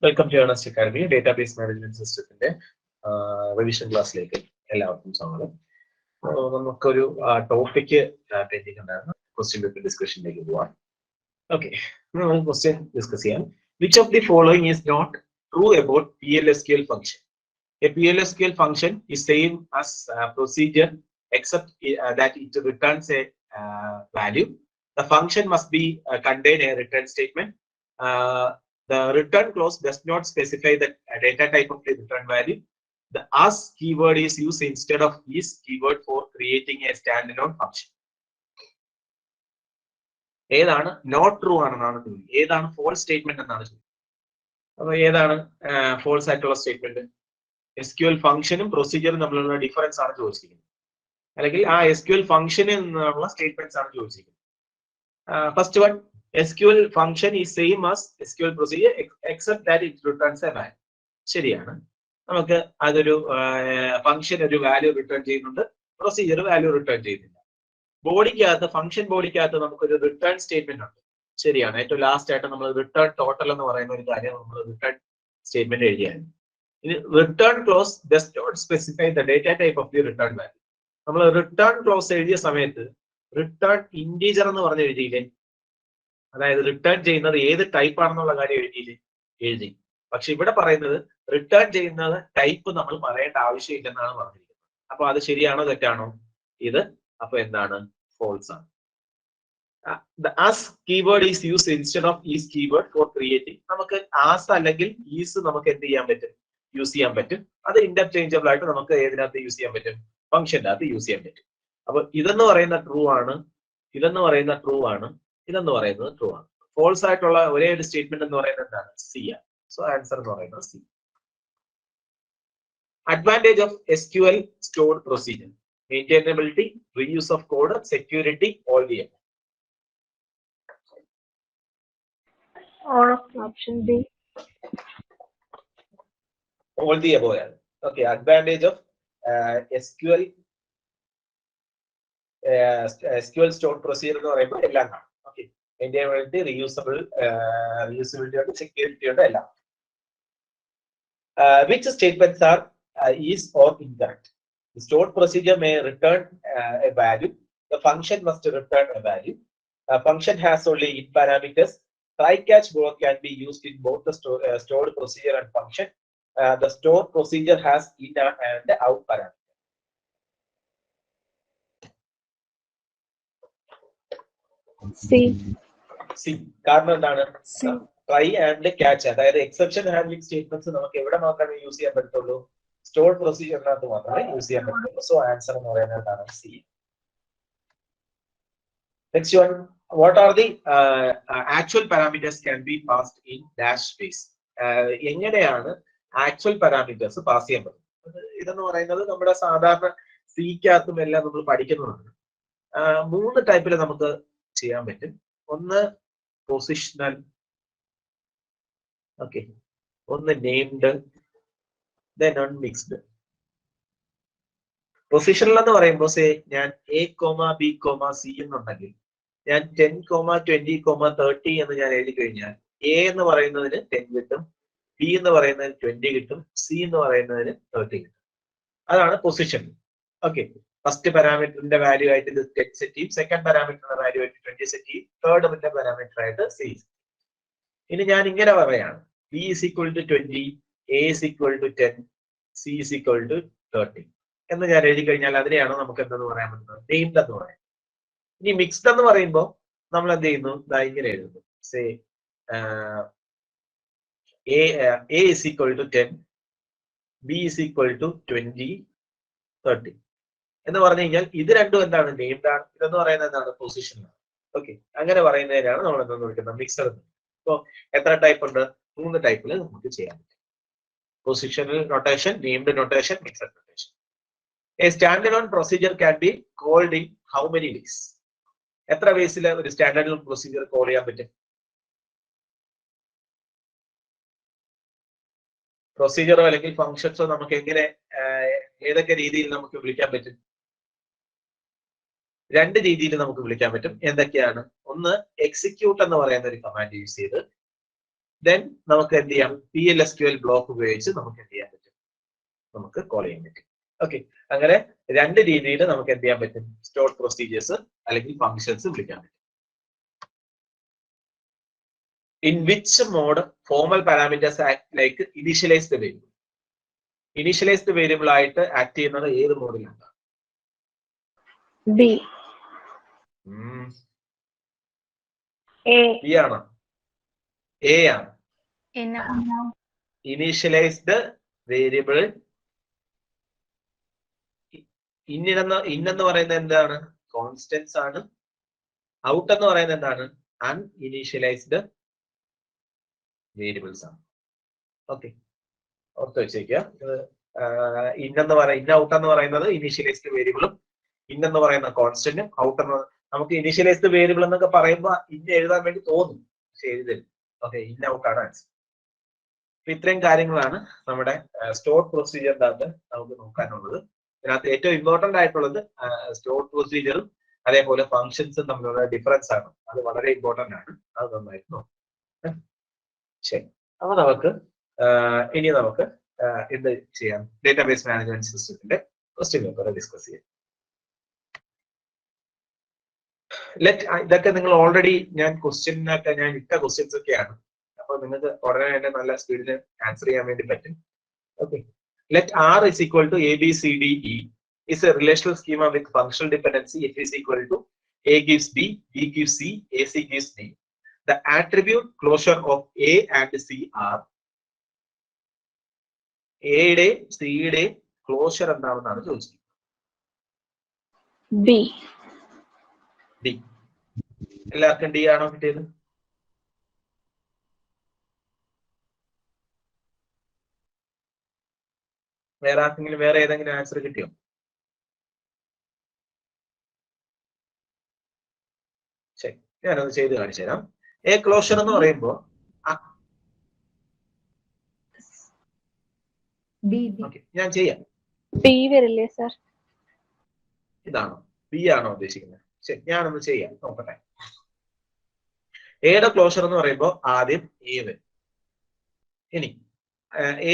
Welcome to Ernest academy. Database management സിസ്റ്റത്തിന്റെ revision ക്ലാസ്സിലേക്ക് എല്ലാവർക്കും സ്വാഗതം. നമുക്കൊരു ടോപ്പിക് പെൻഡിങ് ഉണ്ടായിരുന്നു. ക്വസ്റ്റ്യൻ പേപ്പർ ഡിസ്കഷനിലേക്ക് പോവാം. ഓക്കെ, നമുക്ക് ക്വസ്റ്റ്യൻ ഡിസ്കസ് ചെയ്യാം. Which of the following is not true about PLSQL function? A PLSQL function is same as procedure except that it returns a value. The function must be contain a return statement. The return clause does not specify the data type of the return value. The as keyword is used instead of is keyword for creating a standalone function. ഏതാണ് not true ആണെന്നാണ് ചോദിക്കുന്നത്. ഏതാണ് false statement എന്നാണ് ചോദിക്കുന്നത്. അപ്പൊ ഏതാണ് false ആയിട്ടുള്ള statement? SQL ഫംഗ്ഷനും പ്രൊസീജിയറും തമ്മിലുള്ള ഡിഫറൻസ് ആണ് ചോദിച്ചിരിക്കുന്നത്, അല്ലെങ്കിൽ ആ SQL ഫംഗ്ഷനിൽ നിന്നുള്ള സ്റ്റേറ്റ്മെന്റ്സ് ആണ് ചോദിച്ചിരിക്കുന്നത്. First one, SQL function is same as SQL procedure except that it returns A value. ശരിയാണ്, നമുക്ക് അതൊരു ഫംഗ്ഷൻ ഒരു വാല്യൂ റിട്ടേൺ ചെയ്യുന്നുണ്ട്, പ്രൊസീജിയർ വാല്യൂ റിട്ടേൺ ചെയ്യുന്നില്ല. ബോഡിക്കകത്ത് ഫംഗ്ഷൻ ബോഡിക്കകത്ത് നമുക്കൊരു റിട്ടേൺ സ്റ്റേറ്റ്മെന്റ് ഉണ്ട്. ശരിയാണ്, ഏറ്റവും ലാസ്റ്റ് ആയിട്ട് നമ്മൾ റിട്ടേൺ ടോട്ടൽ എന്ന് പറയുന്ന ഒരു കാര്യം നമ്മൾ റിട്ടേൺ സ്റ്റേറ്റ്മെന്റ് എഴുതിയാണ്. Return clause does not specify the data type of the return value. നമ്മൾ റിട്ടേൺ ക്ലോസ് എഴുതിയ സമയത്ത് റിട്ടേൺ ഇന്റീജർ എന്ന് പറഞ്ഞ് എഴുതിയില്ലേ, അതായത് റിട്ടേൺ ചെയ്യുന്നത് ഏത് ടൈപ്പ് ആണെന്നുള്ള കാര്യം എഴുതി. പക്ഷെ ഇവിടെ പറയുന്നത് റിട്ടേൺ ചെയ്യുന്നത് ടൈപ്പ് നമ്മൾ പറയേണ്ട ആവശ്യമില്ലെന്നാണ് പറഞ്ഞിരിക്കുന്നത്. അപ്പൊ അത് ശരിയാണോ തെറ്റാണോ? ഇത് അപ്പൊ എന്താണ്? ഫോൾസ് ആണ്. As keyword is use instead of is keyword four creating. നമുക്ക് ആസ് അല്ലെങ്കിൽ ഈസ് നമുക്ക് എന്ത് ചെയ്യാൻ പറ്റും? യൂസ് ചെയ്യാൻ പറ്റും. അത് ഇന്റർചേഞ്ചബിൾ ആയിട്ട് നമുക്ക് ഏതിനകത്ത് യൂസ് ചെയ്യാൻ പറ്റും? ഫംഗ്ഷന്റെ അകത്ത് യൂസ് ചെയ്യാൻ പറ്റും. അപ്പൊ ഇതെന്ന് പറയുന്ന ട്രൂ ആണ്, ഇതെന്ന് പറയുന്ന ട്രൂ ആണ്, ഇതെന്ന് പറയുന്നത് ട്രൂ ആണ്. ഫോൾസ് ആയിട്ടുള്ള ഒരേ ഒരു സ്റ്റേറ്റ്മെന്റ് എന്ന് പറയുന്നത് എന്താണ്? സി ആണ്. സോ ആൻസർ എന്ന് പറയുന്നത് C. Advantage of SQL stored procedure: മെയിൻറ്റൈനബിലിറ്റി, reuse of code, security, all the above. All of option B. All the above. Okay, advantage of SQL stored procedure എന്ന് പറയുമ്പോൾ എല്ലാം കാണും. ഓക്കെ, മെയിൻറ്റൈനബിലിറ്റി, റീയൂസബിലിറ്റി ഉണ്ട്, security ഉണ്ട്, എല്ലാം. Which statements are is or incorrect? The stored procedure may return a value. The function must return a value. A function has only in parameters. Try-catch both can be used in both the stored procedure and function. The stored procedure has in and out parameter. C. കാരണം എന്താണ്? Try and catch, അതായത് exception handling statements നമുക്ക് എവിടെ മാത്രമേ use ചെയ്യാൻ പറ്റത്തുള്ളൂ? Stored പ്രൊസീജിയറിനകത്ത് മാത്രമേ use ചെയ്യാൻ പറ്റുള്ളൂ. സോ ആൻസർ എന്ന് പറയുന്നതാണ് C. Next one, what are the actual parameters can be passed in dash space? എങ്ങനെയാണ് ആക്ച്വൽ പാരാമീറ്റേഴ്സ് പാസ് ചെയ്യാൻ പറ്റും? ഇതെന്ന് പറയുന്നത് നമ്മുടെ സാധാരണ സിക്കകത്തും എല്ലാം നമ്മൾ പഠിക്കുന്നതാണ്. 3 ടൈപ്പിൽ നമുക്ക് ചെയ്യാൻ പറ്റും. ഒന്ന് പൊസിഷണൽ, ഓക്കെ, ഒന്ന് നെയിംഡ്, ദെൻ അൺമിക്സ്ഡ്. പൊസിഷണൽ എന്ന് പറയുമ്പോൾ ഞാൻ A, B, C എന്നുണ്ടെങ്കിൽ ഞാൻ 10, 20, 30 എന്ന് ഞാൻ എഴുതി കഴിഞ്ഞാൽ A എന്ന് പറയുന്നതിന് 10 കിട്ടും, B എന്ന് പറയുന്നതിന് 20 കിട്ടും, C എന്ന് പറയുന്നതിന് 30 കിട്ടും. അതാണ് പൊസിഷൻ. ഓക്കെ, ഫസ്റ്റ് പാരാമീറ്ററിന്റെ വാല്യൂ ആയിട്ട് ഇത് 10 സെറ്റ് ചെയ്യും, സെക്കൻഡ് പാരാമീറ്ററിന്റെ വാല്യൂ ആയിട്ട് 20 സെറ്റ് ചെയ്യും, തേർഡ് പാരാമീറ്റർ ആയിട്ട് C. ഇനി ഞാൻ ഇങ്ങനെ പറയാണ്, B is equal to 20, A is equal to 10, C is equal to 30 എന്ന് ഞാൻ എഴുതി കഴിഞ്ഞാൽ അതിനെയാണ് നമുക്ക് എന്തെന്ന് പറയാൻ പറ്റുന്നത്? നെയിംഡ് എന്ന് പറയാം. ഇനി മിക്സ്ഡ് എന്ന് പറയുമ്പോൾ നമ്മൾ എന്ത് ചെയ്യുന്നു? ഇങ്ങനെ എഴുതുന്നു, say A is equal to 10, B is equal to 20, 30 എന്ന് പറഞ്ഞു കഴിഞ്ഞാൽ ഇത് രണ്ടും എന്താണ്? നെയിംഡ് ആണ്. ഇതെന്ന് പറയുന്നത് എന്താണ്? പൊസിഷനാണ്. ഓക്കെ, അങ്ങനെ പറയുന്നതിനാണ് നമ്മൾ എന്തെന്ന് വിളിക്കുന്നത്? മിക്സഡ്. അപ്പോ എത്ര ടൈപ്പ് ഉണ്ട്? 3 ടൈപ്പിൽ നമുക്ക് ചെയ്യാൻ പറ്റും. Positional notation, named notation, mixed notation. A standalone procedure can be called in how many ways? എത്ര വേസിൽ ഒരു സ്റ്റാൻഡേർഡ് പ്രൊസീജിയർ കോൾ ചെയ്യാൻ പറ്റും? പ്രൊസീജിയറോ അല്ലെങ്കിൽ ഫംഗ്ഷൻസോ നമുക്ക് എങ്ങനെ ഏതൊക്കെ രീതിയിൽ നമുക്ക് വിളിക്കാൻ പറ്റും? 2 രീതിയിൽ നമുക്ക് വിളിക്കാൻ പറ്റും. എന്തൊക്കെയാണ്? ഒന്ന്, എക്സിക്യൂട്ട് എന്ന് പറയുന്ന ഒരു കമാൻഡ് യൂസ് ചെയ്ത് ദെൻ നമുക്ക് എന്ത് ചെയ്യാം, PL/SQL ബ്ലോക്ക് ഉപയോഗിച്ച് നമുക്ക് എന്ത് ചെയ്യാൻ പറ്റും, നമുക്ക് കോൾ ചെയ്യാൻ പറ്റും. ഓക്കെ, അങ്ങനെ രണ്ട് രീതിയിൽ നമുക്ക് എന്ത് ചെയ്യാൻ പറ്റും, സ്റ്റോർഡ് പ്രൊസീജിയേഴ്സ് അല്ലെങ്കിൽ ഫങ്ഷൻസ് വിളിക്കാൻ പറ്റും. In which mode formal parameters act like initialized variable? Initialized variable ആയിട്ട് ആക്ട് ചെയ്യുന്നത് ഏത് മോഡിലാണ്? B. A. B ആണോ? A ആണ്. ഇനീഷ്യലൈസ്ഡ് വേരിയബിൾ ഇന്നെന്ന് പറയുന്നത് എന്താണ്, കോൺസ്റ്റൻസ് ആണ്. ഔട്ട് എന്ന് പറയുന്നത് എന്താണ്, അൺഇനീഷ്യലൈസ്ഡ് വേരിയബിൾസ് ആണ്. ഓക്കെ, ഓർത്ത് വെച്ചേക്കുക. ഇന്ന ഔട്ട് എന്ന് പറയുന്നത് ഇനീഷ്യലൈസ്ഡ് വേരിയബിളും ഇന്നെന്ന് പറയുന്ന കോൺസ്റ്റന്റും, ഔട്ട് എന്ന് നമുക്ക് ഇനീഷ്യലൈസ്ഡ് വേരിയബിൾ എന്നൊക്കെ പറയുമ്പോൾ ഇന്ന എഴുതാൻ വേണ്ടി തോന്നും, പക്ഷെ എഴുതരുത്. ഓക്കെ, ഇന്ന ഔട്ടാണ് ആൻസർ. അപ്പൊ ഇത്രയും കാര്യങ്ങളാണ് നമ്മുടെ സ്റ്റോർഡ് പ്രൊസീജിയറിന്റെ അകത്ത് നമുക്ക് നോക്കാനുള്ളത്. ഇതിനകത്ത് ഏറ്റവും ഇമ്പോർട്ടന്റ് ആയിട്ടുള്ളത് സ്റ്റോർഡ് പ്രൊസീജിയറും അതേപോലെ ഫങ്ഷൻസും തമ്മിലുള്ള ഡിഫറൻസ് ആണ്. അത് വളരെ ഇമ്പോർട്ടന്റ് ആണ്, അത് നന്നായിട്ട് നോക്കാം. ശരി, അപ്പൊ ഇനി നമുക്ക് എന്ത് ചെയ്യാം, ഡേറ്റാബേസ് മാനേജ്മെന്റ് സിസ്റ്റത്തിന്റെ ക്വസ്റ്റ്യൻ പേപ്പർ ഡിസ്കസ് ചെയ്യാം. ഇതൊക്കെ നിങ്ങൾ ഓൾറെഡി ഞാൻ ഇട്ട ക്വസ്റ്റ്യൻസ് ഒക്കെയാണ്. അപ്പൊ നിങ്ങൾക്ക് ഉടനെ തന്നെ നല്ല സ്പീഡിൽ ആൻസർ ചെയ്യാൻ വേണ്ടി പറ്റും. Okay, let R is equal to ABCDE is a relational schema with functional dependency. F is equal to A gives B, B gives C, AC gives D. The attribute closure of A and C are A C closure എന്താണെന്നാണ് ചോദിച്ചത്. B. D. എല്ലാവർക്കും D ആണോ കിട്ടിയത്? വേറെ ആർക്കെങ്കിലും വേറെ ഏതെങ്കിലും answer കിട്ടിയോ? ശരി, ഞാനത് ചെയ്ത് കാണിച്ചു തരാം. എ ക്ലോഷർ എന്ന് പറയുമ്പോ ഞാൻ ചെയ്യാം. B വരില്ലേ സർ? ഇതാണോ ബി ആണോ ഉദ്ദേശിക്കുന്നത്? ശരി, ഞാനൊന്ന് ചെയ്യാം, നോക്കട്ടെ. എയുടെ ക്ലോഷർ എന്ന് പറയുമ്പോൾ ആദ്യം എ വരും. ഇനി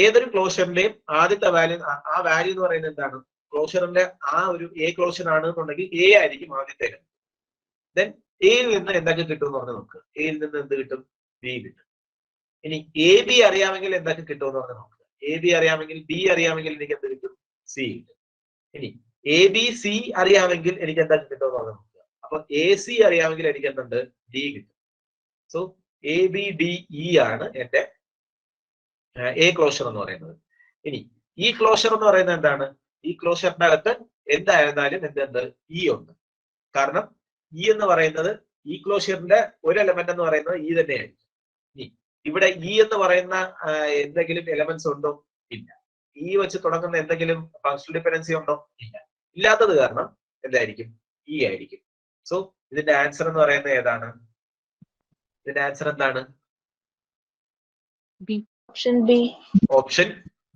ഏതൊരു ക്ലോഷറിന്റെയും ആദ്യത്തെ വാല്യൂ, ആ വാല്യൂ എന്ന് പറയുന്നത് എന്താണ്, ക്ലോഷറിന്റെ ആ ഒരു എ ക്ലോഷർ ആണ് എന്നുണ്ടെങ്കിൽ എ ആയിരിക്കും ആദ്യത്തെ. ദെൻ എയിൽ നിന്ന് എന്തൊക്കെ കിട്ടും എന്ന് പറഞ്ഞ് നോക്കുക. എയിൽ നിന്ന് എന്ത് കിട്ടും? ബി കിട്ടും. ഇനി എ ബി അറിയാമെങ്കിൽ എന്തൊക്കെ കിട്ടും എന്ന് പറഞ്ഞ് നോക്കുക. എ ബി അറിയാമെങ്കിൽ, ബി അറിയാമെങ്കിൽ എനിക്ക് എന്ത് കിട്ടും? സി കിട്ടും. ഇനി എ ബി സി അറിയാമെങ്കിൽ എനിക്ക് എന്തൊക്കെ കിട്ടും എന്ന് പറഞ്ഞ് നോക്കുക. അപ്പൊ എ സി അറിയാമെങ്കിൽ എനിക്ക് എന്തുണ്ട്? ഡി കിട്ടും. So A B D E ആണ് എന്റെ എ ക്ലോഷർ എന്ന് പറയുന്നത്. ഇനി ഈ ക്ലോഷർ എന്ന് പറയുന്നത് എന്താണ്? ഈ ക്ലോഷറിന്റെ അകത്ത് എന്തായിരുന്നാലും എന്തുണ്ട്? ഇ ഉണ്ട്. കാരണം ഇ എന്ന് പറയുന്നത് ഈ ക്ലോഷറിന്റെ ഒരു എലമെന്റ് എന്ന് പറയുന്നത് ഇ തന്നെയായിരിക്കും. ഇനി ഇവിടെ ഇ എന്ന് പറയുന്ന എന്തെങ്കിലും എലമെന്റ്സ് ഉണ്ടോ? ഇല്ല. ഇ വെച്ച് തുടങ്ങുന്ന എന്തെങ്കിലും ഫങ്ഷണൽ ഡിപെൻഡൻസി ഉണ്ടോ? ഇല്ല. ഇല്ലാത്തത് കാരണം എന്തായിരിക്കും? ഇ ആയിരിക്കും. സോ ഇതിന്റെ ആൻസർ എന്ന് പറയുന്നത് ഏതാണ്? ഇതിന്റെ ആൻസർ എന്താണ്? Option B. ഓപ്ഷൻ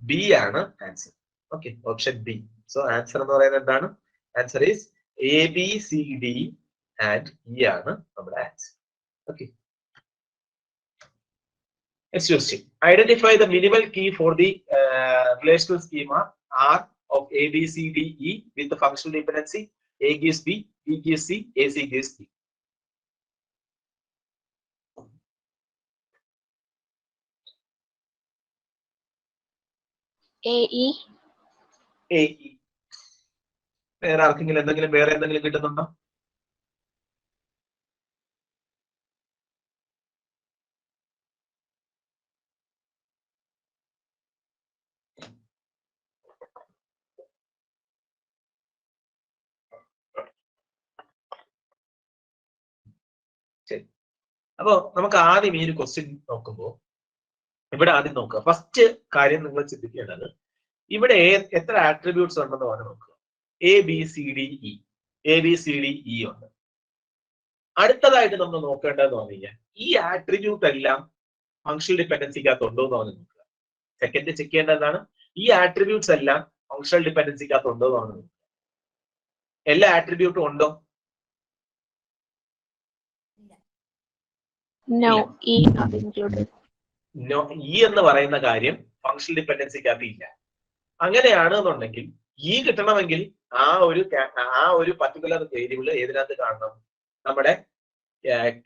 ബി ആണ് answer. Okay, option B. So answer എന്ന് പറയുന്നത് എന്താണ്? Answer is A B C D and E ആണ് നമ്മുടെ answer. Okay, next question. Identify the minimal key for the relational schema R of A, B, C, D, E with the functional dependency A gives B, B gives C, AC gives D. AE. AE. വേറെ ആർക്കെങ്കിലും എന്തെങ്കിലും കിട്ടുന്നുണ്ടോ? ശരി, അപ്പോ നമുക്ക് ആദ്യം ഈ ഒരു ക്വസ്റ്റ്യൻ നോക്കുമ്പോൾ ഇവിടെ ആദ്യം നോക്കുക. ഫസ്റ്റ് കാര്യം നിങ്ങൾ ചിന്തിക്കേണ്ടത് ഇവിടെ എത്ര ആട്രിബ്യൂട്ട്സ് ഉണ്ടെന്ന് പറഞ്ഞ് നോക്കുക. A B C D E, A B C D E ഉണ്ട്. അടുത്തതായിട്ട് നമ്മൾ നോക്കേണ്ടതെന്ന് പറഞ്ഞു കഴിഞ്ഞാൽ ഈ ആട്രിബ്യൂട്ട് എല്ലാം ഫങ്ഷണൽ ഡിപെൻഡൻസിക്കകത്ത് ഉണ്ടോ എന്ന് പറഞ്ഞ് നോക്കുക. സെക്കൻഡ് ചെക്ക് ചെയ്യേണ്ടതാണ് ഈ ആട്രിബ്യൂട്ട്സ് എല്ലാം ഫങ്ഷണൽ ഡിപെൻഡൻസിക്കകത്ത് ഉണ്ടോ എന്ന് പറഞ്ഞു നോക്കുക. എല്ലാ ആട്രിബ്യൂട്ടും ഉണ്ടോ? No, E not included. E എന്ന് പറയുന്ന കാര്യം ഫങ്ഷണൽ ഡിപെൻഡൻസിക്കകത്ത് ഇല്ല. അങ്ങനെയാണ് എന്നുണ്ടെങ്കിൽ ഇ കിട്ടണമെങ്കിൽ ആ ഒരു പർട്ടിക്കുലർ വേരിയബിൾ ഏതിനകത്ത് കാണണം? നമ്മുടെ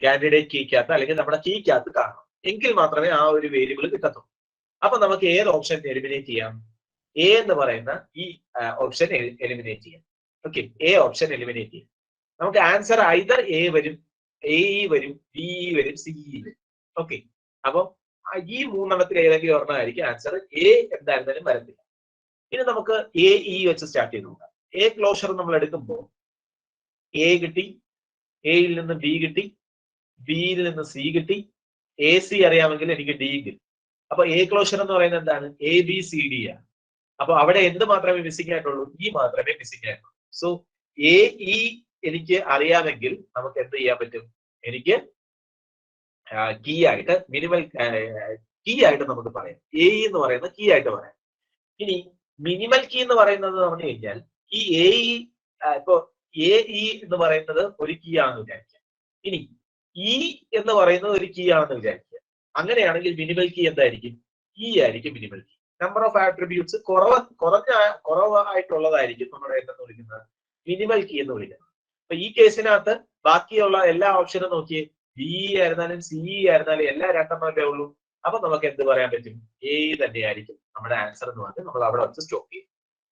കാൻഡിഡേറ്റ് കീക്കകത്ത് അല്ലെങ്കിൽ നമ്മുടെ കീക്കകത്ത് കാണണം. എങ്കിൽ മാത്രമേ ആ ഒരു വേരിയബിൾ കിട്ടത്തുള്ളൂ. അപ്പൊ നമുക്ക് ഏത് ഓപ്ഷൻ എലിമിനേറ്റ് ചെയ്യാം? എ എന്ന് പറയുന്ന ഈ ഓപ്ഷൻ എലിമിനേറ്റ് ചെയ്യാം. ഓക്കെ, എ ഓപ്ഷൻ എലിമിനേറ്റ് ചെയ്യാം. നമുക്ക് ആൻസർ ഐദർ എ വരും, എ വരും, ബി വരും, സി വരും. ഓക്കെ, അപ്പൊ ഈ മൂന്നെണ്ണത്തിൽ ഏതെങ്കിലും ഒരെണ്ണമായിരിക്കും ആൻസർ. എ എന്തായിരുന്നാലും വരത്തില്ല. ഇനി നമുക്ക് എ ഇ വെച്ച് സ്റ്റാർട്ട് ചെയ്ത് നോക്കാം. എ ക്ലോഷർ നമ്മൾ എടുക്കുമ്പോൾ എ കിട്ടി, എയിൽ നിന്ന് ബി കിട്ടി, ബിയിൽ നിന്ന് സി കിട്ടി, എ സി അറിയാമെങ്കിൽ എനിക്ക് ഡി കിട്ടി. അപ്പൊ എ ക്ലോഷർ എന്ന് പറയുന്നത് എന്താണ്? എ ബി സി ഡി ആണ്. അപ്പൊ അവിടെ എന്ത് മാത്രമേ മിസ്സിംഗ് ആയിട്ടുള്ളൂ? ഇ മാത്രമേ മിസ്സിംഗ് ആയിട്ടുള്ളൂ. സോ എ ഇ എനിക്ക് അറിയാമെങ്കിൽ നമുക്ക് എന്ത് ചെയ്യാൻ പറ്റും? എനിക്ക് കീ ആയിട്ട് മിനിമൽ കീ ആയിട്ട് നമുക്ക് പറയാം. എ എന്ന് പറയുന്ന കീ ആയിട്ട് പറയാം. ഇനി മിനിമൽ കീ എന്ന് പറയുന്നത് പറഞ്ഞു കഴിഞ്ഞാൽ ഈ എ ഇ ഇപ്പൊ എ ഇ എന്ന് പറയുന്നത് ഒരു കീ ആണെന്ന് വിചാരിക്കാം. ഇനി ഇ എന്ന് പറയുന്നത് ഒരു കീ ആണെന്ന് വിചാരിക്കുക. അങ്ങനെയാണെങ്കിൽ മിനിമൽ കീ എന്തായിരിക്കും? ഇ ആയിരിക്കും minimal key. Number of attributes കുറവായിട്ടുള്ളതായിരിക്കും നമ്മൾ എന്തെന്ന് വിളിക്കുന്നത്? മിനിമൽ കീ എന്ന് വിളിക്കുന്നത്. അപ്പൊ ഈ കേസിനകത്ത് ബാക്കിയുള്ള എല്ലാ ഓപ്ഷനും നോക്കിയേ, ബി ആയിരുന്നാലും സി ആയിരുന്നാലും എല്ലാം രണ്ടെണ്ണമല്ലേ ഉള്ളൂ. അപ്പൊ നമുക്ക് എന്ത് പറയാൻ പറ്റും? എ തന്നെയായിരിക്കും നമ്മുടെ ആൻസർ എന്ന് പറഞ്ഞ് നമ്മൾ അവിടെ വെച്ച് സ്റ്റോപ്പ് ചെയ്യും.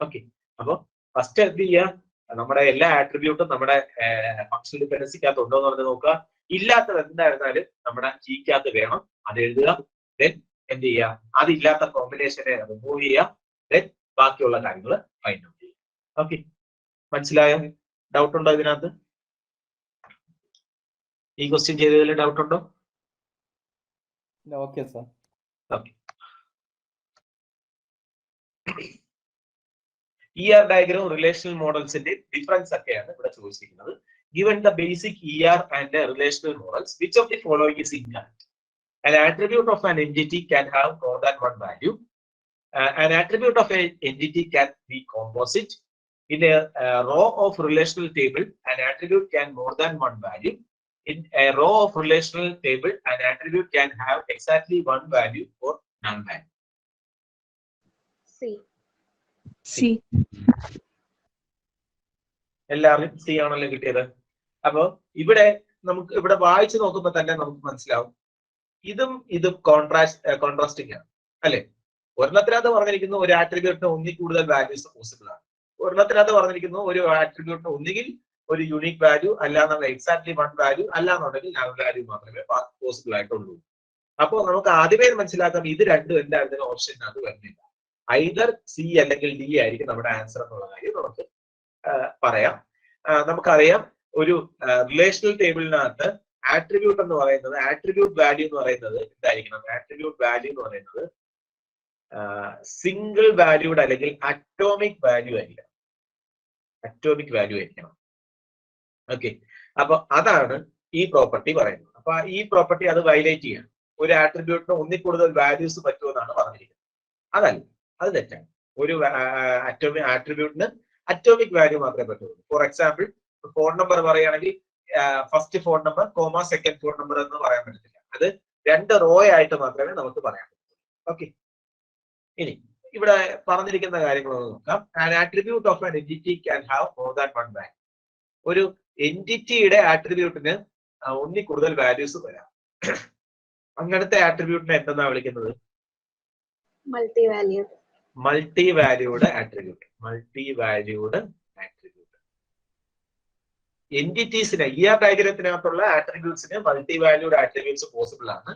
ഓക്കെ, അപ്പൊ ഫസ്റ്റ് എന്ത് ചെയ്യുക? നമ്മുടെ എല്ലാ ആട്രിബ്യൂട്ടും നമ്മുടെ ഫങ്ഷണൽ ഡിപെൻഡൻസിക്കകത്ത് ഉണ്ടോ എന്ന് പറഞ്ഞ് നോക്കുക. ഇല്ലാത്തത് എന്തായിരുന്നാലും നമ്മുടെ കീക്കകത്ത് വേണം, അത് എഴുതുക. ദെൻ എന്ത് ചെയ്യുക? അതില്ലാത്ത കോമ്പിനേഷനെ റിമൂവ് ചെയ്യുക. ദെൻ ബാക്കിയുള്ള കാര്യങ്ങൾ ഫൈൻഡ് ഔട്ട് ചെയ്യുക. ഓക്കെ, മനസ്സിലായോ? ഡൗട്ട് ഉണ്ടോ ഇതിനകത്ത്? ഈ ക്വസ്റ്റ്യൻ ചെയ്തതിൽ ഡൗട്ട് ഉണ്ടോ? Okay sir. Okay, ER diagram relational മോഡൽസിന്റെ ഡിഫറൻസ് ഒക്കെയാണ് ഇവിടെ ചോദിച്ചിരിക്കുന്നത്. Given the basic ER and the relational models, which of the following is incorrect? An attribute of an entity can have more than one value. An attribute of an entity can be composite. In a row of relational table, an attribute can more than one value. In a row of relational table, an attribute can have exactly one value or none value. C. എല്ലാവരും C ആണല്ലോ കിട്ടിയത്. അപ്പൊ ഇവിടെ നമുക്ക് ഇവിടെ വായിച്ചു നോക്കുമ്പോൾ തന്നെ നമുക്ക് മനസ്സിലാവും ഇതും കോൺട്രാസ്റ്റിംഗ് ആണ് അല്ലെ. ഒരെണ്ണത്തിനകത്ത് പറഞ്ഞിരിക്കുന്നു ഒരു ആട്രിബ്യൂട്ടിന് ഒന്നിൽ കൂടുതൽ വാല്യൂസ് പോസിബിൾ ആണ്. ഒരെണ്ണത്തിനകത്ത് പറഞ്ഞിരിക്കുന്നു ഒരു ആട്രിബ്യൂട്ടിന് ഒന്നുകിൽ ഒരു യൂണിക് വാല്യൂ, അല്ലാന്നുള്ള എക്സാക്ട്ലി വൺ വാല്യൂ, അല്ലാന്നുണ്ടെങ്കിൽ നൾ വാല്യൂ മാത്രമേ പോസിബിൾ ആയിട്ടുള്ളൂ. അപ്പോൾ നമുക്ക് ആദ്യമേ മനസ്സിലാക്കാം ഇത് രണ്ടും എന്തായിരുന്നു ഓപ്ഷനകത്ത് വരുന്നില്ല. ഐദർ സി അല്ലെങ്കിൽ ഡി ആയിരിക്കും നമ്മുടെ ആൻസർ എന്നുള്ള കാര്യം നമുക്ക് പറയാം. നമുക്കറിയാം ഒരു റിലേഷണൽ ടേബിളിനകത്ത് ആട്രിബ്യൂട്ട് എന്ന് പറയുന്നത്, ആട്രിബ്യൂട്ട് വാല്യൂ എന്ന് പറയുന്നത് എന്തായിരിക്കണം? ആട്രിബ്യൂട്ട് വാല്യൂ എന്ന് പറയുന്നത് സിംഗിൾ വാല്യൂഡ് അല്ലെങ്കിൽ അറ്റോമിക് വാല്യൂ ആയിരിക്കണം. അറ്റോമിക് വാല്യൂ ആയിരിക്കണം. ഓക്കെ, അപ്പൊ അതാണ് ഈ പ്രോപ്പർട്ടി പറയുന്നത്. അപ്പൊ ഈ പ്രോപ്പർട്ടി അത് വയലേറ്റ് ചെയ്യണം. ഒരു ആട്രിബ്യൂട്ടിന് ഒന്നിൽ കൂടുതൽ വാല്യൂസ് പറ്റുമെന്നാണ് പറഞ്ഞിരിക്കുന്നത്. അതല്ല, അത് തെറ്റാണ്. ഒരു ആട്രിബ്യൂട്ടിന് അറ്റോമിക് വാല്യൂ മാത്രമേ പറ്റുള്ളൂ. ഫോർ എക്സാമ്പിൾ, ഫോൺ നമ്പർ പറയുകയാണെങ്കിൽ first phone number comma second phone number എന്ന് പറയാൻ പറ്റത്തില്ല. അത് രണ്ട് റോ ആയിട്ട് മാത്രമേ നമുക്ക് പറയാൻ പറ്റൂ. ഓക്കെ, ഇനി ഇവിടെ പറഞ്ഞിരിക്കുന്ന കാര്യങ്ങൾ നോക്കാം. An attribute of an entity can have more than one value. ഒരു എൻറ്റിറ്റിയുടെ ആട്രിബ്യൂട്ടിന് ഒന്നിൽ കൂടുതൽ വാല്യൂസ് വരാം. അങ്ങനത്തെ ആട്രിബ്യൂട്ടിനെ എന്തെന്നാ വിളിക്കുന്നത്? Multi valued. Multi valued attribute. Multi valued attribute. എന്റിറ്റീസിന് ER ഡയഗ്രത്തിനകത്തുള്ള ആട്രിബ്യൂട്ട്സിന് മൾട്ടി വാല്യൂഡ് ആട്രിബ്യൂട്ട്സ് പോസിബിൾ ആണ്.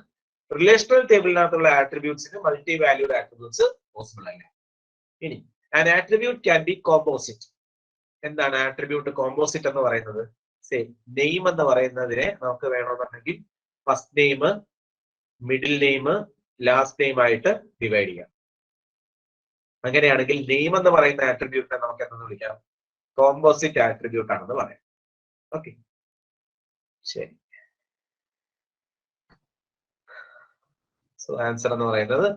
റിലേഷണൽ ടേബിളിനകത്തുള്ള ആട്രിബ്യൂട്ട്സിന് മൾട്ടി വാല്യൂഡ് ആട്രിബ്യൂട്ട്സ് പോസിബിൾ അല്ല. ഇനി an attribute can be composite. എന്താണ് ആട്രിബ്യൂട്ട് കോമ്പോസിറ്റ് എന്ന് പറയുന്നത്? നെയിം എന്ന് പറയുന്നതിനെ നമുക്ക് വേണമെന്നുണ്ടെങ്കിൽ first name, middle name, last name ആയിട്ട് ഡിവൈഡ് ചെയ്യാം. അങ്ങനെയാണെങ്കിൽ നെയിം എന്ന് പറയുന്ന ആട്രിബ്യൂട്ടിനെ നമുക്ക് എന്തെന്ന് വിളിക്കാം? കോമ്പോസിറ്റ് ആട്രിബ്യൂട്ട് ആണെന്ന് പറയാം. ഓക്കെ, ശരി. സോ ആൻസർ എന്ന് പറയുന്നത്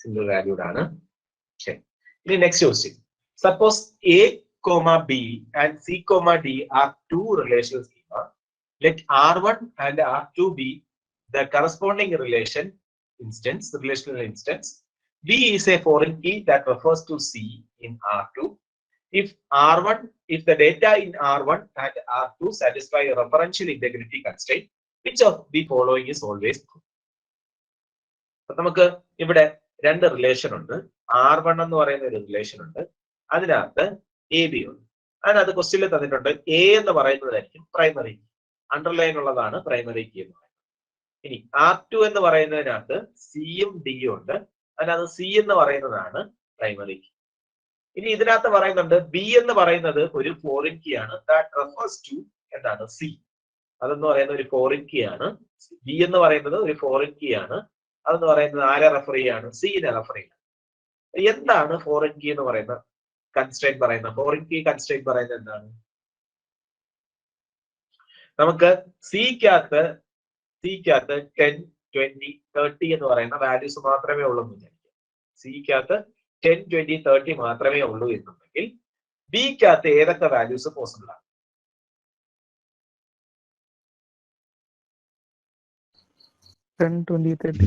സിംഗിൾ വാല്യൂഡ് ആണ്. ശരി, ഇനി next question. Suppose A, B and C, D are two relational schema. Let R1 and R2 be the corresponding relation instance, relational instance. B is a foreign key that refers to C in R2. If if the data in R1 and R2 satisfy a referential integrity constraint, which of the following is always true? നമുക്ക് ഇവിടെ രണ്ട് relation ഉണ്ട്. R1 എന്ന് പറയുന്ന ഒരു relation ഉണ്ട്, അതിനകത്ത് AB ഉണ്ട്. അതിനകത്ത് ക്വസ്റ്റ്യനിൽ തന്നിട്ടുണ്ട് A എന്ന് പറയുന്നതായിരിക്കും പ്രൈമറി കീ, അണ്ടർലൈൻ ഉള്ളതാണ് പ്രൈമറി കീ എന്ന് പറയുന്നത്. ഇനി R2 എന്ന് പറയുന്നതിനകത്ത് സിയും ഡിയും ഉണ്ട്, അതിനകത്ത് സി എന്ന് പറയുന്നതാണ് പ്രൈമറി കീ. ഇനി ഇതിനകത്ത് പറയുന്നുണ്ട് ബി എന്ന് പറയുന്നത് ഒരു ഫോറിൻ കീ ആണ്, ദാറ്റ് റെഫേഴ്സ് ടു എന്താണ് സി. അതെന്ന് പറയുന്ന ഒരു ഫോറിൻ കീ ആണ്. ബി എന്ന് പറയുന്നത് ഒരു ഫോറിൻ കീ ആണ്, അതെന്ന് പറയുന്നത് ആരെ റെഫർ ചെയ്യാണ്? സിനെ റെഫർ ചെയ്യാണ്. എന്താണ് ഫോറിൻ കീ എന്ന് പറയുന്ന കൺസ്ട്രെയിന്റ് പറയുന്നത്? ഫോറിൻ കീ കൺസ്ട്രെയിന്റ് പറയുന്നത് എന്താണ്? നമുക്ക് സിക്കകത്ത് 10, 20, 30 എന്ന് പറയുന്ന വാല്യൂസ് മാത്രമേ ഉള്ളൂ എന്ന് വിചാരിക്കാം. സിക്കകത്ത് 10, 20, 30 മാത്രമേ ഉള്ളൂ എന്നുണ്ടെങ്കിൽ ബിക്കകത്ത് ഏതൊക്കെ വാല്യൂസ് പോസിബിൾ ആണ്? 10, 20, 30.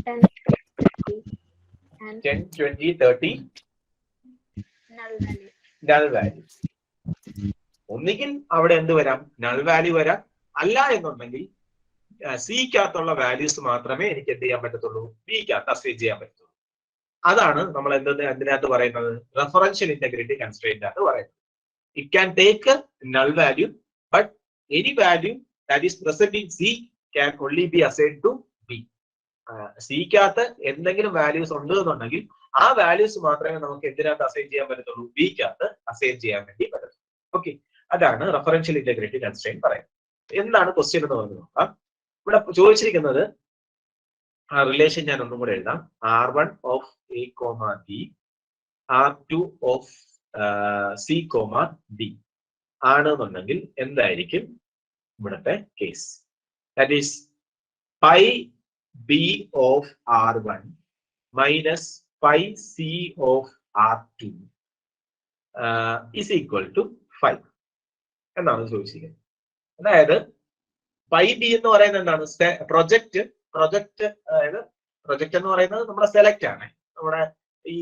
10, 20, 30 നൾ വാല്യൂ. ഒന്നുകിൽ അവിടെ എന്ത് വരാം? നൾ വാല്യൂ വരാം. അല്ല എന്നുണ്ടെങ്കിൽ സിക്കകത്തുള്ള വാല്യൂസ് മാത്രമേ എനിക്ക് എന്ത് ചെയ്യാൻ പറ്റത്തുള്ളൂ? ബിക്കകത്ത് അസൈൻ ചെയ്യാൻ പറ്റത്തുള്ളൂ. അതാണ് നമ്മൾ എന്തിനകത്ത് പറയുന്നത്? റെഫറൻഷ്യൽ ഇന്റഗ്രിറ്റി കൺസ്ട്രെയിന്റ് ആണ് പറയുന്നത്. It can take null value, but any value that is present in C can only be assign to B. സിക്കകത്ത് എന്തെങ്കിലും വാല്യൂസ് ഉണ്ട് എന്നുണ്ടെങ്കിൽ ആ വാല്യൂസ് മാത്രമേ നമുക്ക് എന്തിനകത്ത് അസൈൻ ചെയ്യാൻ പറ്റത്തുള്ളൂ? ബിക്കകത്ത് അസൈൻ ചെയ്യാൻ വേണ്ടി പറ്റത്തുള്ളൂ. ഓക്കെ, അതാണ് റെഫറൻഷ്യൽ ഇന്റഗ്രിറ്റി കൺസ്ട്രെയിന്റ് പറയുന്നത്. എന്താണ് ക്വസ്റ്റ്യൻ എന്ന് പറഞ്ഞു നോക്കാം. ഇവിടെ ചോദിച്ചിരിക്കുന്നത് റിലേഷൻ ഞാൻ ഒന്നും കൂടെ എഴുതാം. R1 of A, B, R2 of C, D ആണെന്നുണ്ടെങ്കിൽ എന്തായിരിക്കും ഇവിടുത്തെ case? That is pi B of R1 minus pi C of R2 is equal to 5 എന്നാണ് ചോദിച്ചിരിക്കുന്നത്. അതായത് പൈ ബി എന്ന് പറയുന്നത് എന്താണ്? പ്രൊജക്ട് അതായത് പ്രൊജക്ട് എന്ന് പറയുന്നത് നമ്മുടെ സെലക്ട് ആണ്. നമ്മുടെ ഈ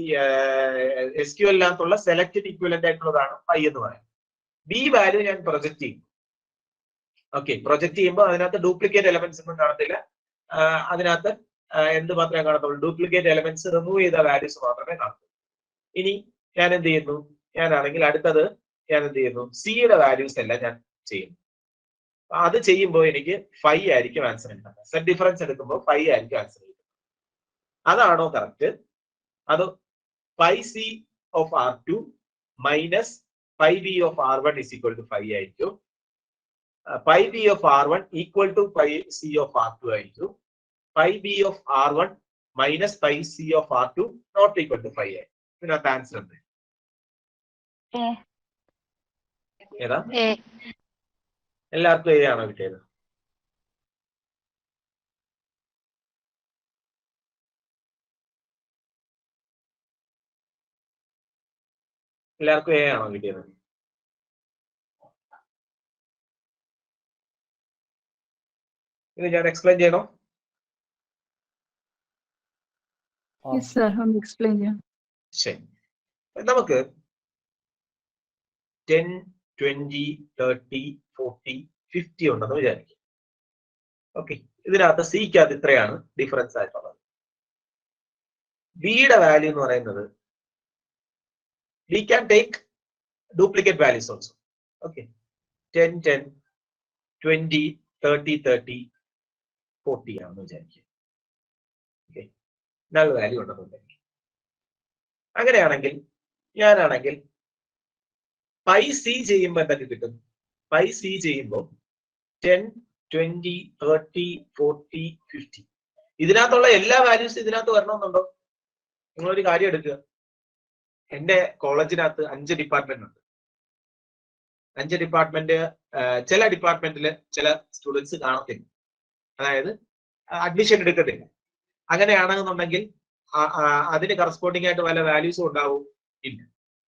SQL-നകത്തുള്ള സെലക്റ്റഡ് ഇക്വലന്റ് ആയിട്ടുള്ളതാണ് പൈ എന്ന് പറയുന്നത്. ബി വാല്യൂ ഞാൻ പ്രൊജക്ട് ചെയ്യും. ഓക്കെ, പ്രൊജക്ട് ചെയ്യുമ്പോൾ അതിനകത്ത് ഡ്യൂപ്ലിക്കേറ്റ് എലമെന്റ്സ് ഒന്നും കാണത്തില്ല. അതിനകത്ത് എന്ത് മാത്രമേ കാണത്തുള്ളൂ? ഡ്യൂപ്ലിക്കേറ്റ് എലമെന്റ്സ് റിമൂവ് ചെയ്ത വാല്യൂസ് മാത്രമേ കാണത്തുള്ളൂ. ഇനി ഞാൻ എന്ത് ചെയ്യുന്നു? ഞാനാണെങ്കിൽ അടുത്തത് ഞാൻ എന്ത് ചെയ്യുന്നു? സിയുടെ വാല്യൂസ് എല്ലാം ഞാൻ ചെയ്യുന്നു. അത് ചെയ്യുമ്പോൾ എനിക്ക് 5 ആയിരിക്കും ആൻസർ കിട്ടുന്നത്. സെറ്റ് ഡിഫറൻസ് എടുക്കുമ്പോൾ 5 ആയിരിക്കും ആൻസർ കിട്ടുന്നത്. അതാണോ കറക്റ്റ്? അത് pi C of R2 minus pi B of R1 is equal to 5 ആയിരിക്കും. Pi B of R1 equal to pi C of R2 ആയിരിക്കും. Pi B of R1 minus pi C of R2 not equal to 5 ആയിരിക്കും. ഇതിനകത്ത് answer എന്ത്? ഏതാ? എല്ലാവർക്കും A ആണോ കിട്ടിയത്? എല്ലാവർക്കും A ആണോ കിട്ടിയത്? ഇത് ഞാൻ എക്സ്പ്ലെയിൻ ചെയ്യണോ? Yes, sir. Explain. ശരി, നമുക്ക് 10, 20, 30, 40, 50 ഉണ്ടെന്ന് വിചാരിക്കും. ഓക്കെ, ഇതിനകത്ത് സിക്കകത്ത് ഇത്രയാണ് ഡിഫറൻസ് ആയിട്ടുള്ളത്. ബിയുടെ വാല്യൂ എന്ന് പറയുന്നത് we can take duplicate values also. Okay, 10, 10, 20, 30, 30, 40 ആണെന്ന് വിചാരിക്കുക. ഓക്കെ, നൾ വാല്യൂ ഉണ്ടെന്ന് വിചാരിക്കും. അങ്ങനെയാണെങ്കിൽ ഞാനാണെങ്കിൽ പൈ സി ചെയ്യുമ്പോൾ എന്തൊക്കെ കിട്ടും? പൈ സി ചെയ്യുമ്പോൾ 10, 20, 30, 40, 50 ഇതിനകത്തുള്ള എല്ലാ വാല്യൂസും ഇതിനകത്ത് വരണമെന്നുണ്ടോ? നിങ്ങളൊരു കാര്യം എടുക്കുക. എന്റെ കോളേജിനകത്ത് 5 ഡിപ്പാർട്ട്മെന്റ് ഉണ്ട്. 5 ഡിപ്പാർട്ട്മെന്റ്, ചില ഡിപ്പാർട്ട്മെന്റിൽ ചില സ്റ്റുഡൻസ് കാണത്തില്ല, അതായത് അഡ്മിഷൻ എടുക്കത്തില്ല. അങ്ങനെയാണെന്നുണ്ടെങ്കിൽ അതിന് കറസ്പോണ്ടിങ് ആയിട്ട് വല്ല വാല്യൂസും ഉണ്ടാവും? ഇല്ല.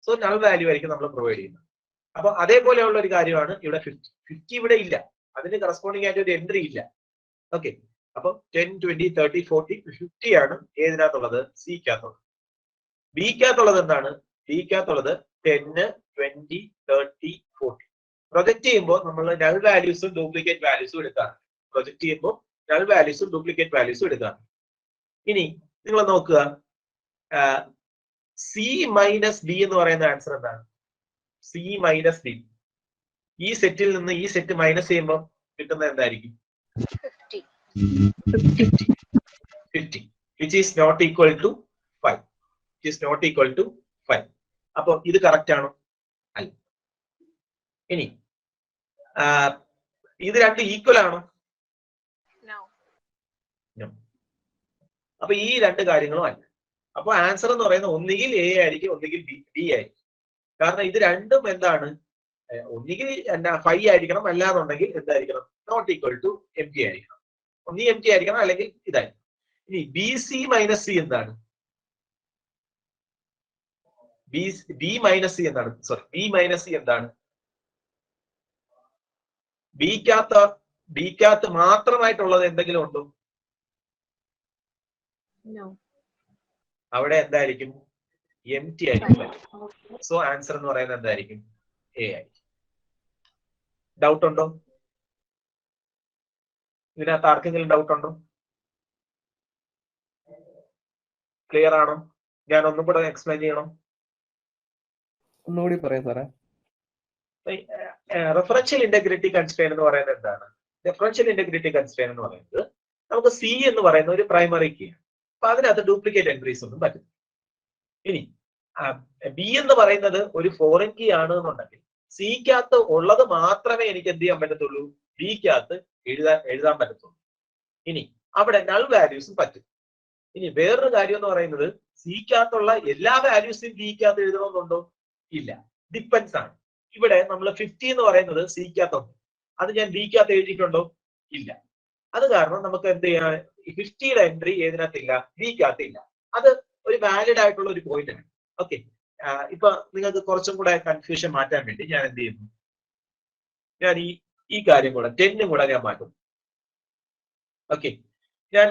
സോ നൾ വാല്യൂ ആയിരിക്കും നമ്മൾ പ്രൊവൈഡ് ചെയ്യുന്നത്. അപ്പൊ അതേപോലെയുള്ള ഒരു കാര്യമാണ് ഇവിടെ 50 ഇവിടെ ഇല്ല, അതിന് കറസ്പോണ്ടിങ് ആയിട്ട് ഒരു എൻട്രി ഇല്ല. ഓക്കെ, അപ്പൊ 10, 20, 30, 40, 50 ആണ് ഏതിനകത്തുള്ളത്? സിക്കകത്തുള്ളത്. ബിക്കകത്തുള്ളത് എന്താണ്? ബിക്കകത്തുള്ളത് 10, 20, 30, 40. പ്രൊജക്ട് ചെയ്യുമ്പോൾ നമ്മൾ നൾ വാല്യൂസും ഡ്യൂപ്ലിക്കേറ്റ് വാല്യൂസും എടുക്കാറ്. പ്രൊജക്ട് ചെയ്യുമ്പോൾ നൾ വാല്യൂസും ഡ്യൂപ്ലിക്കേറ്റ് വാല്യൂസും എടുക്കാറ്. ഇനി നിങ്ങൾ നോക്കുക, സി മൈനസ് ഡി എന്ന് പറയുന്ന ആൻസർ എന്താണ്? C minus D. ഈ സെറ്റിൽ നിന്ന് ഈ സെറ്റ് മൈനസ് ചെയ്യുമ്പോൾ കിട്ടുന്നത് എന്തായിരിക്കും? 50, which is not equal to 5. Which is not equal to 5. അപ്പൊ ഇത് കറക്റ്റ് ആണോ? അല്ല. ഇനി ഇത് രണ്ട് ഈക്വൽ ആണോ? അപ്പൊ ഈ രണ്ട് കാര്യങ്ങളും അല്ല. അപ്പൊ ആൻസർ എന്ന് പറയുന്നത് ഒന്നുകിൽ എ ആയിരിക്കും, ഒന്നുകിൽ ബി ആയിരിക്കും. കാരണം ഇത് രണ്ടും എന്താണ്? ഒന്നുകിൽ 5 ആയിരിക്കണം, അല്ലാന്നുണ്ടെങ്കിൽ എന്തായിരിക്കണം? Not equal to M T ആയിരിക്കണം. ഒന്നീ എം ടി ആയിരിക്കണം, അല്ലെങ്കിൽ ഇതായിരിക്കും. ഇനി ബി സി മൈനസ് സി എന്താണ്? ബി മൈനസ് സി എന്താണ്? സോറി, ബി മൈനസ് സി എന്താണ്? ബിക്കകത്ത് മാത്രമായിട്ടുള്ളത് എന്തെങ്കിലും ഉണ്ടോ? അവിടെ എന്തായിരിക്കും? എം ടി ആയിരിക്കും. സോ ആൻസർ എന്ന് പറയുന്നത് എന്തായിരിക്കും? എ ആയിരിക്കും. ഡൗട്ട് ഉണ്ടോ? ഇതിനകത്ത് ആർക്കെങ്കിലും ഡൗട്ട് ഉണ്ടോ? ക്ലിയർ ആണോ? ഞാൻ ഒന്നും കൂടെ എക്സ്പ്ലെയിൻ ചെയ്യണം? ഒന്നുകൂടി പറയാം സാറേ. റെഫറൻഷ്യൽ ഇന്റഗ്രിറ്റി കൺസ്ട്രെയിൻ എന്ന് പറയുന്നത് എന്താണ്? റെഫറൻഷ്യൽ ഇന്റഗ്രിറ്റി കൺസ്ട്രെയിൻ എന്ന് പറയുന്നത് നമുക്ക് സി എന്ന് പറയുന്ന ഒരു പ്രൈമറി കീ ആണ്. അപ്പൊ അതിനകത്ത് ഡ്യൂപ്ലിക്കേറ്റ് എൻട്രീസ് ഒന്നും പറ്റില്ല. ഇനി ബി എന്ന് പറയുന്നത് ഒരു ഫോറിൻ കീ ആണ് എന്നുണ്ടെങ്കിൽ സിക്കകത്ത് ഉള്ളത് മാത്രമേ എനിക്ക് എന്ത് ചെയ്യാൻ പറ്റത്തുള്ളൂ? ബിക്കകത്ത് എഴുതാൻ പറ്റത്തുള്ളൂ. ഇനി അവിടെ നൾ വാല്യൂസും പറ്റും. ഇനി വേറൊരു കാര്യം എന്ന് പറയുന്നത് സിക്കകത്തുള്ള എല്ലാ വാല്യൂസും ബിക്കകത്ത് എഴുതണമെന്നുണ്ടോ? ഇല്ല, ഡിപ്പെൻസ് ആണ്. ഇവിടെ നമ്മൾ 50 എന്ന് പറയുന്നത് സിക്കകത്തുണ്ട്, അത് ഞാൻ ബിക്കകത്ത് എഴുതിയിട്ടുണ്ടോ? ഇല്ല. അത് കാരണം നമുക്ക് എന്ത് ചെയ്യാൻ? 50യുടെ എൻട്രി ഏതിനകത്തില്ല? ബിക്കകത്ത് ഇല്ല. അത് ഒരു വാലിഡ് ആയിട്ടുള്ള ഒരു പോയിന്റ് ആണ്. ഓക്കെ, ഇപ്പൊ നിങ്ങൾക്ക് കുറച്ചും കൂടെ കൺഫ്യൂഷൻ മാറ്റാൻ വേണ്ടി ഞാൻ എന്ത് ചെയ്യുന്നു? ഞാൻ ഈ കാര്യം കൂടെ 10 കൂടെ ഞാൻ മാറ്റും. ഓക്കെ, ഞാൻ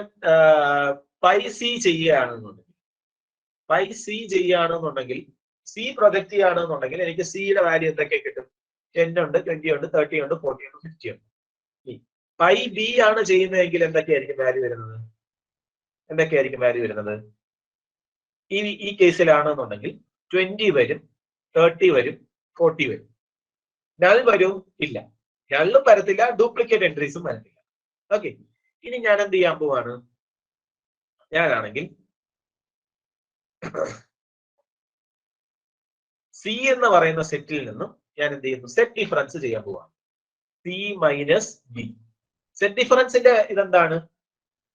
പൈ സി ചെയ്യുകയാണെന്നുണ്ടെങ്കിൽ സി പ്രൊജക്ട് ചെയ്യുകയാണെന്നുണ്ടെങ്കിൽ എനിക്ക് സിയുടെ വാല്യൂ എന്തൊക്കെ കിട്ടും? 10 ഉണ്ട്, 20 ഉണ്ട്, 30 ഉണ്ട്, 40 ഉണ്ട്, 50 ഉണ്ട്. പൈ ബി ആണ് ചെയ്യുന്നതെങ്കിൽ എന്തൊക്കെയായിരിക്കും വാല്യൂ വരുന്നത്? ഈ കേസിലാണെന്നുണ്ടെങ്കിൽ 20 വരും, 30 വരും, 40 വരും. നൾ വരും? ഇല്ല, നള്ളും വരത്തില്ല, ഡ്യൂപ്ലിക്കേറ്റ് എൻട്രീസും വരത്തില്ല. ഓക്കെ, ഇനി ഞാൻ എന്ത് ചെയ്യാൻ പോവാണ്? ഞാനാണെങ്കിൽ സി എന്ന് പറയുന്ന സെറ്റിൽ നിന്നും ഞാൻ എന്ത് ചെയ്യുന്നു? സെറ്റ് ഡിഫറൻസ് ചെയ്യാൻ പോവാണ്. C minus B. സെറ്റ് ഡിഫറൻസിന്റെ ഇതെന്താണ്?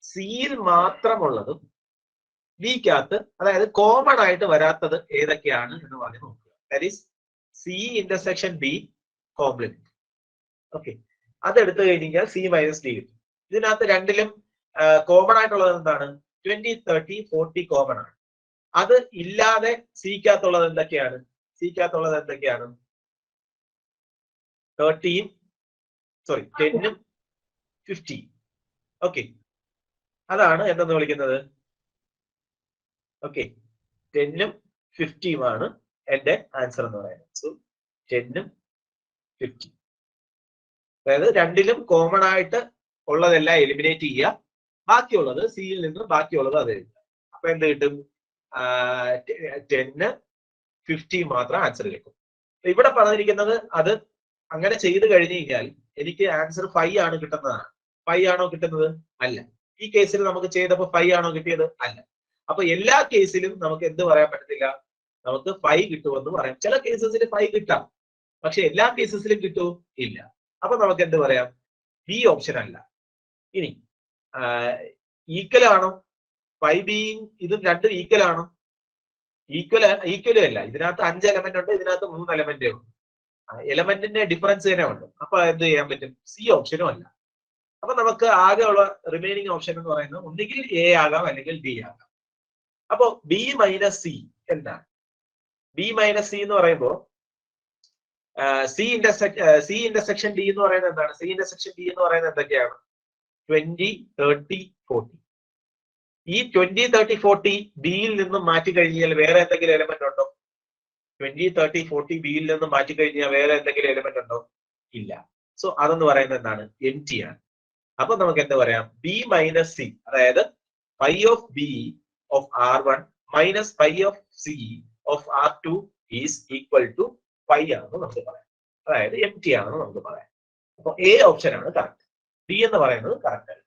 സിയിൽ മാത്രമുള്ളതും ബിക്കകത്ത്, അതായത് കോമൺ ആയിട്ട് വരാത്തത് ഏതൊക്കെയാണ് എന്ന് പറഞ്ഞ് നോക്കുക. That is C intersection B complement. Okay, അതെടുത്തു കഴിഞ്ഞാൽ സി മൈനസ് ഡി കിട്ടും. ഇതിനകത്ത് രണ്ടിലും കോമൺ ആയിട്ടുള്ളത് എന്താണ്? 20, 30, 40 കോമൺ ആണ്. അത് ഇല്ലാതെ സിക്കകത്തുള്ളത് എന്തൊക്കെയാണ്? 30-ഉം 10-ഉം 50. ഓക്കെ, അതാണ് എന്തെന്ന് വിളിക്കുന്നത്? ഓക്കെ, 10-ഉം 50-ഉമാണ് എന്റെ ആൻസർ എന്ന് പറയുന്നത്. സോ 10-ഉം 50. അതായത് രണ്ടിലും കോമൺ ആയിട്ട് ഉള്ളതെല്ലാം എലിമിനേറ്റ് ചെയ്യുക, ബാക്കിയുള്ളത് സിയിൽ നിന്ന് ബാക്കിയുള്ളത് അത് എഴുതുക. അപ്പൊ എന്ത് കിട്ടും? 10, 50 മാത്രം ആൻസർ കിട്ടും. ഇവിടെ പറഞ്ഞിരിക്കുന്നത് അത് അങ്ങനെ ചെയ്ത് കഴിഞ്ഞു കഴിഞ്ഞാൽ എനിക്ക് ആൻസർ 5 ആണ് കിട്ടുന്നതാണ്. 5 ആണോ കിട്ടുന്നത്? അല്ല. ഈ കേസിൽ നമുക്ക് ചെയ്തപ്പോൾ 5 ആണോ കിട്ടിയത്? അല്ല. അപ്പൊ എല്ലാ കേസിലും നമുക്ക് എന്ത് പറയാൻ പറ്റത്തില്ല? നമുക്ക് 5 കിട്ടുമെന്ന് പറയാം. ചില കേസസിൽ 5 കിട്ടാം, പക്ഷെ എല്ലാ കേസസിലും കിട്ടുമോ? ഇല്ല. അപ്പൊ നമുക്ക് എന്ത് പറയാം? ബി ഓപ്ഷൻ അല്ല. ഇനി ഈക്വൽ ആണോ? 5ബിയും ഇതും രണ്ടും ഈക്വൽ ആണോ? ഈക്വലും അല്ല. ഇതിനകത്ത് 5 എലമെന്റ് ഉണ്ട്, ഇതിനകത്ത് 3 എലമെന്റേ ഉണ്ട്. എലമെന്റിന്റെ ഡിഫറൻസ് തന്നെ ഉണ്ട്. അപ്പൊ എന്ത് ചെയ്യാൻ പറ്റും? സി ഓപ്ഷനും അല്ല. അപ്പൊ നമുക്ക് ആകെയുള്ള റിമൈനിങ് ഓപ്ഷൻ എന്ന് പറയുന്നത് ഒന്നുകിൽ എ ആകാം, അല്ലെങ്കിൽ ബി ആകാം. അപ്പോ ബി മൈനസ് സി എന്താണ്? ബി മൈനസ് സി എന്ന് പറയുമ്പോൾ സി ഇന്റർസെക്ഷൻ ഡി എന്ന് പറയുന്നത് എന്താണ്? സി ഇന്റർസെക്ഷൻ ഡി എന്ന് പറയുന്നത് എന്തൊക്കെയാണ്? 20, 30, 40. ഈ 20, 30, 40 ബിയിൽ നിന്നും മാറ്റി കഴിഞ്ഞാൽ വേറെ എന്തെങ്കിലും എലമെന്റ് ഉണ്ടോ? 20, 30, 40 ബിയിൽ നിന്നും മാറ്റി കഴിഞ്ഞാൽ വേറെ എന്തെങ്കിലും എലമെന്റ് ഉണ്ടോ? ഇല്ല. സോ അതെന്ന് പറയുന്നത് എന്താണ്? എംപ്റ്റി ആണ്. അപ്പൊ നമുക്ക് എന്താ പറയാം? ബി മൈനസ് സി, അതായത് pi of B of R1 minus pi of C of R2 is equal to pi ആണെന്ന് നമുക്ക് പറയാം. അതായത് എംപ്റ്റി ആണെന്ന് നമുക്ക് പറയാം. അപ്പൊ എ ഓപ്ഷൻ ആണ് കറക്റ്റ്, ബി എന്ന് പറയുന്നത് കറക്റ്റ് അല്ല.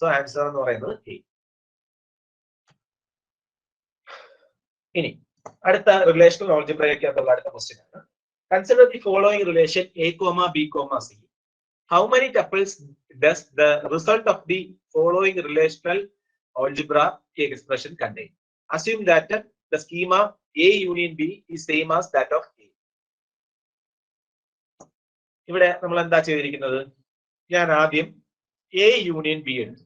സോ ആൻസർ എന്ന് പറയുന്നത് എ. ഇനി അടുത്ത റിലേഷണൽ ആൾജിബ്രയ്ക്കകത്തുള്ള അടുത്ത ക്വസ്റ്റ്യൻ ആണ്. Consider the following relation A comma B comma C. How many tuples does the result of the following relational algebra expression contain? Assume that the schema A union B is same as that of A. ഇവിടെ നമ്മൾ എന്താ ചെയ്തിരിക്കുന്നത്? ഞാൻ ആദ്യം A union B എടുത്തു.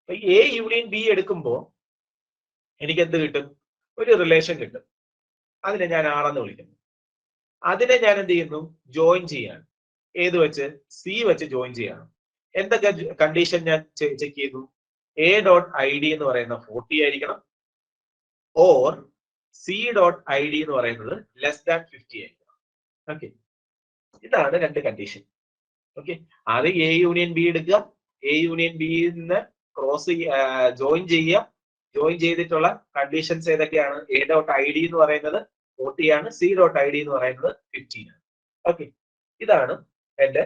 അപ്പൊ A union B എടുക്കുമ്പോൾ എനിക്ക് എന്ത് കിട്ടും? ഒരു റിലേഷൻ കിട്ടും. അതിനെ ഞാൻ R എന്ന് വിളിക്കുന്നു. അതിനെ ഞാൻ എന്ത് ചെയ്യുന്നു? ജോയിൻ ചെയ്യാണ്. ഏത് വെച്ച്? സി വെച്ച് ജോയിൻ ചെയ്യാണ്. എന്തൊക്കെ കണ്ടീഷൻ ഞാൻ ചെക്ക് ചെയ്തു? എ ഡോട്ട് ഐ ഡി എന്ന് പറയുന്ന 40 ആയിരിക്കണം, or C dot I D എന്ന് പറയുന്നത് ലെസ് ദാൻ 50 ആയിരിക്കണം. ഓക്കെ, ഇതാണ് രണ്ട് കണ്ടീഷൻ. ഓക്കെ, അത് എ യൂണിയൻ ബി എടുക്കുക, എ യൂണിയൻ ബിയിൽ നിന്ന് ക്രോസ് ജോയിൻ ചെയ്യുക. ജോയിൻ ചെയ്തിട്ടുള്ള കണ്ടീഷൻസ് ഏതൊക്കെയാണ്? എ ഡോട്ട് ഐ ഡി എന്ന് പറയുന്നത് 40 ആണ്, സി ഡോട്ട് ഐ ഡി എന്ന് പറയുന്നത് 15 ആണ്. ഓക്കെ, ഇതാണ് എന്റെ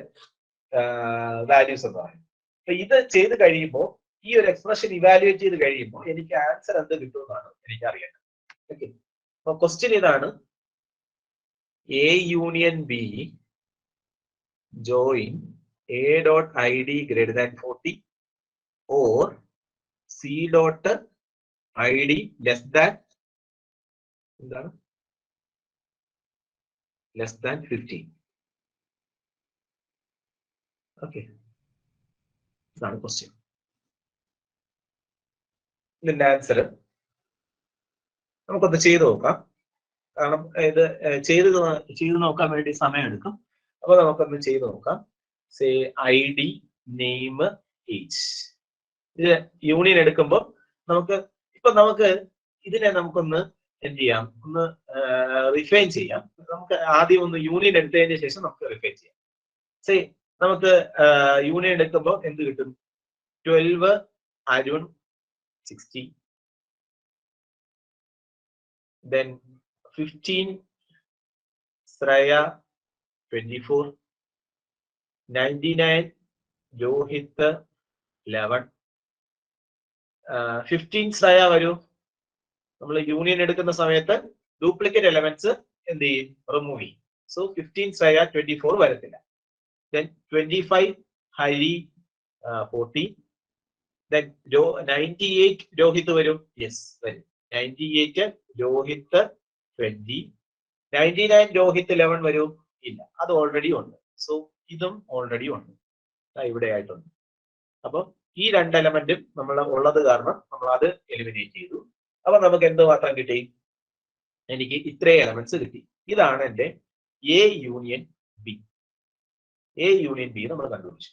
വാല്യൂസ് എന്ന് പറയുന്നത്. അപ്പൊ ഇത് ചെയ്ത് കഴിയുമ്പോൾ, ഈ ഒരു എക്സ്പ്രഷൻ ഇവാലുവേറ്റ് ചെയ്ത് കഴിയുമ്പോൾ എനിക്ക് ആൻസർ എന്ത് കിട്ടുമെന്നാണ് എനിക്ക് അറിയേണ്ടത്. ഓക്കെ, അപ്പൊ ക്വസ്റ്റ്യൻ ഇതാണ്: A union B join A dot ID greater than 40 or C dot ID less than less than 50. Okay, ഇതാണ് ക്വസ്റ്റ്യൻ. ഇതിന്റെ ആൻസർ നമുക്കൊന്ന് ചെയ്ത് നോക്കാം. കാരണം ഇത് ചെയ്ത് നോക്കാൻ വേണ്ടി സമയം എടുക്കും. അപ്പൊ നമുക്കൊന്ന് ചെയ്ത് നോക്കാം. Say I D, name, age. ഇത് യൂണിയൻ എടുക്കുമ്പോൾ നമുക്ക് ഇതിനെ നമുക്കൊന്ന് എന്ത് ചെയ്യാം? ഒന്ന് റിഫൈൻ ചെയ്യാം. നമുക്ക് ആദ്യം ഒന്ന് യൂണിയൻ എടുത്തതിന് ശേഷം നമുക്ക് റിഫൈൻ ചെയ്യാം. സേ നമുക്ക് യൂണിയൻ എടുക്കുമ്പോൾ എന്ത് കിട്ടും? 12 അരുൺ 60, then 15 ശ്രേയ 24, 99 രോഹിത് 11. 15 ശ്രേയ വരൂ. നമ്മൾ യൂണിയൻ എടുക്കുന്ന സമയത്ത് ഡ്യൂപ്ലിക്കേറ്റ് എലമെന്റ്സ് എന്ത് ചെയ്യും? റിമൂവ് ചെയ്യും. സോ 15 ശ്രേയ 24 വരത്തില്ല. Then 25 ഹരി 40. Then 98 രോഹിത് വരും. യെസ്, വരും. 98 രോഹിത് 20. 99 രോഹിത് 11 വരും. ഇല്ല, അത് ഓൾറെഡി ഉണ്ട്. സോ ഇതും ഓൾറെഡി ഉണ്ട്, ഇവിടെ ആയിട്ടുണ്ട്. അപ്പൊ ഈ രണ്ട് എലമെന്റും നമ്മൾ ഉള്ളത് കാരണം നമ്മൾ അത് എലിമിനേറ്റ് ചെയ്തു. അപ്പൊ നമുക്ക് എന്ത് മാത്രം കിട്ടി? എനിക്ക് ഇത്രയും എലമെന്റ്സ് കിട്ടി. ഇതാണ് എന്റെ A union B. A union B നമ്മൾ കണ്ടുപിടിച്ചു.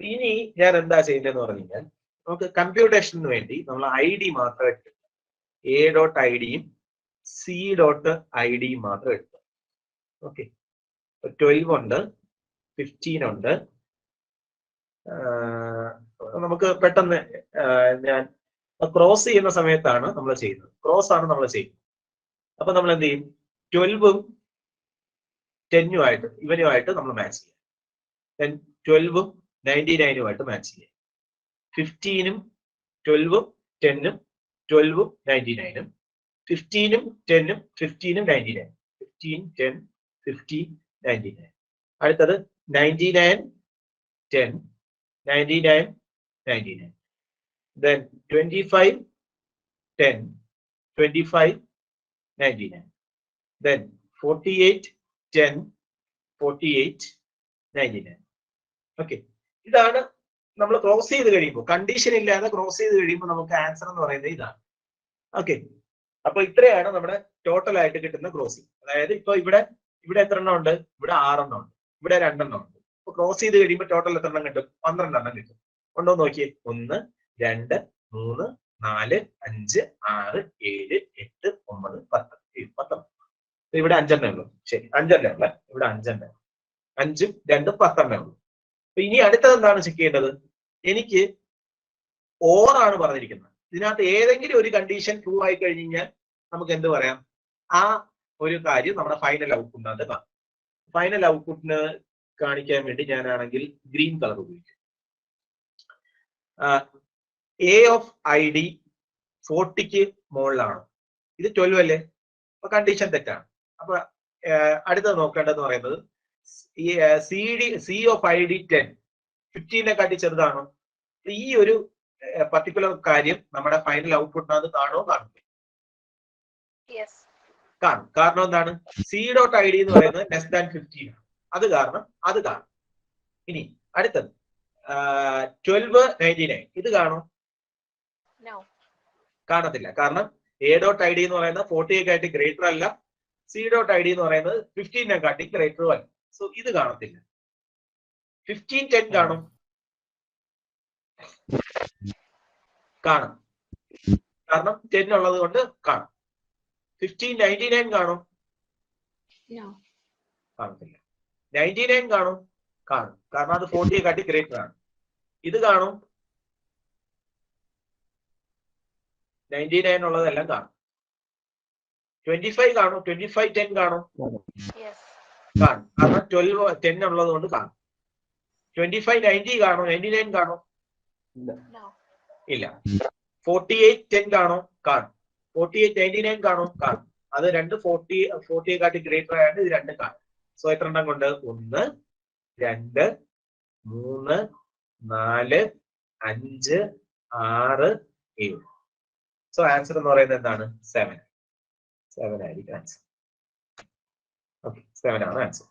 ഇനി ഞാൻ എന്താ ചെയ്യുന്നതെന്ന് പറഞ്ഞു കഴിഞ്ഞാൽ, നമുക്ക് കമ്പ്യൂട്ടേഷന് വേണ്ടി നമ്മൾ ഐ ഡി മാത്രം എടുത്തു. എ ഡോട്ട് ഐ ഡിയും സി ഡോട്ട് ഐ ഡിയും മാത്രം എടുത്തു. ഓക്കെ, 12 ഉണ്ട്, 15 ഉണ്ട്. നമുക്ക് പെട്ടെന്ന് ഞാൻ ക്രോസ് ചെയ്യുന്ന സമയത്താണ് നമ്മൾ ചെയ്യുന്നത്. ക്രോസ് ആണ് നമ്മൾ ചെയ്യുന്നത്. അപ്പൊ നമ്മൾ എന്ത് ചെയ്യും? 12ഉം 10ഉമായിട്ട് ഇവനുമായിട്ട് നമ്മൾ മാച്ച് ചെയ്യാം. 12ഉം 99ഉമായിട്ട് മാച്ച് ചെയ്യാം. 15ഉം 12ഉം 10ഉം 12ഉം 99ഉം 15ഉം 10ഉം 15ഉം 99. 15 10 15 99. അടുത്തത് 99 10 99 99. Then 25 10 25 99. Then 48 10 48 99. ഓക്കെ, ഇതാണ് നമ്മൾ ക്രോസ് ചെയ്ത് കഴിയുമ്പോൾ, കണ്ടീഷൻ ഇല്ലാതെ ക്രോസ് ചെയ്ത് കഴിയുമ്പോൾ നമുക്ക് ആൻസർ എന്ന് പറയുന്നത് ഇതാണ്. ഓക്കെ, അപ്പൊ ഇത്രയാണ് നമ്മുടെ ടോട്ടൽ ആയിട്ട് കിട്ടുന്ന ക്രോസിംഗ്. അതായത് ഇപ്പൊ ഇവിടെ എത്ര എണ്ണം ഉണ്ട്? ഇവിടെ 6 എണ്ണം ഉണ്ട്, ഇവിടെ 2 എണ്ണം ഉണ്ട്. അപ്പൊ ക്രോസ് ചെയ്ത് കഴിയുമ്പോൾ ടോട്ടൽ എത്ര എണ്ണം കിട്ടും? 12 എണ്ണം കിട്ടും. ഉണ്ടോ നോക്കിയേ. 1 2 3 4 5 6 7 8 9 10 19. ഇവിടെ 5 ഉള്ളൂ. ശരി, 5 ഉള്ളു. ഇവിടെ 5 5 2 10 ഉള്ളൂ. ഇനി അടുത്തത് എന്താണ് ചെക്ക് ചെയ്യേണ്ടത്? എനിക്ക് ഓർ ആണ് പറഞ്ഞിരിക്കുന്നത്. ഇതിനകത്ത് ഏതെങ്കിലും ഒരു കണ്ടീഷൻ ട്രൂ ആയി കഴിഞ്ഞ് കഴിഞ്ഞാൽ നമുക്ക് എന്ത് പറയാം? ആ ഒരു കാര്യം നമ്മുടെ ഫൈനൽ ഔട്ട്പുട്ടിനകത്ത് കാണും. ഫൈനൽ ഔട്ട്പുട്ടിന് കാണിക്കാൻ വേണ്ടി ഞാനാണെങ്കിൽ ഗ്രീൻ കളർ ഉപയോഗിക്കും. എ ഓഫ് ഐ ഡി 40ക്ക് മുകളിലാണ്. ഇത് 12 അല്ലേ? അപ്പൊ കണ്ടീഷൻ തെറ്റാണ്. അപ്പൊ അടുത്തത് നോക്കേണ്ടതെന്ന് പറയുന്നത് സി ഓഫ് ഐ ഡി 10 15നെക്കാട്ടി ചെറുതാണോ? ഈ ഒരു പർട്ടിക്കുലർ കാര്യം നമ്മുടെ ഫൈനൽ ഔട്ട്പുട്ടിനകത്ത് കാണുമോ? കാണും. കാണും. കാരണം എന്താണ്? സി ഡോട്ട് ഐ ഡി എന്ന് പറയുന്നത് ലെസ് ദാൻ 15 ആണ്. അത് കാരണം അത് കാണും. ഇനി അടുത്തത് 12 99 ഇത് കാണും? കാണത്തില്ല. കാരണം എ ഡോട്ട് ഐ ഡി എന്ന് പറയുന്നത് 40യെക്കാട്ടി ഗ്രേറ്റർ അല്ല, സി ഡോട്ട് ഐ ഡി എന്ന് പറയുന്നത് 15നെക്കാട്ടി ഗ്രേറ്ററും അല്ല. സോ ഇത് കാണത്തില്ല. 15 10 കാണും? കാണും. കാരണം 10 ഉള്ളത് കൊണ്ട് കാണും. 15 99 കാണും? കാണത്തില്ല. 99 കാണും? കാണും. കാരണം അത് 40യെക്കാട്ടി ഗ്രേറ്റർ ആണ്. ഇത് കാണും? 99 ഉള്ളതെല്ലാം കാണും. 25 കാണും? 25 10 കാണും? കാണും. കാരണം 12 10 ഉള്ളത് കൊണ്ട് കാണും. 25 90 കാണും? 99 കാണും? ഇല്ല. 48 10 കാണും? കാണും. 48 99 കാണും? കാണും. അത് രണ്ട് 40യെക്കാട്ടി ഗ്രേറ്റർ ആയിട്ട് ഇത് രണ്ടും കാണും. സോ എത്ര എണ്ണം കൊണ്ട്? 1 2 3 4 5 6 7. സോ ആൻസർ എന്ന് പറയുന്നത് എന്താണ്? 7. 7 ആയിരിക്കും ആൻസർ. ഓക്കെ, 7 ആണ് ആൻസർ.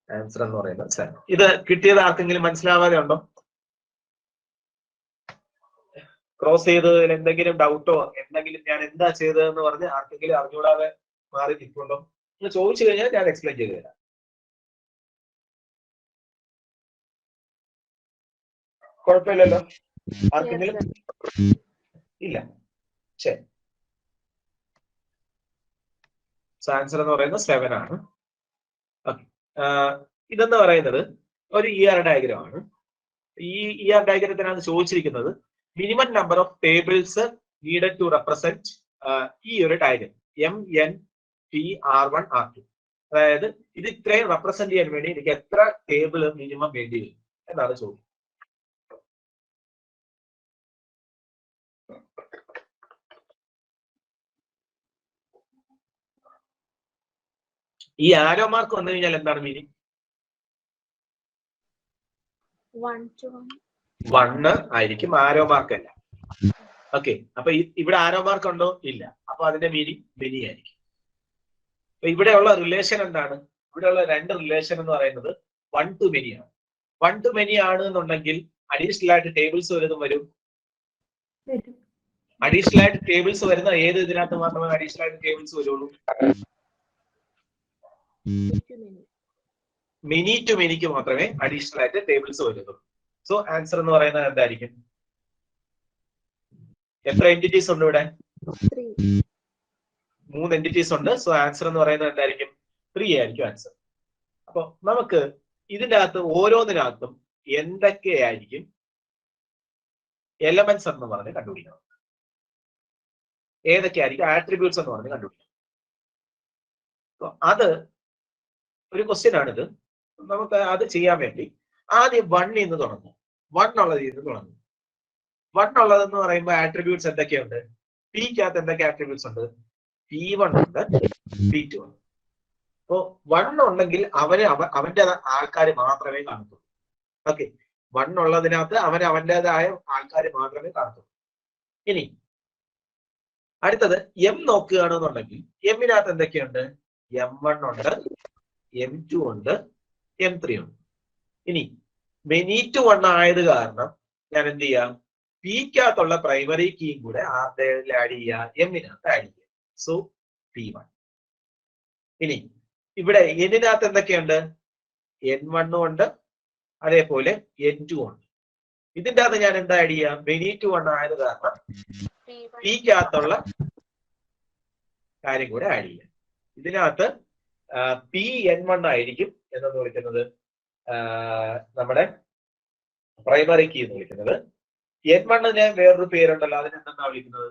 ആൻസർ എന്ന് പറയുന്നത് 7. ഇത് കിട്ടിയത് ആർക്കെങ്കിലും മനസ്സിലാവാതെ ഉണ്ടോ? ക്രോസ് ചെയ്തതിൽ എന്തെങ്കിലും ഡൗട്ടോ എന്തെങ്കിലും ഞാൻ എന്താ ചെയ്തതെന്ന് പറഞ്ഞ് ആർക്കെങ്കിലും അറിഞ്ഞൂടാതെ മാറി നിൽക്കുന്നുണ്ടോ എന്ന് ചോദിച്ചു കഴിഞ്ഞാൽ ഞാൻ എക്സ്പ്ലെയിൻ ചെയ്തു തരാം. കുഴപ്പമില്ലല്ലോ? ആർക്കെങ്കിലും? ഇല്ല. ശരി. ആൻസർ എന്ന് പറയുന്നത് 7 ആണ്. ഓക്കെ, ഇതെന്ന് പറയുന്നത് ഒരു ER ഡയഗ്രാം ആണ്. ഈ ER ഡയഗ്രത്തിനകത്ത് ചോദിച്ചിരിക്കുന്നത് minimum number of tables needed to represent ഈ ഒരു ഡയഗ്രം MNP R1 R2. അതായത് ഇത് ഇത്രയും റെപ്രസെന്റ് ചെയ്യാൻ വേണ്ടി എനിക്ക് എത്ര ടേബിൾ മിനിമം വേണ്ടി വരും എന്നാണ് ചോദ്യം. ഈ ആരോ മാർക്ക് വന്നു കഴിഞ്ഞാൽ എന്താണ് മീനിങ്? 1 ആയിരിക്കും. ആരോ മാർക്ക് അല്ല. ഓക്കെ, അപ്പൊ ഇവിടെ ആരോ മാർക്ക് ഉണ്ടോ? ഇല്ല. അപ്പൊ അതിന്റെ മീനിങ് മെനി ആയിരിക്കും. അപ്പൊ ഇവിടെയുള്ള റിലേഷൻ എന്താണ്? ഇവിടെയുള്ള രണ്ട് റിലേഷൻ എന്ന് പറയുന്നത് 1 to many ആണ്. 1 to many ആണ് എന്നുണ്ടെങ്കിൽ അഡീഷണൽ ആയിട്ട് ടേബിൾസ് വരും. അഡീഷണൽ ആയിട്ട് ടേബിൾസ് വരുന്ന ഏത് ഇതിനകത്ത് മാത്രമേ അഡീഷണൽ ആയിട്ട് ടേബിൾസ് വരുള്ളൂ? മെനി ടു മെനിക്ക് മാത്രമേ അഡീഷണൽ ആയിട്ട് ടേബിൾസ് വരുള്ളൂ. സോ ആൻസർ എന്ന് പറയുന്നത് എന്തായിരിക്കും? എത്ര എൻറ്റിറ്റീസ് ഉണ്ട് ഇവിടെ? 3 എൻറ്റിറ്റീസ് ഉണ്ട്. സോ ആൻസർ എന്ന് പറയുന്നത് എന്തായിരിക്കും? 3 ആയിരിക്കും ആൻസർ. അപ്പൊ നമുക്ക് ഇതിന്റെ അകത്ത് ഓരോന്നിനകത്തും എന്തൊക്കെയായിരിക്കും എലമെന്റ്സ് എന്ന് പറഞ്ഞ് കണ്ടുപിടിക്കണം. ഏതൊക്കെയായിരിക്കും ആട്രിബ്യൂട്ട്സ് എന്ന് പറഞ്ഞ് കണ്ടുപിടിക്കണം. അത് ഒരു ക്വസ്റ്റ്യൻ ആണിത്. നമുക്ക് അത് ചെയ്യാൻ വേണ്ടി ആദ്യം 1 നിന്ന് തുടങ്ങും. 1 ഉള്ളത് നിന്ന് തുടങ്ങും. 1 ഉള്ളതെന്ന് പറയുമ്പോൾ ആട്രിബ്യൂട്ട്സ് എന്തൊക്കെയുണ്ട്? Pക്കകത്ത് എന്തൊക്കെ ആട്രിബ്യൂട്ട്സ് ഉണ്ട്? P1 ഉണ്ട്, P2 ഉണ്ട്. അപ്പോ 1 ഉണ്ടെങ്കിൽ അവന്റെ ആൾക്കാർ മാത്രമേ കാണത്തുള്ളൂ. ഓക്കെ, 1 ഉള്ളതിനകത്ത് അവന്റേതായ ആൾക്കാർ മാത്രമേ കാണത്തുള്ളൂ. ഇനി അടുത്തത് M നോക്കുകയാണെന്നുണ്ടെങ്കിൽ എമ്മിനകത്ത് എന്തൊക്കെയുണ്ട്? M1 ഉണ്ട്, M2 ഉണ്ട്, M3 ഉണ്ട്. ഇനി മെനി ടു 1 ആയത് കാരണം ഞാൻ എന്ത് ചെയ്യാം? Pക്കകത്തുള്ള പ്രൈമറി കീയും കൂടെ ആരുടെ ആഡ് ചെയ്യുക? എമ്മിനകത്ത് ആഡ് ചെയ്യുക. So P1. ഇനി ഇവിടെ എന്നിനകത്ത് എന്തൊക്കെയുണ്ട്? N1 ഉണ്ട്, അതേപോലെ N2 ഉണ്ട്. ഇതിന്റെ അകത്ത് ഞാൻ എന്താ ആഡ് ചെയ്യാം? മെനി ടു 1 ആയത് കാരണം പിക്കകത്തുള്ള കാര്യം കൂടെ ആഡ് ചെയ്യാം. ഇതിനകത്ത് Pn1 ആയിരിക്കും എന്ന് വിളിക്കുന്നത് നമ്മുടെ പ്രൈമറി കീ എന്ന് വിളിക്കുന്നത്. N1ന് വേറൊരു പേരുണ്ടല്ലോ, അതിനെന്താ വിളിക്കുന്നത്?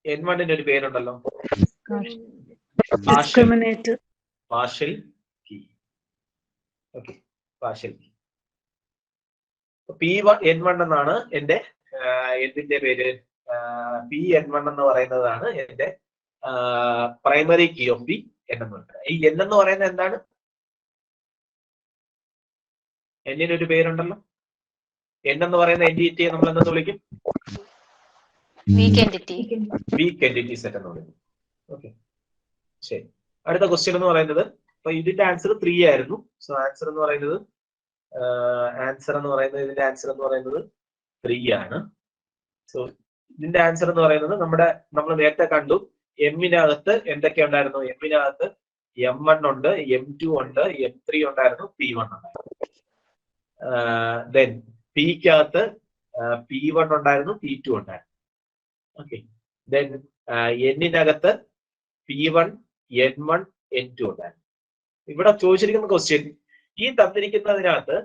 N1ന് ഒരു പേരുണ്ടല്ലോ, partial key. Okay, partial key. N1 എന്നാണ് എന്റെ എന്തിന്റെ പേര്? Pn1 എന്ന് പറയുന്നതാണ് എന്റെ primary key of the N എന്ന് പറയുന്നത്. ഈ N എന്ന് പറയുന്നത് എന്താണ്? എന്നിനൊരു പേരുണ്ടല്ലോ. N എന്ന് പറയുന്ന എൻറ്റിറ്റിയെ നമ്മൾ എന്തെന്ന് വിളിക്കും? വീക്ക് എൻറ്റിറ്റി സെറ്റ് എന്ന് വിളിക്കും. ഓക്കെ, ശരി. അടുത്ത ക്വസ്റ്റ്യൻ എന്ന് പറയുന്നത്, അപ്പൊ ഇതിന്റെ ആൻസർ 3 ആയിരുന്നു. സോ ആൻസർ എന്ന് പറയുന്നത് ഇതിന്റെ ആൻസർ എന്ന് പറയുന്നത് 3 ആണ്. സോ ഇതിന്റെ ആൻസർ എന്ന് പറയുന്നത് നമ്മൾ നേരത്തെ കണ്ടു, എമ്മിനകത്ത് എന്തൊക്കെ ഉണ്ടായിരുന്നു? എമ്മിനകത്ത് M1 ഉണ്ട്, M2 ഉണ്ട്, M3 ഉണ്ടായിരുന്നു, P1 ഉണ്ടായിരുന്നു. ദെൻ പിക്കകത്ത് P1 ഉണ്ടായിരുന്നു, P2 ഉണ്ടായിരുന്നു. Okay, then എന്നിനകത്ത് P1, N1, N2 ഉണ്ടായിരുന്നു. ഇവിടെ ചോദിച്ചിരിക്കുന്ന ക്വസ്റ്റ്യൻ, ഈ തന്നിരിക്കുന്നതിനകത്ത്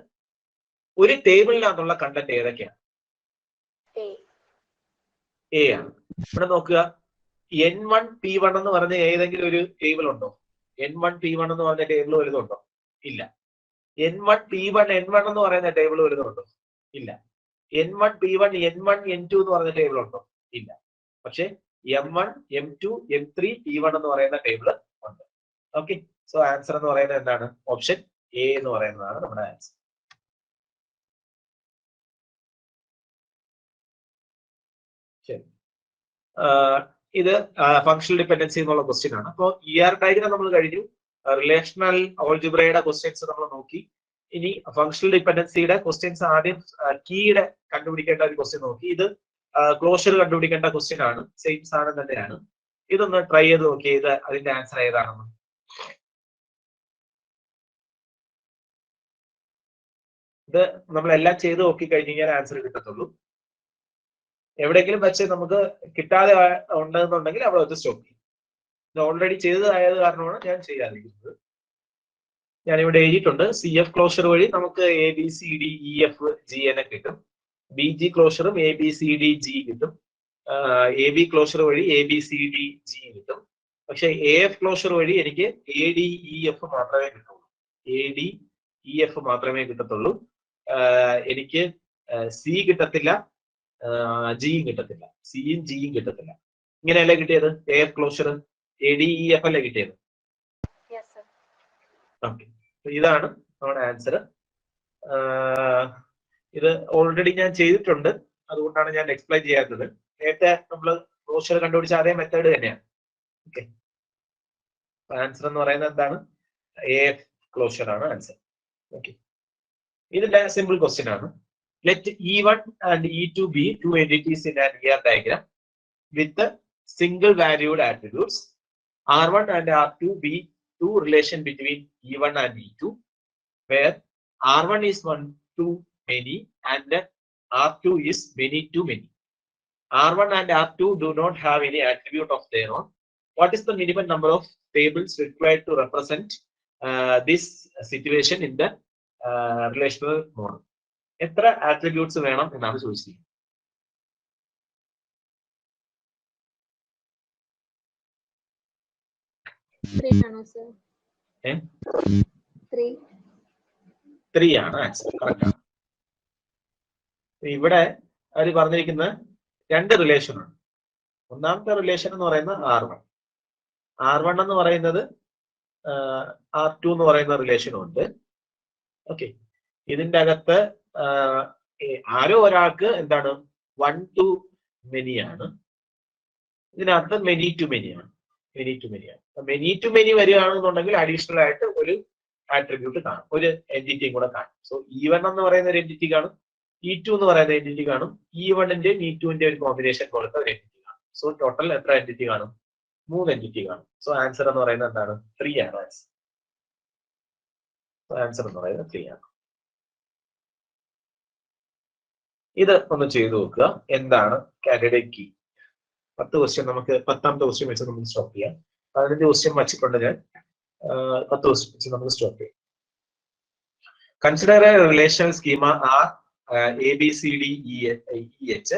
ഒരു ടേബിളിനകത്തുള്ള കണ്ടന്റ് ഏതൊക്കെയാണ്? എ ആണ്. ഇവിടെ നോക്കുക, N1 P1 എന്ന് പറഞ്ഞ ഏതെങ്കിലും ഒരു ടേബിൾ ഉണ്ടോ? N1 P1 എന്ന് പറഞ്ഞ ടേബിൾ വലുതുണ്ടോ? ഇല്ല. N1 P1 N1 എന്ന് പറയുന്ന ടേബിൾ വലുതുണ്ടോ? ഇല്ല. N1 P1 N1 N2 എന്ന് പറഞ്ഞ ടേബിൾ ഉണ്ടോ? ഇല്ല. പക്ഷെ M1 M2 M3 P1 എന്ന് പറയുന്ന ടേബിൾ ഉണ്ട്. ഓക്കെ, സോ ആൻസർ എന്ന് പറയുന്നത് എന്താണ്? ഓപ്ഷൻ എ എന്ന് പറയുന്നതാണ് നമ്മുടെ ആൻസർ. ശരി, ഇത് ഫങ്ഷണൽ ഡിപെൻഡൻസി എന്നുള്ള ക്വസ്റ്റ്യൻ ആണ്. അപ്പോൾ ER ഡയഗ്രം നമ്മൾ കഴിഞ്ഞു, റിലേഷണൽ ഓൾജിബ്രയുടെ ക്വസ്റ്റ്യൻസ് നമ്മൾ നോക്കി. ഇനി ഫങ്ഷണൽ ഡിപെൻഡൻസിയുടെ ക്വസ്റ്റ്യൻസ് ആദ്യം കീയുടെ കണ്ടുപിടിക്കേണ്ട ഒരു ക്വസ്റ്റ്യൻ നോക്കി. ഇത് ക്ലോഷർ കണ്ടുപിടിക്കേണ്ട ക്വസ്റ്റ്യൻ ആണ്, സെയിം സാധനം തന്നെയാണ്. ഇതൊന്ന് ട്രൈ ചെയ്ത് നോക്കി, ഇത് അതിന്റെ ആൻസർ ഏതാണെന്ന്. ഇത് നമ്മളെല്ലാം ചെയ്ത് നോക്കി കഴിഞ്ഞ് കഴിഞ്ഞാൽ ആൻസർ കിട്ടത്തുള്ളൂ. എവിടെയെങ്കിലും വെച്ച് നമുക്ക് കിട്ടാതെ ഉണ്ടെന്നുണ്ടെങ്കിൽ അവിടെ വെച്ച് സ്റ്റോപ്പ് ചെയ്യും. ഇത് ഓൾറെഡി ചെയ്തതായത് കാരണമാണ് ഞാൻ ചെയ്യാതിരിക്കുന്നത്. ഞാനിവിടെ എഴുതിയിട്ടുണ്ട്, CF ക്ലോഷർ വഴി നമുക്ക് ABCDEF GN കിട്ടും. BG ക്ലോഷറും ABCDG കിട്ടും. AB ക്ലോഷർ വഴി ABCDG കിട്ടും. പക്ഷെ AF ക്ലോഷർ വഴി എനിക്ക് ADEF മാത്രമേ കിട്ടുള്ളൂ. ADEF മാത്രമേ കിട്ടത്തുള്ളൂ. എനിക്ക് C കിട്ടത്തില്ല, ജിയും കിട്ടത്തില്ല. സിയും ജിയും കിട്ടത്തില്ല. ഇങ്ങനെയല്ലേ കിട്ടിയത്? AF ക്ലോഷർ ADEF അല്ലേ കിട്ടിയത്? ഓക്കെ, ഇതാണ് നമ്മുടെ ആൻസർ. ഇത് ഓൾറെഡി ഞാൻ ചെയ്തിട്ടുണ്ട്, അതുകൊണ്ടാണ് ഞാൻ എക്സ്പ്ലെയിൻ ചെയ്യാത്തത്. നേരത്തെ നമ്മൾ ക്ലോഷർ കണ്ടുപിടിച്ച അതേ മെത്തേഡ് തന്നെയാണ്. ഓക്കെ, ആൻസർ എന്ന് പറയുന്നത് എന്താണ്? AF ക്ലോഷർ ആണ് ആൻസർ. ഓക്കെ, ഇതിന്റെ സിമ്പിൾ ക്വസ്റ്റ്യൻ ആണ്. Let E1 and E2 be two entities in an ER diagram with single valued attributes. R1 and R2 be two relation between E1 and E2, where R1 is 1 to many and R2 is many to many. R1 and R2 do not have any attribute of their own. What is the minimum number of tables required to represent this situation in the relational model? എത്ര attributes വേണം എന്നാണ് ചോദിച്ചിരിക്കുന്നത്. Three ആണ് answer. Correct ആണ്. ഇവിടെ അവർ പറഞ്ഞിരിക്കുന്ന രണ്ട് relation ആണ്. ഒന്നാമത്തെ റിലേഷൻ എന്ന് പറയുന്നത് R1 എന്ന് പറയുന്നത് R2 എന്ന് പറയുന്ന റിലേഷനും ഉണ്ട്. ഓക്കെ, ഇതിന്റെ അകത്ത് ആരോ ഒരാൾക്ക് എന്താണ് 1 to many ആണ്. ഇതിനകത്ത് many to many ആണ്. many to many വരികയാണെന്നുണ്ടെങ്കിൽ അഡീഷണൽ ആയിട്ട് ഒരു ആട്രിബ്യൂട്ട് കാണും, ഒരു എൻറ്റിറ്റിയും കൂടെ കാണും. സോ E1 എന്ന് പറയുന്ന ഒരു എൻറ്റിറ്റി കാണും, E2 എന്ന് പറയുന്ന എൻറ്റിറ്റി കാണും, E1ന്റെയും E2ന്റെയും ഒരു കോമ്പിനേഷൻ പോലത്തെ ഒരു എൻറ്റിറ്റി കാണും. സോ ടോട്ടൽ എത്ര എൻറ്റിറ്റി കാണും? 3 എൻറ്റിറ്റി കാണും. സോ ആൻസർ എന്ന് പറയുന്നത് എന്താണ്? 3 ആണ് ആൻസർ. ആൻസർ എന്ന് പറയുന്നത് 3 ആണ്. ഇത് ഒന്ന് ചെയ്തു നോക്കുക. എന്താണ് കാൻഡിഡേറ്റ് കീ? 10 ക്വസ്റ്റ്യൻ നമുക്ക് 10ാമത്തെ ക്വസ്റ്റ്യൻ വെച്ച് നമുക്ക് സ്റ്റോപ്പ് ചെയ്യാം. 15 ക്വസ്റ്റ്യൻ വച്ചിട്ടുണ്ട് ഞാൻ. 10 ക്വസ്റ്റ്യൻ വെച്ച് നമുക്ക് സ്റ്റോപ്പ് ചെയ്യാം. Consider a relational schema R A B C D E H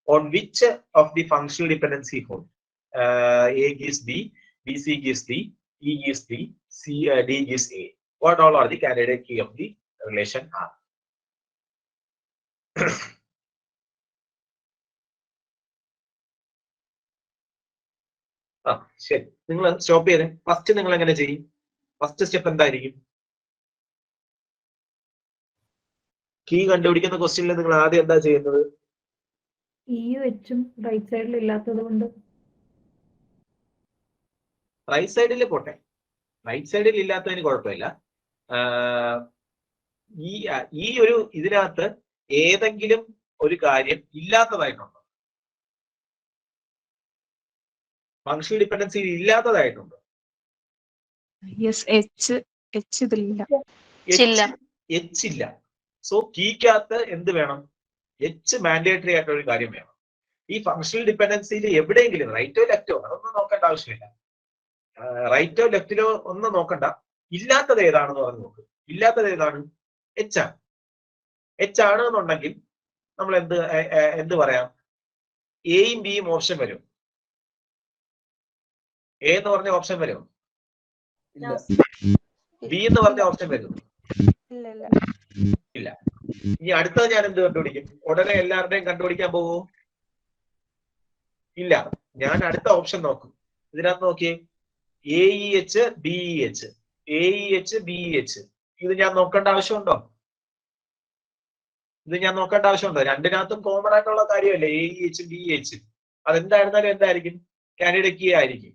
on which of the functional dependency hold A gives B, B C gives D, E gives D, D gives A. What all are the candidate key of the relation R? ശരി, നിങ്ങൾ stop ചെയ്തേ. First നിങ്ങൾ എങ്ങനെ ചെയ്യും? First step എന്തായിരിക്കും? Key കണ്ടുപിടിക്കുന്ന ക്വസ്റ്റ്യനിൽ നിങ്ങൾ ആദ്യം എന്താ ചെയ്യുന്നത്? ഇയും എച്ചും റൈറ്റ് സൈഡിൽ ഇല്ലാത്തത് കൊണ്ട് റൈറ്റ് സൈഡിൽ പോട്ടെ, റൈറ്റ് സൈഡിൽ ഇല്ലാത്തതിന് കുഴപ്പമില്ല. ഈ ഒരു ഇതിനകത്ത് ഏതെങ്കിലും ഒരു കാര്യം ഇല്ലാത്തതായിട്ടുണ്ടോ? ഫങ്ഷണൽ ഡിപ്പെൻഡൻസി ഇല്ലാത്തതായിട്ടുണ്ടോ? യെസ്, എച്ച് ഇതിലില്ല. എച്ച് ഇല്ല. സോ കീക്കകത്ത് എന്ത് വേണം? എച്ച് മാൻഡേറ്ററി ആയിട്ടുള്ള ഒരു കാര്യം വേണം. ഈ ഫങ്ഷണൽ ഡിപ്പെൻഡൻസിയിൽ എവിടെയെങ്കിലും റൈറ്റോ ലെഫ്റ്റോ അതൊന്നും നോക്കേണ്ട ആവശ്യമില്ല. റൈറ്റോ ലെഫ്റ്റിലോ ഒന്നും നോക്കണ്ട. ഇല്ലാത്തത് ഏതാണെന്ന് പറഞ്ഞ് നോക്ക്. ഇല്ലാത്തത് ഏതാണ്? എച്ച് ആണ്. എച്ച് ആണ് എന്നുണ്ടെങ്കിൽ നമ്മൾ എന്ത് പറയാം? എയും ബിയും ഓപ്ഷൻ വരും. എ എന്ന് പറഞ്ഞ ഓപ്ഷൻ വരും? ബി എന്ന് പറഞ്ഞ ഓപ്ഷൻ വരും? ഇല്ല. ഇനി അടുത്തത് ഞാൻ എന്ത് കണ്ടുപിടിക്കും? ഉടനെ എല്ലാവരുടെയും കണ്ടുപിടിക്കാൻ പോവോ? ഇല്ല. ഞാൻ അടുത്ത ഓപ്ഷൻ നോക്കും. ഇതിനകത്ത് നോക്കിയേ, AEH BEH, AEH BEH. ഇത് ഞാൻ നോക്കേണ്ട ആവശ്യമുണ്ടോ? ഇത് ഞാൻ നോക്കേണ്ട ആവശ്യമുണ്ടോ? രണ്ടിനകത്തും കോമൺ ആയിട്ടുള്ള കാര്യമല്ലേ AEH BEH. അതെന്തായിരുന്നാലും എന്തായിരിക്കും? കാൻഡിഡേറ്റ് കീ ആയിരിക്കും.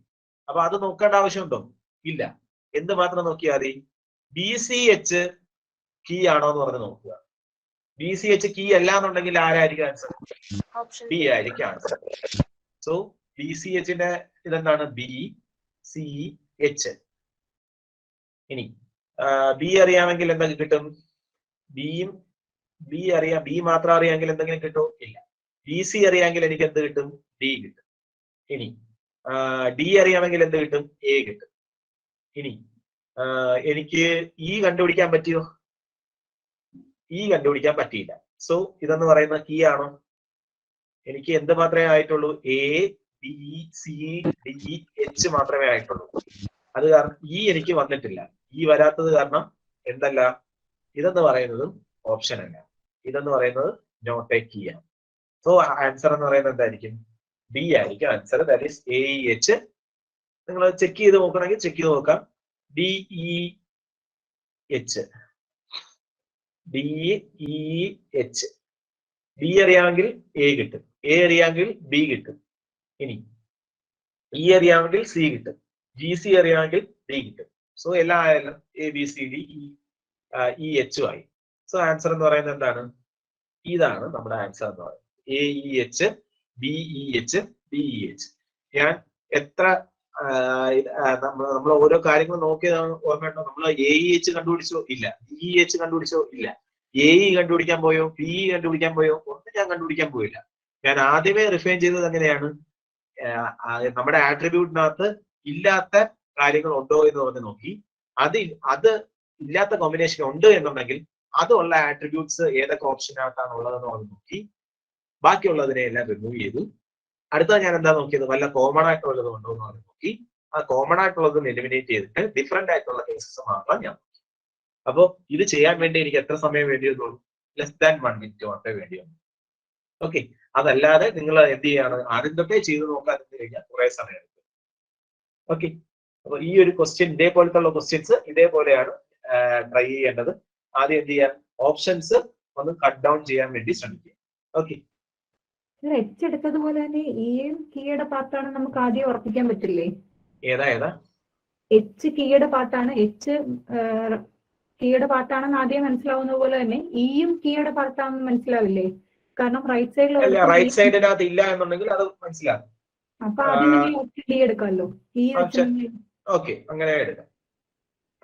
അപ്പൊ അത് നോക്കേണ്ട ആവശ്യമുണ്ടോ? ഇല്ല. എന്ത് മാത്രം നോക്കിയാൽ മതി? BCH കീ ആണോ എന്ന് പറഞ്ഞ് നോക്കുക. BCH കീ അല്ല എന്നുണ്ടെങ്കിൽ ആരായിരിക്കും ആൻസർ? ബി ആയിരിക്കും ആൻസർ. സോ BCHന്റെ ഇതെന്താണ്? BCH. ഇനി ബി അറിയാമെങ്കിൽ എന്തെങ്കിലും കിട്ടും? ബി അറിയാം. ബി മാത്രം അറിയാമെങ്കിൽ എന്തെങ്കിലും കിട്ടുമോ? ഇല്ല. BC അറിയാമെങ്കിൽ എനിക്ക് എന്ത് കിട്ടും? ഡി കിട്ടും. ഇനി ഡി അറിയാമെങ്കിൽ എന്ത് കിട്ടും? എ കിട്ടും. ഇനി എനിക്ക് ഇ കണ്ടുപിടിക്കാൻ പറ്റിയോ? ഇ കണ്ടുപിടിക്കാൻ പറ്റിയില്ല. സോ ഇതെന്ന് പറയുന്ന കീ ആണോ? എനിക്ക് എന്ത് മാത്രമേ ആയിട്ടുള്ളൂ? A B C D H മാത്രമേ ആയിട്ടുള്ളൂ. അത് കാരണം ഇ എനിക്ക് വന്നിട്ടില്ല. ഇ വരാത്തത് കാരണം എന്തല്ല? ഇതെന്ന് പറയുന്നതും ഓപ്ഷൻ അല്ല. ഇതെന്ന് പറയുന്നത് നോട്ട് എ കീ ആണ്. സോ ആൻസർ എന്ന് പറയുന്നത് എന്തായിരിക്കും? ബി ആയിരിക്കും ആൻസർ. That is AEH. നിങ്ങൾ ചെക്ക് ചെയ്ത് നോക്കണമെങ്കിൽ ചെക്ക് ചെയ്ത് നോക്കാം. DEH. ഡി അറിയാമെങ്കിൽ എ കിട്ടും. എ അറിയാമെങ്കിൽ ബി കിട്ടും. ഇനി ഇ അറിയാമെങ്കിൽ സി കിട്ടും. GC അറിയാമെങ്കിൽ ഡി കിട്ടും. സോ എല്ലാം ആയാലും ABCD EH ആയി. സോ ആൻസർ എന്ന് പറയുന്നത് എന്താണ്? ഇതാണ് നമ്മുടെ ആൻസർ എന്ന് പറയുന്നത്. AEH BEH DEH. ഞാൻ എത്ര നമ്മൾ ഓരോ കാര്യങ്ങൾ നോക്കിയതാണ് ഓർമ്മയുണ്ടോ? നമ്മൾ AEH കണ്ടുപിടിച്ചോ? ഇല്ല. DEH കണ്ടുപിടിച്ചോ? ഇല്ല. AE കണ്ടുപിടിക്കാൻ പോയോ? PE കണ്ടുപിടിക്കാൻ പോയോ? ഒന്നും ഞാൻ കണ്ടുപിടിക്കാൻ പോയില്ല. ഞാൻ ആദ്യമേ റിഫൈൻ ചെയ്തത് എങ്ങനെയാണ്? നമ്മുടെ ആട്രിബ്യൂട്ടിനകത്ത് ഇല്ലാത്ത കാര്യങ്ങൾ ഉണ്ടോ എന്ന് പറഞ്ഞ് നോക്കി. അത് ഇല്ലാത്ത കോമ്പിനേഷൻ ഉണ്ട് എന്നുണ്ടെങ്കിൽ അതുള്ള ആട്രിബ്യൂട്ട്സ് ഏതൊക്കെ ഓപ്ഷനകത്താണ് ഉള്ളതെന്ന് പറഞ്ഞ് നോക്കി. ബാക്കിയുള്ളതിനെ എല്ലാം റിമൂവ് ചെയ്തു. അടുത്ത ഞാൻ എന്താ നോക്കിയത്? വല്ല കോമൺ ആയിട്ടുള്ളത് ഉണ്ടോ എന്ന് പറഞ്ഞ് നോക്കി. ആ കോമൺ ആയിട്ടുള്ളത് എലിമിനേറ്റ് ചെയ്തിട്ട് ഡിഫറെന്റ് ആയിട്ടുള്ള കേസസ് മാത്രം ഞാൻ നോക്കി. അപ്പോൾ ഇത് ചെയ്യാൻ വേണ്ടി എനിക്ക് എത്ര സമയം വേണ്ടി വന്നുള്ളൂ? ലെസ് 1 minute മാത്രമേ വേണ്ടി വന്നു. ഓക്കെ. അതല്ലാതെ നിങ്ങൾ എന്ത് ചെയ്യാണ്? ആദ്യം തൊട്ടേ ചെയ്ത് നോക്കാൻ കഴിഞ്ഞാൽ കുറെ സമയം എടുക്കും. ഓക്കെ. അപ്പൊ ഈ ഒരു ക്വസ്റ്റ്യൻ, ഇതേപോലത്തുള്ള ക്വസ്റ്റ്യൻസ് ഇതേപോലെയാണ് ട്രൈ ചെയ്യേണ്ടത്. ആദ്യം എന്ത് ചെയ്യാൻ? ഓപ്ഷൻസ് ഒന്ന് കട്ട് ഡൗൺ ചെയ്യാൻ വേണ്ടി ശ്രമിക്കുക. ഓക്കെ. എച്ച് എടുത്തതുപോലെ തന്നെ ഇയും കീയുടെ പാർട്ടാണ് നമുക്ക് ആദ്യം ഉറപ്പിക്കാൻ പറ്റില്ലേ? ഏതാ? എച്ച് കീയുടെ പാർട്ടാണ്. എച്ച് കീയുടെ പാർട്ടാണെന്ന് ആദ്യം മനസ്സിലാവുന്ന പോലെ തന്നെ ഇയും കീയുടെ പാർട്ടാണെന്ന് മനസ്സിലാവില്ലേ? കാരണം റൈറ്റ് സൈഡിനകത്ത് ഇല്ല എന്നുണ്ടെങ്കിൽ അത് മനസ്സിലാകും. അപ്പൊ ആദ്യം ഡി എടുക്കാമല്ലോ. ഓക്കെ, അങ്ങനെ എടുക്കാം.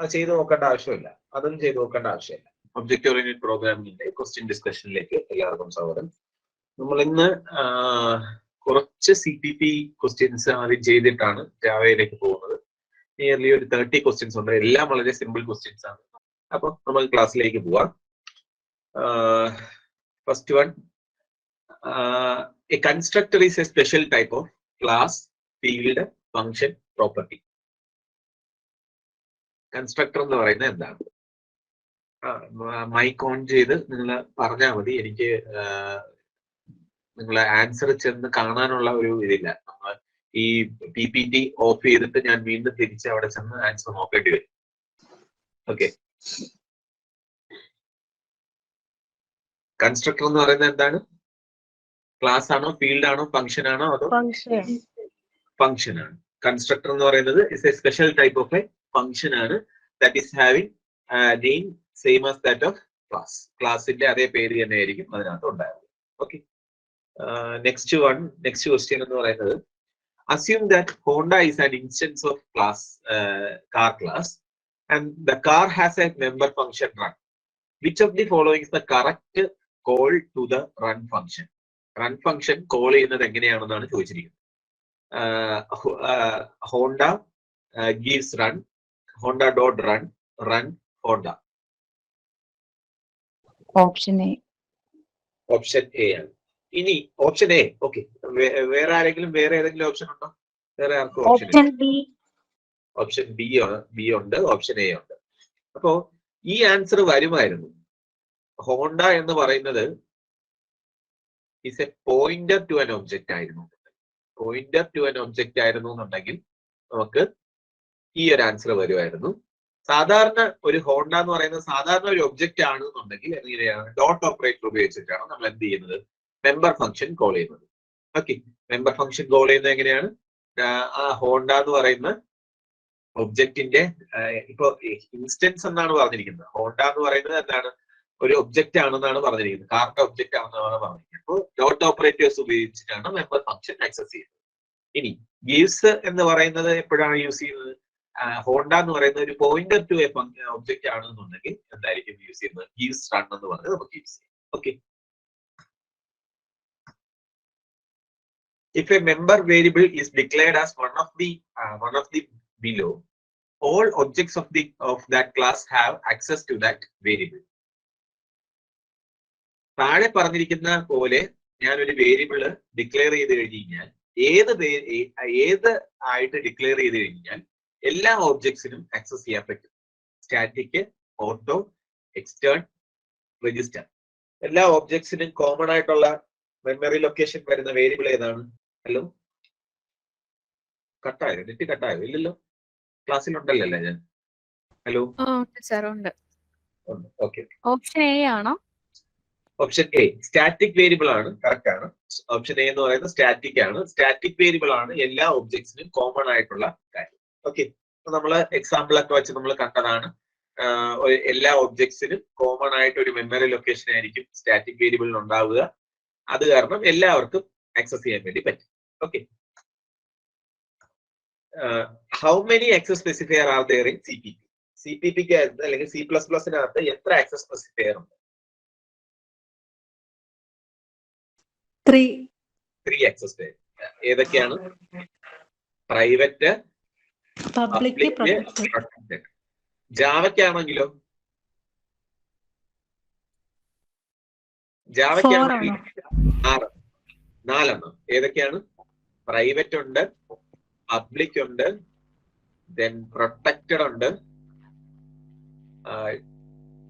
അത് ചെയ്ത് നോക്കേണ്ട ആവശ്യമില്ല, അതും ചെയ്ത് നോക്കേണ്ട ആവശ്യമില്ല. ഒബ്ജക്റ്റ് ഓറിയന്റഡ് പ്രോഗ്രാമിംഗിന്റെ ക്വസ്റ്റ്യൻ ഡിസ്കഷനിലേക്ക് എല്ലാവർക്കും സ്വാഗതം. നമ്മൾ ഇന്ന് കുറച്ച് CPP ക്വസ്റ്റ്യൻസ് ആദ്യം ചെയ്തിട്ടാണ് ജാവയിലേക്ക് പോകുന്നത്. നിയർലി ഒരു 30 ക്വസ്റ്റ്യൻസ് ഉണ്ട്, എല്ലാം വളരെ സിമ്പിൾ ക്വസ്റ്റ്യൻസ് ആണ്. അപ്പൊ നമ്മൾ ക്ലാസ്സിലേക്ക് പോവാം. First one, A constructor is A special type of class, field, function, property. Constructor എന്ന് പറയുന്നത് എന്താണ്? മൈക്ക് ഓൺ ചെയ്ത് നിങ്ങൾ പറഞ്ഞാൽ മതി, എനിക്ക് നിങ്ങളെ ആൻസർ ചെന്ന് കാണാനുള്ള ഒരു ഇതില്ല. നമ്മൾ ഈ PPT ഓഫ് ചെയ്തിട്ട് ഞാൻ വീണ്ടും തിരിച്ച് അവിടെ ചെന്ന് ആൻസർ നോക്കേണ്ടി വരും. ഓക്കെ, കൺസ്ട്രക്ടർ എന്ന് പറയുന്നത് എന്താണ്? ക്ലാസ് ആണോ, ഫീൽഡ് ആണോ, ഫംഗ്ഷൻ ആണോ, അതോ ഫംഗ്ഷൻ ആണ്? കൺസ്ട്രക്ടർ എന്ന് പറയുന്നത് is a special type of a function ആണ്, that is having name same as that of class. ക്ലാസിന്റെ അതേ പേര് തന്നെ ആയിരിക്കും അതിനകത്ത് ഉണ്ടാകുന്നത്. ഓക്കെ, നെക്സ്റ്റ് ക്വസ്റ്റ്യൻ എന്ന് പറയുന്നത്, assume that Honda is an instance of class, car class, and the car has a member function run. Which of the following is the correct call to the run function? Run function call ചെയ്യുന്നത് എങ്ങനെയാണെന്നാണ് ചോദിച്ചിരിക്കുന്നത്. Honda gives run, Honda dot run, run Honda. Option A. Option A ആണ്. ഇനി option A. Okay, വേറെ ആരെങ്കിലും വേറെ ഏതെങ്കിലും option ഉണ്ടോ? വേറെ ആർക്കും ഓപ്ഷൻ ബി. ഓപ്ഷൻ ബി ഉണ്ട്, ഓപ്ഷൻ എ ഉണ്ട്. അപ്പോ ഈ ആൻസർ വരുമായിരുന്നു. ഹോണ്ട എന്ന് പറയുന്നത് is a pointer to an object ആയിരുന്നു. പോയിന്റർ ടു ആൻ ഒബ്ജക്റ്റ് ആയിരുന്നു എന്നുണ്ടെങ്കിൽ നമുക്ക് ഈ ഒരു ആൻസർ വരുമായിരുന്നു. സാധാരണ ഒരു ഹോണ്ട എന്ന് പറയുന്നത് സാധാരണ ഒരു ഒബ്ജക്റ്റ് ആണ് എന്നുണ്ടെങ്കിൽ എങ്ങനെയാണ്? ഡോട്ട് ഓപ്പറേറ്റർ ഉപയോഗിച്ചിട്ടാണ് നമ്മൾ എന്ത് ചെയ്യുന്നത്? മെമ്പർ ഫംഗ്ഷൻ കോൾ ചെയ്യുന്നത്. ഓക്കെ, മെമ്പർ ഫംഗ്ഷൻ കോൾ ചെയ്യുന്നത് എങ്ങനെയാണ്? ആ ഹോണ്ട എന്ന് പറയുന്ന ഒബ്ജക്റ്റിന്റെ ഇപ്പൊ ഇൻസ്റ്റൻസ് എന്നാണ് പറഞ്ഞിരിക്കുന്നത്. ഹോണ്ട എന്ന് പറയുന്നത് എന്താണ്? ഒരു ഒബ്ജക്റ്റ് ആണെന്നാണ് പറഞ്ഞിരിക്കുന്നത്, കാറിന്റെ ഒബ്ജക്റ്റ് ആണെന്നാണ് പറഞ്ഞിരിക്കുന്നത്. അപ്പോൾ ഡോട്ട് ഓപ്പറേറ്റേഴ്സ് ഉപയോഗിച്ചിട്ടാണ് മെമ്പർ ഫംഗ്ഷൻ ആക്സസ് ചെയ്യുന്നത്. ഇനി ഗീവ്സ് എന്ന് പറയുന്നത് എപ്പോഴാണ് യൂസ് ചെയ്യുന്നത്? ഹോണ്ട എന്ന് പറയുന്നത് ഒരു പോയിന്റർ ടു എ ഒബ്ജക്റ്റ് ആണെന്നുണ്ടെങ്കിൽ എന്തായിരിക്കും യൂസ് ചെയ്യുന്നത്? ഗീവ്സ് റൺ എന്ന് പറഞ്ഞ് നമുക്ക് യൂസ് ചെയ്യാം. Okay, if a member variable is declared as one of the below, all objects of that class have access to that variable. താഴെ പറഞ്ഞിരിക്കുന്ന പോലെ ഞാൻ ഒരു വേരിയബിള് ഡിക്ലെയർ ചെയ്ത് കഴിഞ്ഞാൽ ഏത് ആയിട്ട് ഡിക്ലെയർ ചെയ്ത് കഴിഞ്ഞാൽ എല്ലാ ഒബ്ജക്ട്സിനും ആക്സസ് ചെയ്യാൻ പറ്റും. സ്റ്റാറ്റിക്, ഓട്ടോ, എക്സ്റ്റേൺ, രജിസ്റ്റർ, എല്ലാ ഒബ്ജക്ട്സിനും കോമൺ ആയിട്ടുള്ള മെമ്മറി ലൊക്കേഷൻ വരുന്ന വേരിയബിൾ ഏതാണ്? ഹലോ, കട്ടായോ? നെറ്റ് കട്ടായോ? ഇല്ലല്ലോ, ക്ലാസ്സിലുണ്ടല്ലോ ഞാൻ. Hello, okay. ഓപ്ഷൻ എ ആണോ? ഓപ്ഷൻ എ സ്റ്റാറ്റിക് വേരിയബിൾ ആണ്, കറക്റ്റ് ആണ്. ഓപ്ഷൻ എ എന്ന് പറയുന്നത് സ്റ്റാറ്റിക് ആണ്. സ്റ്റാറ്റിക് വേരിയബിൾ ആണ് എല്ലാ ഒബ്ജക്ട്സിനും കോമൺ ആയിട്ടുള്ള കാര്യം. ഓക്കെ, നമ്മള് എക്സാമ്പിൾ ഒക്കെ വെച്ച് നമ്മൾ കണ്ടതാണ്. എല്ലാ ഒബ്ജക്ട്സിനും കോമൺ ആയിട്ട് ഒരു മെമ്മറി ലൊക്കേഷൻ ആയിരിക്കും സ്റ്റാറ്റിക് വേരിയബിളിൽ ഉണ്ടാവുക. അത് കാരണം എല്ലാവർക്കും ആക്സസ് ചെയ്യാൻ വേണ്ടി പറ്റും. Okay, how many access specifier are there in CPP? CPP അല്ലെങ്കിൽ C++-നകത്ത് എത്ര ആക്സസ് സ്പെസിഫയർ ഉണ്ട്? 3 ആക്സസ് സ്പെസിഫയർ. ഏതൊക്കെയാണ്? Private, public, protected. ജാവയ്ക്കാണെങ്കിലോ? ജാവയ്ക്കാണെങ്കിൽ 4 ഏതൊക്കെയാണ്? പ്രൈവറ്റ് ഉണ്ട്, പബ്ലിക് ഉണ്ട്, ദെൻ പ്രൊട്ടക്റ്റഡ് ഉണ്ട്,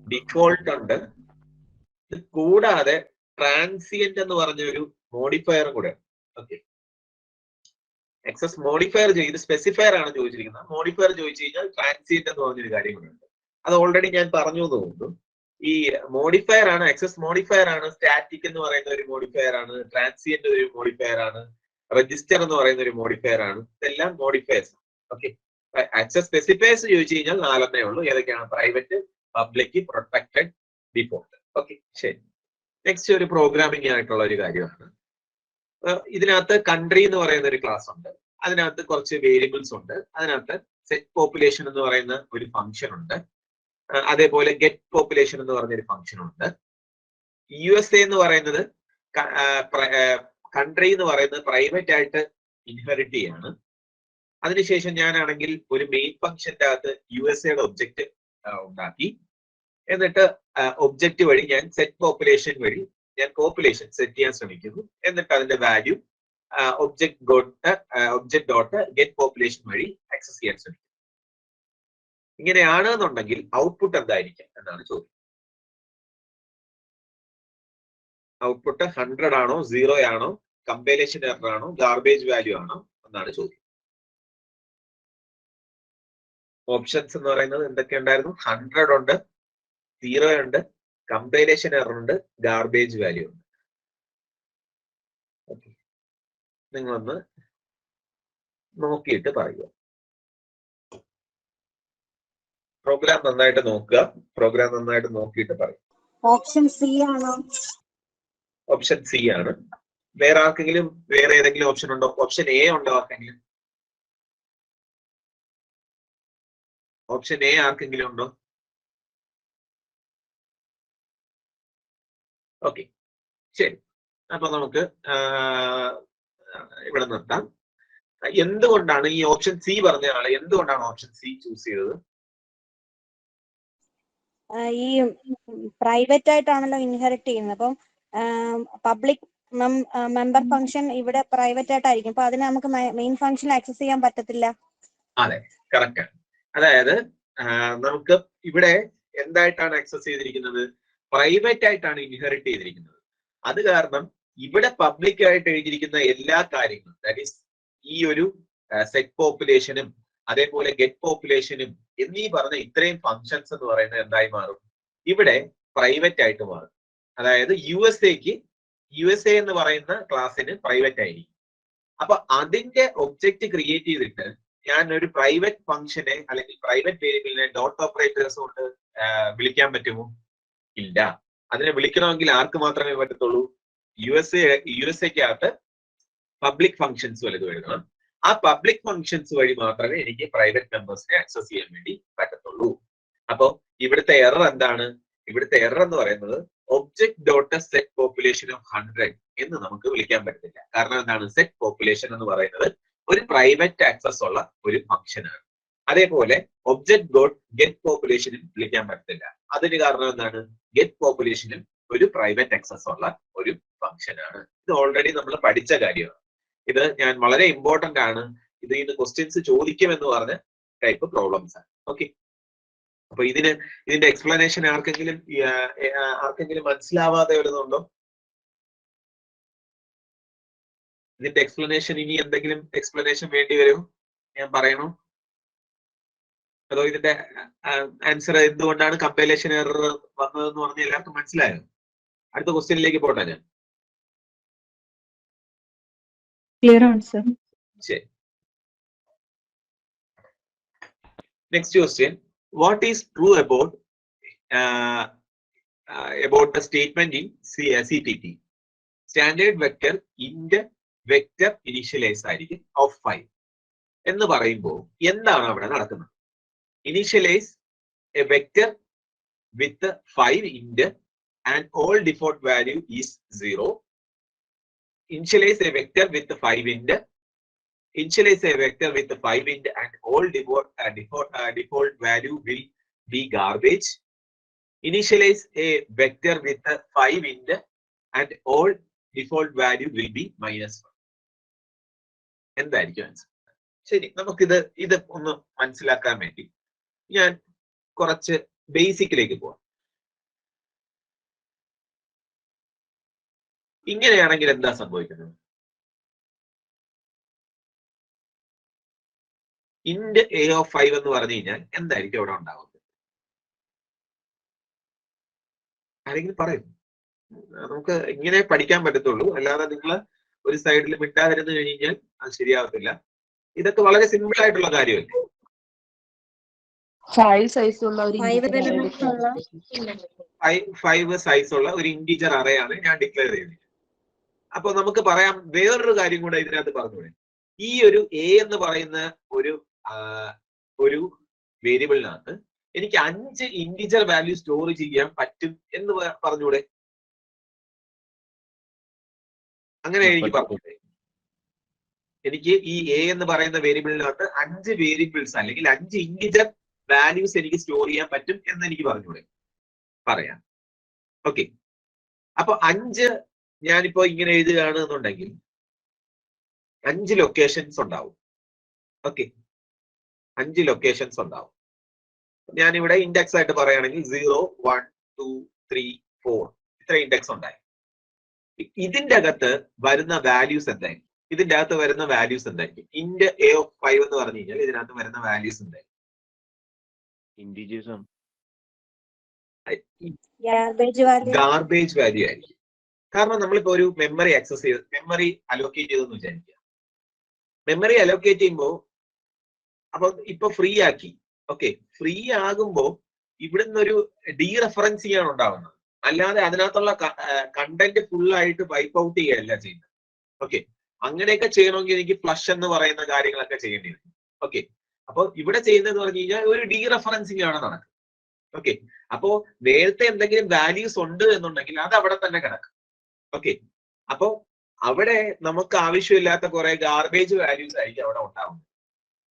ഡിഫോൾട്ട് ഉണ്ട്. ഇത് കൂടാതെ ട്രാൻസിയന്റ് എന്ന് പറഞ്ഞ ഒരു മോഡിഫയറും കൂടെ. ഓക്കെ, ആക്സസ് മോഡിഫയർ ചെയ്ത് സ്പെസിഫയർ ആണ് ചോദിച്ചിരിക്കുന്നത്. മോഡിഫയർ ചോദിച്ചു കഴിഞ്ഞാൽ ട്രാൻസിയന്റ് എന്ന് പറഞ്ഞൊരു കാര്യം കൂടെ ഉണ്ട്. അത് ഓൾറെഡി ഞാൻ പറഞ്ഞു എന്ന് തോന്നുന്നു. ഈ മോഡിഫയർ ആണ്, ആക്സസ് മോഡിഫയർ ആണ്, സ്റ്റാറ്റിക് എന്ന് പറയുന്ന ഒരു മോഡിഫയർ ആണ്, ട്രാൻസിയന്റ് ഒരു മോഡിഫയർ ആണ്, രജിസ്റ്റർ എന്ന് പറയുന്ന ഒരു മോഡിഫയർ ആണ്. ഇതെല്ലാം മോഡിഫയേഴ്സ്. ഓക്കെ, ആക്സസ് സ്പെസിഫയേഴ്സ് ചോദിച്ചു കഴിഞ്ഞാൽ 4 ഉള്ളൂ. ഏതൊക്കെയാണ്? Private, public, protected, default. Okay, ശരി. നെക്സ്റ്റ് ഒരു പ്രോഗ്രാമിംഗ് ആയിട്ടുള്ള ഒരു കാര്യമാണ്. ഇതിനകത്ത് കൺട്രി എന്ന് പറയുന്ന ഒരു ക്ലാസ് ഉണ്ട്, അതിനകത്ത് കുറച്ച് വേരിയബിൾസ് ഉണ്ട്, അതിനകത്ത് സെറ്റ് പോപ്പുലേഷൻ എന്ന് പറയുന്ന ഒരു ഫംഗ്ഷൻ ഉണ്ട്. അതേപോലെ ഗെറ്റ് പോപ്പുലേഷൻ എന്ന് പറഞ്ഞൊരു ഫംഗ്ഷൻ ഉണ്ട്. USA എന്ന് പറയുന്നത് കൺട്രി എന്ന് പറയുന്നത് പ്രൈവറ്റ് ആയിട്ട് ഇൻഹെറിറ്റ് ചെയ്യാണ്. അതിനുശേഷം ഞാനാണെങ്കിൽ ഒരു മെയിൻ ഫംഗ്ഷന്റെ അകത്ത് USAയുടെ ഒബ്ജക്റ്റ് ഉണ്ടാക്കി. എന്നിട്ട് ഒബ്ജക്റ്റ് വഴി ഞാൻ സെറ്റ് പോപ്പുലേഷൻ വഴി ഞാൻ പോപ്പുലേഷൻ സെറ്റ് ചെയ്യാൻ ശ്രമിക്കുന്നു. എന്നിട്ട് അതിന്റെ value object dot get population വഴി ആക്സസ് ചെയ്യാൻ ശ്രമിക്കുന്നു. ഇങ്ങനെയാണ് എന്നുണ്ടെങ്കിൽ ഔട്ട്പുട്ട് എന്തായിരിക്കും എന്നാണ് ചോദ്യം. ഔട്ട്പുട്ട് 100 ആണോ 0 ആണോ കമ്പൈലേഷൻ എറർ ആണോ ഗാർബേജ് വാല്യൂ ആണോ എന്നാണ് ചോദ്യം. ഓപ്ഷൻസ് എന്ന് പറയുന്നത് എന്തൊക്കെ ഉണ്ടായിരുന്നു? 100 ഉണ്ട്, 0 ഉണ്ട്, കമ്പൈലേഷൻ എറർ ഉണ്ട്, ഗാർബേജ് വാല്യൂ ഉണ്ട്. ഓക്കെ, നിങ്ങളൊന്ന് നോക്കിയിട്ട് പറയുക. പ്രോഗ്രാം നന്നായിട്ട് നോക്കുക. പ്രോഗ്രാം നന്നായിട്ട് നോക്കിയിട്ട് പറയും. ഓപ്ഷൻ സി ആണോ? ഓപ്ഷൻ സി ആണ്. വേറെ ആർക്കെങ്കിലും വേറെ ഏതെങ്കിലും ഓപ്ഷൻ ഉണ്ടോ? ഓപ്ഷൻ എ ഉണ്ടോ ആർക്കെങ്കിലും? ഓപ്ഷൻ എ ആർക്കെങ്കിലും ഉണ്ടോ? ഓക്കെ, ശരി. അപ്പൊ നമുക്ക് ഇവിടെ നിർത്താം. എന്തുകൊണ്ടാണ് ഈ ഓപ്ഷൻ സി പറഞ്ഞ ആള് എന്തുകൊണ്ടാണ് ഓപ്ഷൻ സി ചൂസ് ചെയ്തത്? ഈ പ്രൈവറ്റ് ആയിട്ടാണല്ലോ ഇൻഹെറിറ്റ് ചെയ്യുന്നത്. അപ്പം പബ്ലിക് മെമ്പർ ഫംഗ്ഷൻ ഇവിടെ പ്രൈവറ്റ് ആയിട്ടായിരിക്കും. അപ്പൊ അതിന് നമുക്ക് മെയിൻ ഫംഗ്ഷൻ ആക്സസ് ചെയ്യാൻ പറ്റത്തില്ല. അതെ, കറക്റ്റ് ആണ്. അതായത് നമുക്ക് ഇവിടെ എന്തായിട്ടാണ് ആക്സസ് ചെയ്തിരിക്കുന്നത്? പ്രൈവറ്റ് ആയിട്ടാണ് ഇൻഹെറിറ്റ് ചെയ്തിരിക്കുന്നത്. അത് കാരണം ഇവിടെ പബ്ലിക് ആയിട്ട് എഴുതിയിരിക്കുന്ന എല്ലാ കാര്യങ്ങളും, ദാറ്റ് ഈസ് ഈ ഒരു സെറ്റ് പോപ്പുലേഷനും അതേപോലെ ഗെറ്റ് പോപ്പുലേഷനും എന്നീ പറഞ്ഞ ഇത്രയും ഫങ്ഷൻസ് എന്ന് പറയുന്നത് എന്തായി മാറും? ഇവിടെ പ്രൈവറ്റ് ആയിട്ട് മാറും. അതായത് USA എന്ന് പറയുന്ന ക്ലാസ്സിന് പ്രൈവറ്റ് ആയിരിക്കും. അപ്പൊ അതിന്റെ ഒബ്ജക്റ്റ് ക്രിയേറ്റ് ചെയ്തിട്ട് ഞാൻ ഒരു പ്രൈവറ്റ് ഫംഗ്ഷനെ അല്ലെങ്കിൽ പ്രൈവറ്റ് വേരിയബിളിനെ ഡോട്ട് ഓപ്പറേറ്റേഴ്സ് കൊണ്ട് വിളിക്കാൻ പറ്റുമോ? ഇല്ല. അതിനെ വിളിക്കണമെങ്കിൽ ആർക്ക് മാത്രമേ പറ്റത്തുള്ളൂ? USAക്കകത്ത് പബ്ലിക് ഫങ്ഷൻസ് വലുതും എഴുതണം. ആ പബ്ലിക് ഫങ്ഷൻസ് വഴി മാത്രമേ എനിക്ക് പ്രൈവറ്റ് മെമ്പേഴ്സിനെ ആക്സസ് ചെയ്യാൻ വേണ്ടി പറ്റത്തുള്ളൂ. അപ്പൊ ഇവിടുത്തെ എറർ എന്താണ്? ഇവിടുത്തെ എറർ എന്ന് പറയുന്നത് object dot set population of 100 എന്ന് നമുക്ക് വിളിക്കാൻ പറ്റത്തില്ല. കാരണം എന്താണ്? സെറ്റ് പോപ്പുലേഷൻ എന്ന് പറയുന്നത് ഒരു പ്രൈവറ്റ് ആക്സസ് ഉള്ള ഒരു ഫംഗ്ഷൻ ആണ്. അതേപോലെ ഒബ്ജക്ട് ഡോട്ട് ഗെറ്റ് പോപ്പുലേഷനും വിളിക്കാൻ പറ്റത്തില്ല. അതിന് കാരണം എന്താണ്? ഗെറ്റ് പോപ്പുലേഷനും ഒരു പ്രൈവറ്റ് ആക്സസ് ഉള്ള ഒരു ഫംഗ്ഷൻ ആണ്. ഇത് ഓൾറെഡി നമ്മൾ പഠിച്ച കാര്യമാണ്. ഇത് ഞാൻ വളരെ ഇമ്പോർട്ടന്റ് ആണ്. ഇതിന് ക്വസ്റ്റ്യൻസ് ചോദിക്കുമെന്ന് പറഞ്ഞ ടൈപ്പ് പ്രോബ്ലംസ് ആണ്. ഓക്കെ, അപ്പൊ ഇതിന്റെ എക്സ്പ്ലനേഷൻ ആർക്കെങ്കിലും മനസ്സിലാവാതെ വരുന്നുണ്ടോ? ഇതിന്റെ എക്സ്പ്ലനേഷൻ ഇനി എന്തെങ്കിലും എക്സ്പ്ലനേഷൻ വേണ്ടി വരുമോ? ഞാൻ പറയണോ? അതോ ഇതിന്റെ ആൻസർ എന്തുകൊണ്ടാണ് കമ്പൈലേഷൻ എറർ വന്നതെന്ന് പറഞ്ഞ് എല്ലാവർക്കും മനസ്സിലായോ? അടുത്ത ക്വസ്റ്റ്യനിലേക്ക് പോട്ടെ ഞാൻ. ക്ലിയർ ആണ് സർ. ശരി. Next question. What is true about the statement in CTT? Standard vector int vector initialize ആയിരിക്കും of 5 എന്ന് പറയുമ്പോൾ എന്താണ് അവിടെ നടക്കുന്നത്? Initialize a vector with 5 int and all default value is 0. Initialize a vector with 5 int. Initialize a vector with 5 int and all default value will be garbage. Initialize a vector with 5 int and all default value will be -1. എന്തായിരിക്കും answer? ശരി, നമുക്കിത് ഒന്ന് മനസ്സിലാക്കാൻ വേണ്ടി ഞാൻ കുറച്ച് ബേസിക്കിലേക്ക് പോവാം. ഇങ്ങനെയാണെങ്കിൽ എന്താ സംഭവിക്കുന്നത്? ഇന്റ് A of 5 എന്ന് പറഞ്ഞു കഴിഞ്ഞാൽ എന്തായിരിക്കും അവിടെ ഉണ്ടാവുന്നത്? ആരെങ്കിലും പറയും? നമുക്ക് ഇങ്ങനെ പഠിക്കാൻ പറ്റത്തുള്ളൂ. അല്ലാതെ നിങ്ങൾ ഒരു സൈഡിൽ മിണ്ടാതിരുന്ന് കഴിഞ്ഞാൽ അത് ശരിയാവത്തില്ല. ഇതൊക്കെ വളരെ സിമ്പിൾ ആയിട്ടുള്ള കാര്യമല്ലേ? 5 സൈസ് ഉള്ള ഒരു 5 സൈസ് ഉള്ള ഒരു ഇന്റിജർ അറേയാണ് ഞാൻ ഡിക്ലെയർ ചെയ്തത്. അപ്പൊ നമുക്ക് പറയാം വേറൊരു കാര്യം കൂടെ ഇതിനകത്ത് പറഞ്ഞൂടെ? ഈ ഒരു A എന്ന് പറയുന്ന ഒരു വേരിയബിളിനകത്ത് എനിക്ക് 5 ഇന്റിജർ വാല്യൂ സ്റ്റോർ ചെയ്യാൻ പറ്റും എന്ന് പറഞ്ഞൂടെ? അങ്ങനെ എനിക്ക് പറഞ്ഞൂടെ? എനിക്ക് ഈ എ എന്ന് പറയുന്ന വേരിയബിളിനകത്ത് 5 വേരിയബിൾസ് അല്ലെങ്കിൽ 5 ഇന്റിജർ വാല്യൂസ് എനിക്ക് സ്റ്റോർ ചെയ്യാൻ പറ്റും എന്ന് എനിക്ക് പറഞ്ഞൂടെ? പറയാം. ഓക്കെ, അപ്പൊ 5 ഞാനിപ്പോ ഇങ്ങനെ എഴുതുകയാണ് എന്നുണ്ടെങ്കിൽ 5 ലൊക്കേഷൻസ് ഉണ്ടാവും. ഓക്കെ, 5 ലൊക്കേഷൻസ് ഉണ്ടാവും. ഞാനിവിടെ ഇൻഡെക്സ് ആയിട്ട് പറയുകയാണെങ്കിൽ 0, 1, 2, 3, 4 ഇത്ര ഇൻഡെക്സ് ഉണ്ടായി. ഇതിന്റെ അകത്ത് വരുന്ന വാല്യൂസ് എന്തായിരിക്കും? ഇതിന്റെ അകത്ത് വരുന്ന വാല്യൂസ് എന്തായിരിക്കും? ഇന്റ് എ ഓഫ് 5 എന്ന് പറഞ്ഞു കഴിഞ്ഞാൽ ഇതിനകത്ത് വരുന്ന വാല്യൂസ് എന്തായിരിക്കും? ഗാർബേജ് വാല്യൂ ആയിരിക്കും. കാരണം നമ്മളിപ്പോ ഒരു മെമ്മറി ആക്സസ് ചെയ്ത് മെമ്മറി അലോക്കേറ്റ് ചെയ്തെന്ന് വിചാരിക്കുക. മെമ്മറി അലോക്കേറ്റ് ചെയ്യുമ്പോൾ അപ്പൊ ഇപ്പൊ ഫ്രീ ആക്കി. ഓക്കെ, ഫ്രീ ആകുമ്പോ ഇവിടുന്ന് ഒരു ഡീറെഫറൻസിങ് ആണ് ഉണ്ടാവുന്നത്. അല്ലാതെ അതിനകത്തുള്ള കണ്ടന്റ് ഫുൾ ആയിട്ട് വൈപ്പ് ഔട്ട് ചെയ്യുകയല്ല ചെയ്യുന്നത്. ഓക്കെ, അങ്ങനെയൊക്കെ ചെയ്യണമെങ്കിൽ എനിക്ക് ഫ്ലഷ് എന്ന് പറയുന്ന കാര്യങ്ങളൊക്കെ ചെയ്യേണ്ടി വരും. ഓക്കെ, അപ്പൊ ഇവിടെ ചെയ്യുന്നതെന്ന് പറഞ്ഞു കഴിഞ്ഞാൽ ഒരു ഡീറെഫറൻസിങ് ആണ് നടക്കുന്നത്. ഓക്കെ, അപ്പോ നേരത്തെ എന്തെങ്കിലും വാല്യൂസ് ഉണ്ട് എന്നുണ്ടെങ്കിൽ അത് അവിടെ തന്നെ കിടക്കും. ഓക്കെ, അപ്പോ അവിടെ നമുക്ക് ആവശ്യമില്ലാത്ത കുറെ ഗാർബേജ് വാല്യൂസ് ആയിരിക്കും അവിടെ ഉണ്ടാവുന്നത്.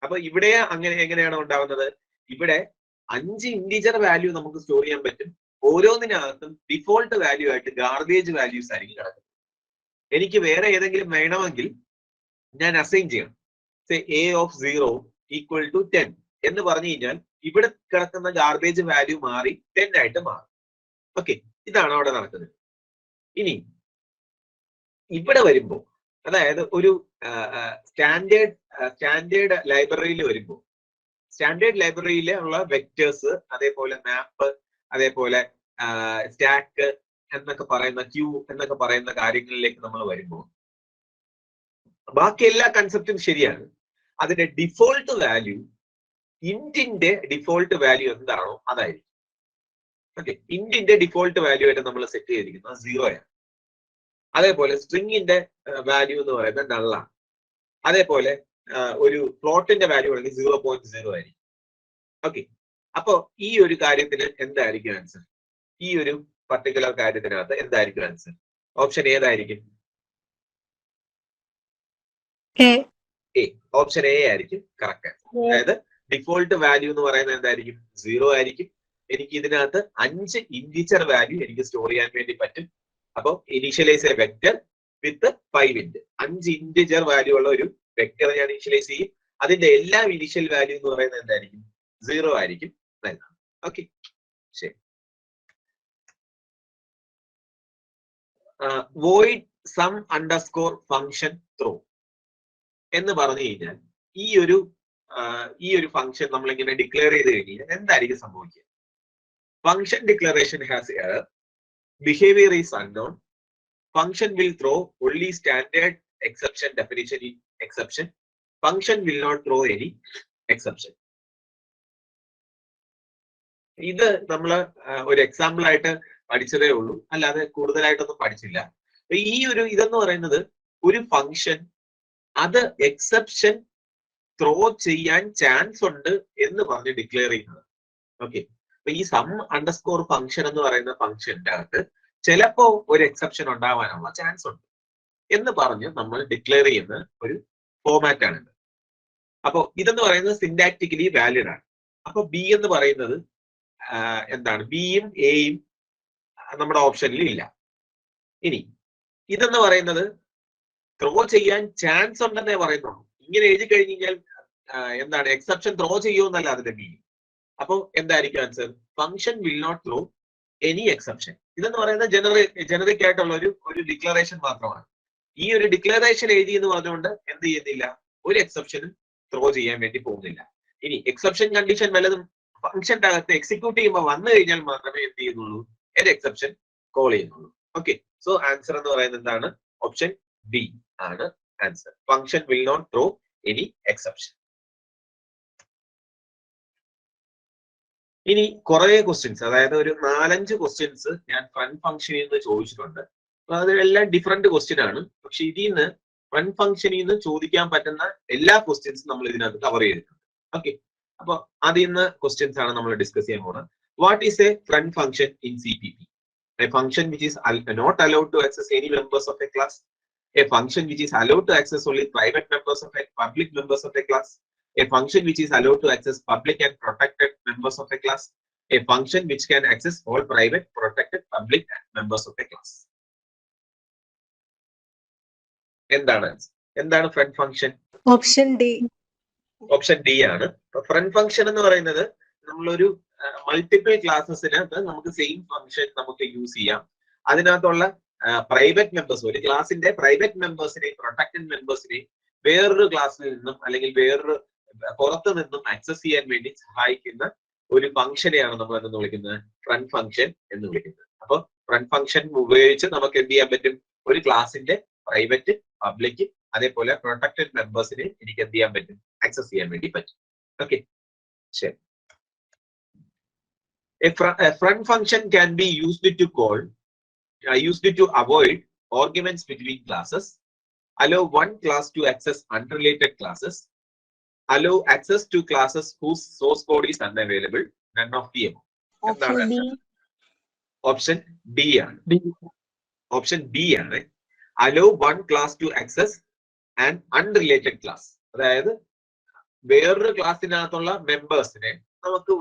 അപ്പൊ ഇവിടെ എങ്ങനെയാണ് ഉണ്ടാവുന്നത്? ഇവിടെ 5 ഇന്റിജർ വാല്യൂ നമുക്ക് സ്റ്റോർ ചെയ്യാൻ പറ്റും. ഓരോന്നിനകത്തും ഡിഫോൾട്ട് വാല്യൂ ആയിട്ട് ഗാർബേജ് വാല്യൂസ് ആയിരിക്കും കിടക്കുന്നത്. എനിക്ക് വേറെ ഏതെങ്കിലും വേണമെങ്കിൽ ഞാൻ അസൈൻ ചെയ്യണം. എ ഓഫ് 0 ഈക്വൽ ടു 10 എന്ന് പറഞ്ഞു കഴിഞ്ഞാൽ ഇവിടെ കിടക്കുന്ന ഗാർബേജ് വാല്യൂ മാറി 10 ആയിട്ട് മാറും. ഓക്കെ, ഇതാണ് അവിടെ നടക്കുന്നത്. ഇനി ഇവിടെ വരുമ്പോ, അതായത് ഒരു സ്റ്റാൻഡേർഡ് ലൈബ്രറിയിൽ വരുമ്പോ, സ്റ്റാൻഡേർഡ് ലൈബ്രറിയിലെ ഉള്ള വെക്ടേഴ്സ്, അതേപോലെ മാപ്പ്, അതേപോലെ സ്റ്റാക്ക് എന്നൊക്കെ പറയുന്ന ക്യൂ എന്നൊക്കെ പറയുന്ന കാര്യങ്ങളിലേക്ക് നമ്മൾ വരുമ്പോൾ ബാക്കി എല്ലാ കൺസെപ്റ്റും ശരിയാണ്. അതിന്റെ ഡിഫോൾട്ട് വാല്യൂ, ഇന്റിന്റെ ഡിഫോൾട്ട് വാല്യൂ എന്താണോ അതായിരിക്കും. ഓക്കെ, ഇന്റിന്റെ ഡിഫോൾട്ട് വാല്യൂ ആയിട്ട് നമ്മൾ സെറ്റ് ചെയ്തിരിക്കുന്നത് 0 ആണ്. അതേപോലെ സ്ട്രിങ്ങിന്റെ വാല്യൂ എന്ന് പറയുന്നത് നള്ളാണ്. അതേപോലെ ഒരു ഫ്ലോട്ടിന്റെ വാല്യൂ ആണെങ്കിൽ 0.0 ആയിരിക്കും. ഓക്കെ, അപ്പോ ഈ ഒരു കാര്യത്തിന് എന്തായിരിക്കും ആൻസർ? ഈ ഒരു പർട്ടിക്കുലർ കാര്യത്തിനകത്ത് എന്തായിരിക്കും ആൻസർ? ഓപ്ഷൻ ഏതായിരിക്കും? എ. ഓപ്ഷൻ എ ആയിരിക്കും കറക്റ്റ് ആൻസർ. അതായത് ഡിഫോൾട്ട് വാല്യൂ എന്ന് പറയുന്നത് എന്തായിരിക്കും? 0 ആയിരിക്കും. എനിക്ക് ഇതിനകത്ത് 5 ഇന്റിജർ വാല്യൂ എനിക്ക് സ്റ്റോർ ചെയ്യാൻ വേണ്ടി പറ്റും. അപ്പൊ initialise a vector with 5 int 5 integer value ഉള്ള ഒരു വെക്ടർ ഞാൻ ഇനീഷ്യലൈസ് ചെയ്യും. അതിന്റെ എല്ലാ ഇനീഷ്യൽ വാല്യൂ എന്ന് പറയുന്നത് എന്തായിരിക്കും? 0 ആയിരിക്കും. ഓക്കെ, ശരി. Void sum underscore function throw എന്ന് പറഞ്ഞു കഴിഞ്ഞാൽ ഈ ഒരു ഫംഗ്ഷൻ നമ്മൾ ഇങ്ങനെ ഡിക്ലെയർ ചെയ്ത് കഴിഞ്ഞാൽ എന്തായിരിക്കും സംഭവിക്കുക? Function declaration has error, behavior is unknown, function will throw only standard exception definition in exception, function will not throw any exception. ഇത് നമ്മൾ ഒരു എക്സാമ്പിൾ ആയിട്ട് പഠിച്ചതേ ഉള്ളൂ, അല്ലാതെ കൂടുതലായിട്ടൊന്നും പഠിച്ചില്ല. ഈ ഒരു ഇതെന്ന് പറയുന്നത് ഒരു ഫംഗ്ഷൻ അത് എക്സെപ്ഷൻ ത്രോ ചെയ്യാൻ ചാൻസ് ഉണ്ട് എന്ന് പറഞ്ഞ് ഡിക്ലെയർ ചെയ്യുന്നത്. ഓക്കെ, അപ്പൊ ഈ സം അണ്ടർസ്കോർ ഫംഗ്ഷൻ എന്ന് പറയുന്ന ഫംഗ്ഷന്റെ അകത്ത് ചിലപ്പോ ഒരു എക്സെപ്ഷൻ ഉണ്ടാവാനുള്ള ചാൻസ് ഉണ്ട് എന്ന് പറഞ്ഞ് നമ്മൾ ഡിക്ലെയർ ചെയ്യുന്ന ഒരു ഫോമാറ്റ് ആണിത്. അപ്പൊ ഇതെന്ന് പറയുന്നത് സിന്റാക്ടിക്കലി വാലിഡ് ആണ്. അപ്പൊ ബി എന്ന് പറയുന്നത് എന്താണ്? ബിയും എയും നമ്മുടെ ഓപ്ഷനിൽ ഇല്ല. ഇനി ഇതെന്ന് പറയുന്നത് ത്രോ ചെയ്യാൻ ചാൻസ് ഉണ്ടെന്നേ പറയുന്നുള്ളൂ. ഇങ്ങനെ എഴുതി കഴിഞ്ഞ് കഴിഞ്ഞാൽ എന്താണ്? എക്സെപ്ഷൻ ത്രോ ചെയ്യുമെന്നല്ല അതിന്റെ മീനിങ്. അപ്പൊ എന്തായിരിക്കും answer? Function will not throw any exception. ഇതെന്ന് പറയുന്നത് ജനറിക് ആയിട്ടുള്ള ഒരു ഡിക്ലറേഷൻ മാത്രമാണ്. ഈ ഒരു ഡിക്ലറേഷൻ എഴുതി എന്ന് പറഞ്ഞുകൊണ്ട് എന്ത് ചെയ്യുന്നില്ല? ഒരു എക്സെപ്ഷനും ത്രോ ചെയ്യാൻ വേണ്ടി പോകുന്നില്ല. ഇനി എക്സെപ്ഷൻ കണ്ടീഷൻ വല്ലതും ഫംഗ്ഷന്റെ അകത്ത് എക്സിക്യൂട്ട് ചെയ്യുമ്പോൾ വന്നു കഴിഞ്ഞാൽ മാത്രമേ എന്ത് ചെയ്യുന്നുള്ളൂ? ഒരു എക്സെപ്ഷൻ കോൾ ചെയ്യുന്നുള്ളൂ. ഓക്കെ, സോ ആൻസർ എന്ന് പറയുന്നത് എന്താണ്? ഓപ്ഷൻ ബി ആണ് answer. Function will not throw any exception. ഇനി കുറെ ക്വസ്റ്റ്യൻസ്, അതായത് ഒരു 4-5 ക്വസ്റ്റ്യൻസ് ഞാൻ ഫ്രണ്ട് ഫംഗ്ഷനിൽ നിന്ന് ചോദിച്ചിട്ടുണ്ട്. അതെല്ലാം ഡിഫറെന്റ് ക്വസ്റ്റ്യൻ ആണ്. പക്ഷെ ഇതിൽ നിന്ന് ഫ്രണ്ട് ഫംഗ്ഷനിൽ നിന്ന് ചോദിക്കാൻ പറ്റുന്ന എല്ലാ ക്വസ്റ്റ്യൻസും നമ്മൾ ഇതിനകത്ത് കവർ ചെയ്തിട്ടുണ്ട്. ഓക്കെ, അപ്പൊ അതിൽ നിന്ന് ക്വസ്റ്റ്യൻസ് ആണ് നമ്മൾ ഡിസ്കസ് ചെയ്യാൻ പോകുന്നത്. What is a friend function in CPP? A function which is not allowed to access any members of a class. A function which is allowed to access only private members of a public members of a class. A function which is allowed to access public and protected members of a class. A function which can access all private, protected, public members of a class. എന്താണ് friend function? Option D. Option D ആണ്. Friend function എന്ന് പറയുന്നത് നമ്മളൊരു multiple ക്ലാസ്സസിനകത്ത് നമുക്ക് same function നമുക്ക് use ചെയ്യാം. അതിനകത്തുള്ള private members, ഒരു ക്ലാസിന്റെ പ്രൈവറ്റ് മെമ്പേഴ്സിനെയും പ്രൊട്ടക്റ്റഡ് മെമ്പേഴ്സിനെയും വേറൊരു ക്ലാസ്സിൽ നിന്നും അല്ലെങ്കിൽ വേറൊരു പുറത്തു നിന്നും ആക്സസ് ചെയ്യാൻ വേണ്ടി സഹായിക്കുന്ന ഒരു ഫംഗ്ഷനെയാണ് നമ്മൾ എന്ന് വിളിക്കുന്നത് ഫ്രണ്ട് ഫംഗ്ഷൻ എന്ന് വിളിക്കുന്നത്. അപ്പൊ ഫ്രണ്ട് ഫംഗ്ഷൻ ഉപയോഗിച്ച് നമുക്ക് എന്ത് ചെയ്യാൻ പറ്റും? ഒരു ക്ലാസിന്റെ പ്രൈവറ്റ്, പബ്ലിക്, അതേപോലെ പ്രൊട്ടക്റ്റഡ് മെമ്പേഴ്സിനെ എനിക്ക് എന്ത് ചെയ്യാൻ പറ്റും? ആക്സസ് ചെയ്യാൻ വേണ്ടി പറ്റും. ഓക്കെ, ശരി. A front function can be used to avoid arguments between classes, allow one class to access unrelated classes, allow access to classes whose source code is unavailable, none of the above. Option B. Option D ആണ്. Option D ആണ്. Allow one class to access an unrelated class. അതായത് വേറൊരു ക്ലാസ്സിനകത്തുള്ള മെമ്പേഴ്സിനെ നമുക്ക്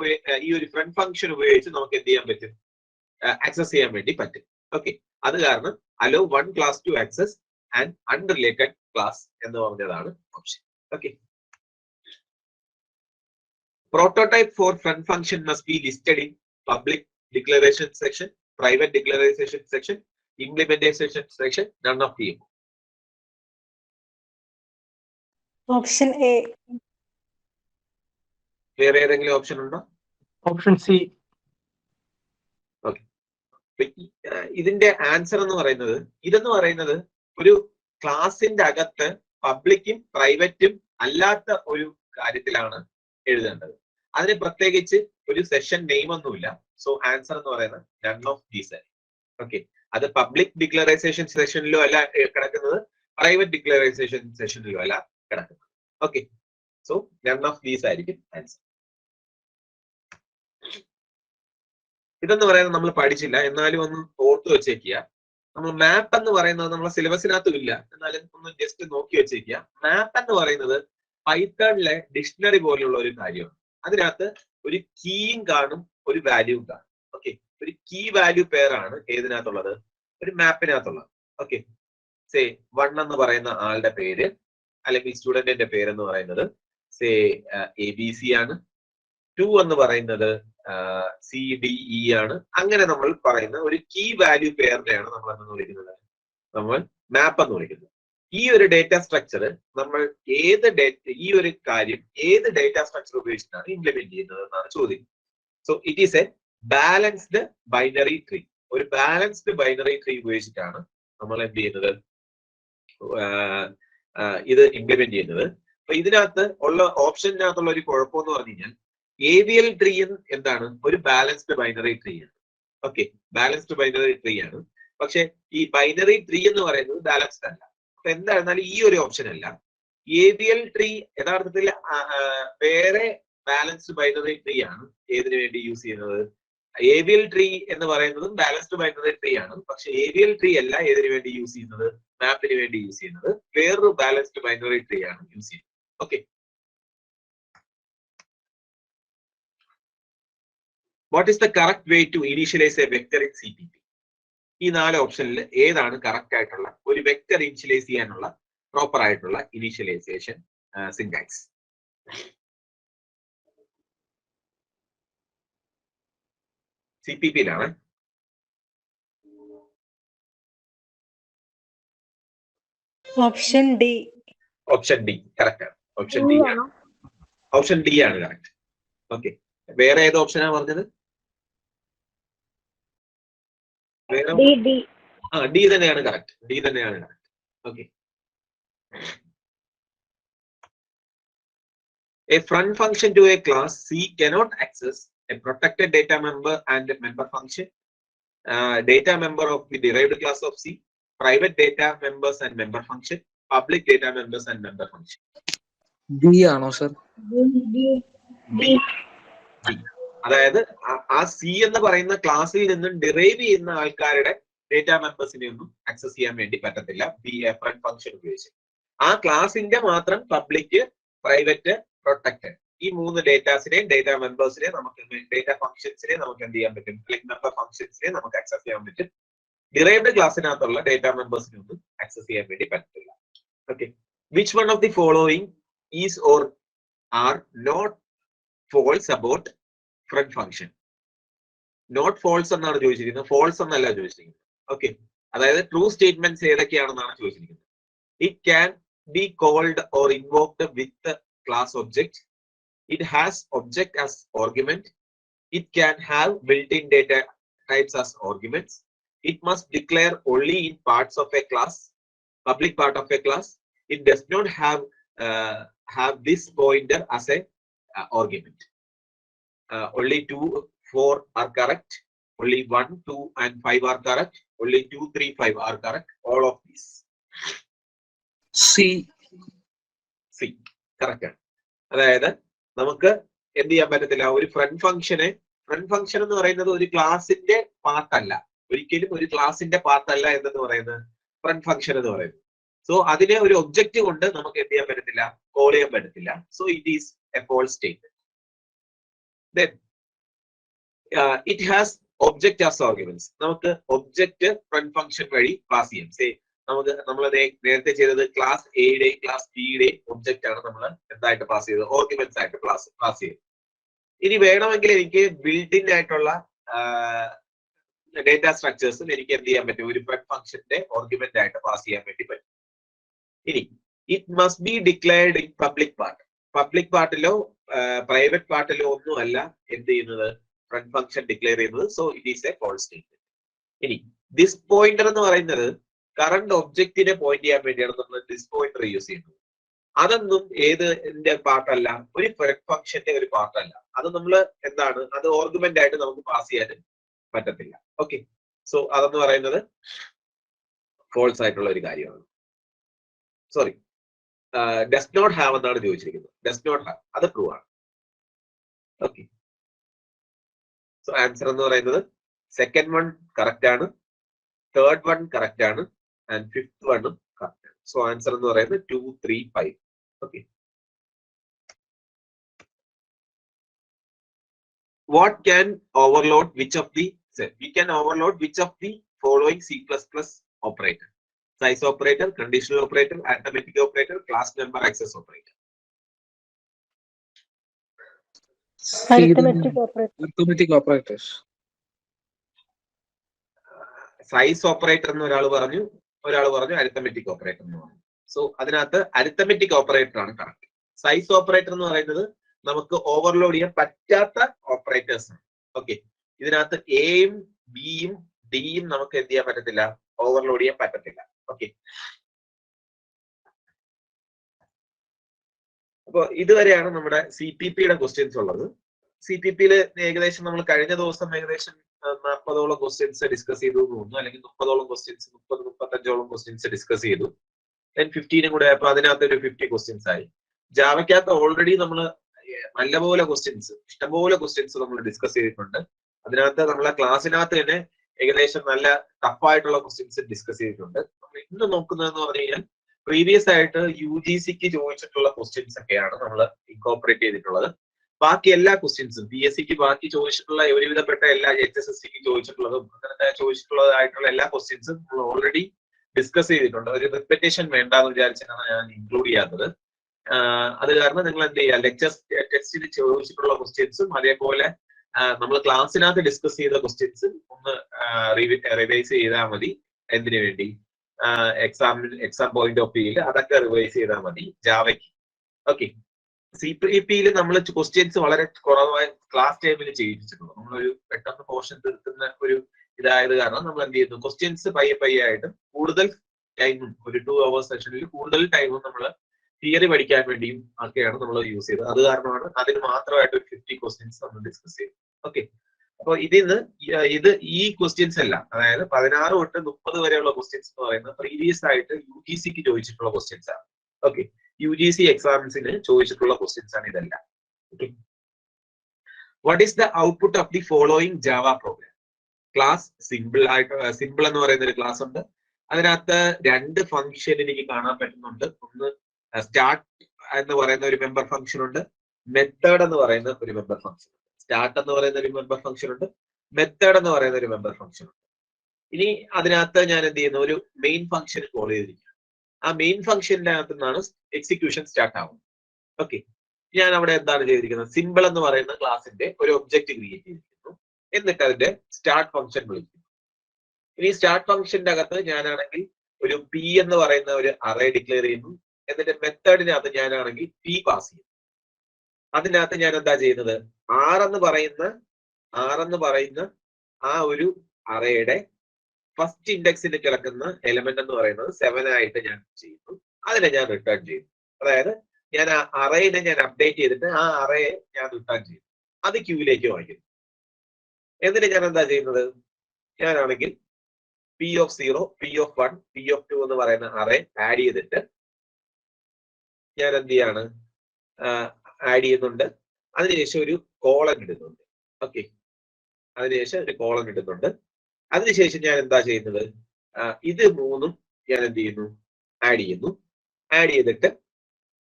ഈ ഒരു front function ഉപയോഗിച്ച് നമുക്ക് എന്ത് ചെയ്യാൻ പറ്റും? ആക്സസ് ചെയ്യാൻ വേണ്ടി പറ്റും. ഓക്കെ, അത് കാരണം allow one class to access and unrelated class എന്ന് പറഞ്ഞതാണ് option. Okay, prototype for friend function must be listed in public declaration section, private declaration section, implementation section, none of the above. Option A. വേറെ ഏതെങ്കിലും option ഉണ്ടോ? Option C. Okay, ഇതിന്റെ answer എന്ന് പറയുന്നത്, ഇതെന്ന് പറയുന്നത് ഒരു ക്ലാസിന്റെ അകത്ത് പബ്ലിക്കും പ്രൈവറ്റും അല്ലാത്ത ഒരു കാര്യത്തിലാണ് എഴുതേണ്ടത്. അതിന് പ്രത്യേകിച്ച് ഒരു സെഷൻ നെയിം ഒന്നുമില്ല. സോ ആൻസർ എന്ന് പറയുന്നത് നൺ ഓഫ് ദീസ്. ഓക്കെ, അത് പബ്ലിക് ഡിക്ലറേഷൻ സെഷനിലും അല്ല കിടക്കുന്നത്, പ്രൈവറ്റ് ഡിക്ലറേഷൻ സെഷനിലും അല്ല കിടക്കുന്നത്. Okay, so none of these ആയിരിക്കും ആൻസർ. ഇതെന്ന് പറയുന്നത് നമ്മൾ പഠിച്ചില്ല, എന്നാലും ഒന്ന് ഓർത്തു വെച്ചേക്കുക. നമ്മൾ മാപ്പ് എന്ന് പറയുന്നത് നമ്മളെ സിലബസിനകത്തും ഇല്ല, എന്നാലും ഒന്ന് ജസ്റ്റ് നോക്കി വെച്ചേക്കുക. മാപ്പ് എന്ന് പറയുന്നത് പൈത്തണിലെ ഡിക്ഷണറി പോലുള്ള ഒരു കാര്യമാണ്. അതിനകത്ത് ഒരു കീയും കാണും, ഒരു വാല്യൂവും കാണും. ഓക്കെ, ഒരു കീ വാല്യൂ പെയറാണ് ഏതിനകത്തുള്ളത്? ഒരു മാപ്പിനകത്തുള്ളത്. ഓക്കെ, സേ 1 എന്ന് പറയുന്ന ആളുടെ പേര് അല്ലെങ്കിൽ സ്റ്റുഡന്റിന്റെ പേരെന്ന് പറയുന്നത് സേ ABC ആണ്. 2 എന്ന് പറയുന്നത് CDE ആണ്. അങ്ങനെ നമ്മൾ പറയുന്ന ഒരു കീ വാല്യൂ പെയറിനെയാണ് നമ്മൾ എന്ന് വിളിക്കുന്നത്, നമ്മൾ മാപ്പ് എന്ന് വിളിക്കുന്നത്. ഈ ഒരു ഡേറ്റ സ്ട്രക്ചർ നമ്മൾ ഈ ഒരു കാര്യം ഏത് ഡേറ്റ സ്ട്രക്ചർ ഉപയോഗിച്ചിട്ടാണ് ഇംപ്ലിമെന്റ് ചെയ്യുന്നത് എന്നാണ് ചോദ്യം. So it is A balanced binary tree. ഒരു ബാലൻസ്ഡ് ബൈനറി ട്രീ ഉപയോഗിച്ചിട്ടാണ് നമ്മൾ എന്ത് ചെയ്യുന്നത്, ഇത് ഇംപ്ലിമെന്റ് ചെയ്യുന്നത്. അപ്പൊ ഇതിനകത്ത് ഉള്ള ഓപ്ഷനകത്തുള്ള ഒരു കുഴപ്പമെന്ന് പറഞ്ഞു കഴിഞ്ഞാൽ AVL ട്രീ എന്താണ്? ഒരു ബാലൻസ്ഡ് ബൈനറി ട്രീ ആണ്. ഓക്കെ, ബാലൻസ്ഡ് ബൈനറി ട്രീ ആണ്. പക്ഷെ ഈ ബൈനറി ട്രീ എന്ന് പറയുന്നത് ബാലൻസ്ഡ് അല്ല. അപ്പൊ എന്തായിരുന്നാലും ഈ ഒരു ഓപ്ഷൻ അല്ല. AVL ട്രീ യഥാർത്ഥത്തിൽ വേറെ ബാലൻസ്ഡ് ബൈനറി ട്രീ ആണ് ഏതിനു വേണ്ടി യൂസ് ചെയ്യുന്നത്. AVL ട്രീ എന്ന് പറയുന്നതും ബാലൻസ്ഡ് ബൈനറി ട്രീ ആണ്. പക്ഷെ AVL ട്രീ അല്ല ഏതിനു വേണ്ടി യൂസ് ചെയ്യുന്നത്, മാപ്പിന് വേണ്ടി യൂസ് ചെയ്യുന്നത്. വേറൊരു ബാലൻസ്ഡ് ബൈനറി ട്രീ ആണ് യൂസ് ചെയ്യുന്നത്. Okay, what is the correct way to initialise a vector in CPP? ഈ 4 ഓപ്ഷനിൽ ഏതാണ് കറക്റ്റ് ആയിട്ടുള്ള ഒരു വെക്ടർ ഇനിഷ്യലൈസ് ചെയ്യാനുള്ള പ്രോപ്പർ ആയിട്ടുള്ള ഇനീഷ്യലൈസേഷൻ സിന്റാക്സ്? CPP-യിലാണ്. Option D. Option D correct ആണ്. ഓപ്ഷൻ ഡി ആണ്. ഓപ്ഷൻ ഡി ആണ് കറക്റ്റ്. ഓക്കെ, വേറെ ഏത് ഓപ്ഷനാണ് പറഞ്ഞത്? ഡി തന്നെയാണ് കറക്റ്റ്. ഡി തന്നെയാണ് correct. Okay, a front function to a class C cannot access a protected data member and a member function, data member of the derived class of C, private data members and member function, public data members and member function. D ആണോ sir? B. അതായത് ആ C എന്ന് പറയുന്ന ക്ലാസ്സിൽ നിന്നും derive ചെയ്യുന്ന ആൾക്കാരുടെ data മെമ്പേഴ്സിനെ ഒന്നും ആക്സസ് ചെയ്യാൻ വേണ്ടി പറ്റത്തില്ല ഫ്രണ്ട് ഫംഗ്ഷൻ ഉപയോഗിച്ച്. ആ ക്ലാസിന്റെ മാത്രം പബ്ലിക്, പ്രൈവറ്റ്, പ്രൊട്ടക്റ്റഡ് ഈ 3 ഡേറ്റാസിനെയും ഡേറ്റ മെമ്പേഴ്സിനെ നമുക്ക് ഡേറ്റ ഫംഗ്ഷൻസിനെ നമുക്ക് എന്ത് ചെയ്യാൻ പറ്റും, മെമ്പർ ഫംഗ്ഷൻസിനെ നമുക്ക് ആക്സസ് ചെയ്യാൻ പറ്റും. ഡിറൈവ്ഡ് ക്ലാസ്സിനകത്തുള്ള ഡേറ്റ മെമ്പേഴ്സിനെ ഒന്നും ആക്സസ് ചെയ്യാൻ വേണ്ടി പറ്റത്തില്ല. Okay, which one of the following is or are not false about friend function? Not false എന്നാണ് ചോദിച്ചിരിക്കുന്നത്, ഫോൾസ് എന്നല്ല ചോദിച്ചിരിക്കുന്നത്. ഓക്കെ, അതായത് ട്രൂ സ്റ്റേറ്റ്മെന്റ്സ് ഏതൊക്കെയാണെന്നാണ് ചോദിച്ചിരിക്കുന്നത്. It can be called or invoked with class object. It has object as argument. It can have built-in data types as arguments. It must declare only in parts of a class, public part of a class. It does not have this pointer as a argument. Only 2, 4 are correct. Only 1, 2, and 5 are correct. Only 2, 3, 5 are correct. All of these. C. Correct. അതായത് നമുക്ക് എന്ത് ചെയ്യാൻ പറ്റത്തില്ല, ഒരു front function എന്ന് പറയുന്നത് ഒരു ക്ലാസിന്റെ പാർട്ടല്ല, ഒരിക്കലും ഒരു ക്ലാസിന്റെ പാർട്ടല്ല എന്ന് പറയുന്നത് ഫ്രണ്ട് ഫംഗ്ഷൻ എന്ന് പറയുന്നത്. സോ അതിനെ ഒരു ഒബ്ജക്റ്റ് കൊണ്ട് നമുക്ക് എന്ത് ചെയ്യാൻ പറ്റത്തില്ല, കോൾ ചെയ്യാൻ പറ്റത്തില്ല. So it is a false statement. Then it has object as arguments. നമുക്ക് ഒബ്ജക്റ്റ് ഫ്രണ്ട് ഫംഗ്ഷൻ വഴി പാസ് ചെയ്യാം. നമ്മൾ നേരത്തെ ചെയ്തത് ക്ലാസ് എയുടെ ക്ലാസ് ബിയുടെ ഒബ്ജക്റ്റ് ആണ് നമ്മൾ എന്തായിട്ട് പാസ് ചെയ്തത്, ഓർഗ്യുമെന്റ്സ് ആയിട്ട് പാസ് ചെയ്തത്. ഇനി വേണമെങ്കിൽ എനിക്ക് ബിൽഡ് ഇൻ ആയിട്ടുള്ള ഡേറ്റ സ്ട്രക്ചേഴ്സും എനിക്ക് എന്ത് ചെയ്യാൻ പറ്റും, ഒരു ഫ്രണ്ട് ഫംഗ്ഷന്റെ ഓർഗ്യുമെന്റ് ആയിട്ട് പാസ് ചെയ്യാൻ വേണ്ടി പറ്റും. ഇനി it must be declared in public part. Public പാർട്ടിലോ പ്രൈവറ്റ് പാർട്ടിലോ ഒന്നുമല്ല എന്ത് ചെയ്യുന്നത്, ഫ്രണ്ട് ഫംഗ്ഷൻ ഡിക്ലെയർ ചെയ്യുന്നത്. So it is a false statement. ഇനി ദിസ് പോയിന്റർ എന്ന് പറയുന്നത് കറണ്ട് ഒബ്ജക്റ്റിനെ പോയിന്റ് ചെയ്യാൻ വേണ്ടിയാണ് നമ്മൾ ദിസ് പോയിന്റർ യൂസ് ചെയ്യുന്നത്. അതൊന്നും ഏതിന്റെ പാർട്ടല്ല, ഒരു ഫ്രണ്ട് ഫംഗ്ഷന്റെ ഒരു പാർട്ടല്ല. അത് നമ്മൾ എന്താണ്, അത് ഓർഗ്യുമെന്റ് ആയിട്ട് നമുക്ക് പാസ് ചെയ്യാൻ പറ്റത്തില്ല. ഓക്കെ, സോ അതെന്ന് പറയുന്നത് ഫോൾസ് ആയിട്ടുള്ള ഒരു കാര്യമാണ്. സോറി, ഡസ് നോട്ട് ഹാവ് എന്നാണ് ചോദിച്ചിരിക്കുന്നത്. ഡസ് നോട്ട് ഹാവ് അത് ട്രൂ ആണ്. ഓക്കെ, സോ ആൻസർ എന്ന് പറയുന്നത് സെക്കൻഡ് വൺ കറക്റ്റ് ആണ്, തേർഡ് വൺ കറക്റ്റ് ആണ്, and fifth one correct. So answer എന്ന് പറയുന്നത് 2, 3, 5. Okay. What can overload which of the we can overload which of the following C++ operator? Size operator, conditional operator, arithmetic operator, class member access operator. Arithmetic operators. Size operator എന്ന് ഒരാൾ പറഞ്ഞു arithmetic operator എന്ന് പറഞ്ഞു. So അതിനകത്ത് arithmetic operator ആണ് correct. Size operator എന്ന് പറയുന്നത് നമുക്ക് ഓവർലോഡ് ചെയ്യാൻ പറ്റാത്ത ഓപ്പറേറ്റേഴ്സ് ആണ്. ഓക്കെ, ഇതിനകത്ത് എയും ബിയും ഡിയും നമുക്ക് എന്ത് ചെയ്യാൻ പറ്റത്തില്ല, ഓവർലോഡ് ചെയ്യാൻ പറ്റത്തില്ല. ഓക്കെ, അപ്പൊ ഇതുവരെയാണ് നമ്മുടെ CPP-യുടെ ക്വസ്റ്റ്യൻസ് ഉള്ളത്. CPP-യിൽ ഏകദേശം നമ്മൾ കഴിഞ്ഞ ദിവസം ഏകദേശം 40ഓളം ക്വസ്റ്റ്യൻസ് ഡിസ്കസ് ചെയ്തു തോന്നുന്നു, അല്ലെങ്കിൽ 30ഓളം ക്വസ്റ്റ്യൻസ് 35ഓളം ക്വസ്റ്റ്യൻസ് ഡിസ്കസ് ചെയ്തു. 15 കൂടെ ആയപ്പോൾ അതിനകത്ത് ഒരു 50 ക്വസ്റ്റ്യൻസ് ആയി. ജാവയ്ക്കകത്ത് ഓൾറെഡി നമ്മൾ നല്ലപോലെ ക്വസ്റ്റ്യൻസ്, ഇഷ്ടംപോലെ ക്വസ്റ്റ്യൻസ് നമ്മൾ ഡിസ്കസ് ചെയ്തിട്ടുണ്ട്. അതിനകത്ത് നമ്മളെ ക്ലാസ്സിനകത്ത് തന്നെ ഏകദേശം നല്ല ടഫായിട്ടുള്ള ക്വസ്റ്റ്യൻസ് ഡിസ്കസ് ചെയ്തിട്ടുണ്ട്. നമ്മൾ ഇന്ന് നോക്കുന്നതെന്ന് പറഞ്ഞു കഴിഞ്ഞാൽ പ്രീവിയസ് ആയിട്ട് UGC-ക്ക് ചോദിച്ചിട്ടുള്ള ക്വസ്റ്റ്യൻസ് ഒക്കെയാണ് നമ്മൾ ഇൻകോർപ്പറേറ്റ് ചെയ്തിട്ടുള്ളത്. ബാക്കി എല്ലാ ക്വസ്റ്റ്യൻസും PSC-ക്ക് ബാക്കി ചോദിച്ചിട്ടുള്ള ഒരുവിധപ്പെട്ട എല്ലാ HSSC-ക്ക് ചോദിച്ചിട്ടുള്ളതും അങ്ങനത്തെ ചോദിച്ചിട്ടുള്ളതായിട്ടുള്ള എല്ലാ ക്വസ്റ്റ്യൻസും നമ്മൾ ഓൾറെഡി ഡിസ്കസ് ചെയ്തിട്ടുണ്ട്. ഒരു റിപ്പറ്റേഷൻ വേണ്ടാന്ന് വിചാരിച്ചാണ് ഞാൻ ഇൻക്ലൂഡ് ചെയ്യാത്തത്. അത് കാരണം നിങ്ങൾ എന്ത് ചെയ്യുക, ലെക്ചർ ടെസ്റ്റിന് ചോദിച്ചിട്ടുള്ള ക്വസ്റ്റ്യൻസും അതേപോലെ നമ്മൾ ക്ലാസ്സിനകത്ത് ഡിസ്കസ് ചെയ്ത ക്വസ്റ്റ്യൻസും ഒന്ന് റിവൈസ് ചെയ്താൽ മതി. എന്തിനു വേണ്ടി, എക്സാം പോയിന്റ് ഓഫ് വ്യൂയിൽ അതൊക്കെ റിവൈസ് ചെയ്താൽ മതി ജാവയ്ക്ക്. ഓക്കെ, CPP-യിൽ നമ്മൾ ക്വസ്റ്റ്യൻസ് വളരെ കുറവായി ക്ലാസ് ടൈമിൽ ചെയ്യിപ്പിച്ചിട്ടുണ്ട്. നമ്മളൊരു പെട്ടെന്ന് പോർഷൻ തീർക്കുന്ന ഒരു ഇതായത് കാരണം നമ്മൾ എന്ത് ചെയ്യുന്നു, ക്വസ്റ്റ്യൻസ് പയ്യെ ആയിട്ടും കൂടുതൽ ടൈമും ഒരു 2 hour സെഷനിൽ കൂടുതൽ ടൈമും നമ്മൾ തിയറി പഠിക്കാൻ വേണ്ടിയും ഒക്കെയാണ് നമ്മൾ യൂസ് ചെയ്തത്. അത് കാരണമാണ് അതിന് മാത്രമായിട്ട് ഒരു 50 ക്വസ്റ്റ്യൻസ് നമ്മൾ ഡിസ്കസ് ചെയ്തത്. ഓക്കെ, അപ്പൊ ഈ ക്വസ്റ്റ്യൻസ് എല്ലാം, അതായത് 16 തൊട്ട് 30 വരെയുള്ള ക്വസ്റ്റ്യൻസ് എന്ന് പറയുന്നത് പ്രീവിയസ് ആയിട്ട് UGC-ക്ക് ചോദിച്ചിട്ടുള്ള ക്വസ്റ്റ്യൻസ് ആണ്. ഓക്കെ, UGC എക്സാംസിന് ചോദിച്ചിട്ടുള്ള ക്വസ്റ്റ്യൻസ് ആണ് ഇതെല്ലാം. Okay, what is the output of the following Java programme? Class simple എന്ന് പറയുന്ന ഒരു ക്ലാസ് ഉണ്ട്. അതിനകത്ത് 2 ഫംഗ്ഷൻ എനിക്ക് കാണാൻ പറ്റുന്നുണ്ട്. ഒന്ന് സ്റ്റാർട്ട് എന്ന് പറയുന്ന ഒരു മെമ്പർ ഫംഗ്ഷൻ ഉണ്ട്, മെത്തേഡ് എന്ന് പറയുന്ന ഒരു മെമ്പർ ഫംഗ്ഷൻ ഉണ്ട്. സ്റ്റാർട്ട് എന്ന് പറയുന്ന ഒരു മെമ്പർ ഫംഗ്ഷൻ ഉണ്ട്, മെത്തേഡ് എന്ന് പറയുന്ന ഒരു മെമ്പർ ഫംഗ്ഷൻ ഉണ്ട്. ഇനി അതിനകത്ത് ഞാൻ എന്ത് ചെയ്യുന്നു, ഒരു മെയിൻ ഫംഗ്ഷൻ കോൾ ചെയ്തിരിക്കുന്നു. ആ മെയിൻ ഫംഗ്ഷന്റെ അകത്ത് നിന്നാണ് എക്സിക്യൂഷൻ സ്റ്റാർട്ട് ആവുന്നത്. ഓക്കെ, ഞാൻ അവിടെ എന്താണ് ചെയ്തിരിക്കുന്നത്, സിമ്പിൾ എന്ന് പറയുന്ന ക്ലാസിന്റെ ഒരു ഒബ്ജക്റ്റ് ക്രിയേറ്റ് ചെയ്തിരിക്കുന്നു. എന്നിട്ട് അതിന്റെ സ്റ്റാർട്ട് ഫംഗ്ഷൻ വിളിക്കുന്നു. ഇനി സ്റ്റാർട്ട് ഫംഗ്ഷന്റെ അകത്ത് ഞാനാണെങ്കിൽ ഒരു പി എന്ന് പറയുന്ന ഒരു അറേ ഡിക്ലെയർ ചെയ്യുന്നു. എന്നിട്ട് മെത്തേഡിനകത്ത് ഞാനാണെങ്കിൽ പി പാസ് ചെയ്യുന്നു. അതിനകത്ത് ഞാൻ എന്താ ചെയ്യുന്നത്, ആർ എന്ന് പറയുന്ന ആ ഒരു അറേയുടെ ഫസ്റ്റ് ഇൻഡെക്സിൽ കിടക്കുന്ന എലമെന്റ് എന്ന് പറയുന്നത് 7 ആയിട്ട് ഞാൻ ചെയ്യുന്നു. അതിനെ ഞാൻ റിട്ടേൺ ചെയ്യുന്നു. അതായത് ഞാൻ ആ അറേനെ ഞാൻ അപ്ഡേറ്റ് ചെയ്തിട്ട് ആ അറേയെ ഞാൻ റിട്ടേൺ ചെയ്യുന്നു. അത് ക്യൂവിലേക്ക് വായിക്കുന്നു. എന്നിട്ട് ഞാൻ എന്താ ചെയ്യുന്നത്, ഞാനാണെങ്കിൽ P of 0, P of 1, P of 2 എന്ന് പറയുന്ന അറേ ആഡ് ചെയ്തിട്ട് ഞാൻ എന്ത് ചെയ്യാണ്, ആഡ് ചെയ്യുന്നുണ്ട്. അതിനുശേഷം ഒരു കോളൻ ഇടുന്നുണ്ട്. ഓക്കെ, അതിനുശേഷം ഒരു കോളൻ ഇടുന്നുണ്ട്. അതിനുശേഷം ഞാൻ എന്താ ചെയ്യുന്നത്, ഇത് 3ഉം ഞാൻ എന്ത് ചെയ്യുന്നു, ആഡ് ചെയ്യുന്നു. ആഡ് ചെയ്തിട്ട്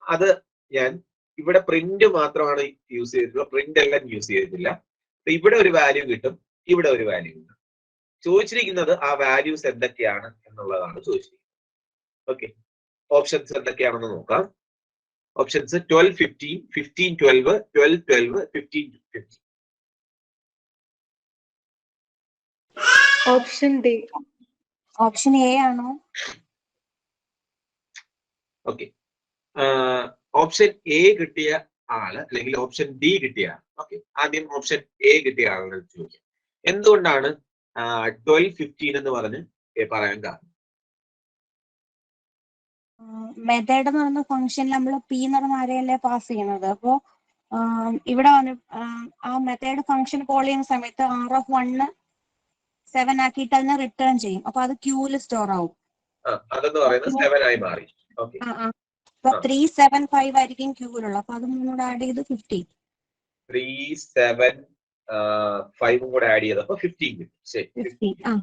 അത് ഞാൻ ഇവിടെ പ്രിന്റ് മാത്രമാണ് യൂസ് ചെയ്തിട്ടുള്ളത്, പ്രിന്റ് എല്ലാം യൂസ് ചെയ്തിട്ടില്ല. ഇവിടെ ഒരു വാല്യൂ കിട്ടും, ഇവിടെ ഒരു വാല്യൂ കിട്ടും. ചോദിച്ചിരിക്കുന്നത് ആ വാല്യൂസ് എന്തൊക്കെയാണ് എന്നുള്ളതാണ് ചോദിച്ചിരിക്കുന്നത്. ഓക്കെ, ഓപ്ഷൻസ് എന്തൊക്കെയാണെന്ന് നോക്കാം. Options 12, 15, 15, 12, 12, 12, 15, 15. Option D. Option A ആണോ? ഓക്കെ, ഓപ്ഷൻ എ കിട്ടിയ ആള് അല്ലെങ്കിൽ ഓപ്ഷൻ ഡി കിട്ടിയ ആൾ. ഓക്കെ, ആദ്യം ഓപ്ഷൻ എ കിട്ടിയ ആളുടെ ചോദിക്കാം, എന്തുകൊണ്ടാണ് 12, 15 എന്ന് പറഞ്ഞ് പറയാൻ കാരണം? മെത്തേഡ് എന്ന് പറയുന്ന ഫംഗ്ഷനിൽ നമ്മൾ പി എന്ന് പറയുന്ന അറയല്ലേ പാസ് ചെയ്യുന്നത്. അപ്പോ ഇവിടെ ആ മെത്തേഡ് ഫംഗ്ഷൻ കോൾ ചെയ്യുന്ന സമയത്ത് ആർ ഓഫ് 1 7 ആക്കിയിട്ട് അതിനെ റിട്ടേൺ ചെയ്യും. അപ്പൊ അത് ക്യൂവിൽ സ്റ്റോർ ആവും. അതെന്ന് പറയുന്നത് 7 ആയി മാറി. ഓക്കെ, അപ്പൊ 3, 7, 5 ആയിരിക്കും ക്യൂവിലുള്ള. അപ്പൊ അത് മൂന്നൂടെ ആഡ് ചെയ്ത് 15. 3, 7, 5 കൂടെ ആഡ് ചെയ്തപ്പോ 15 കിട്ടി. ശരി, 15.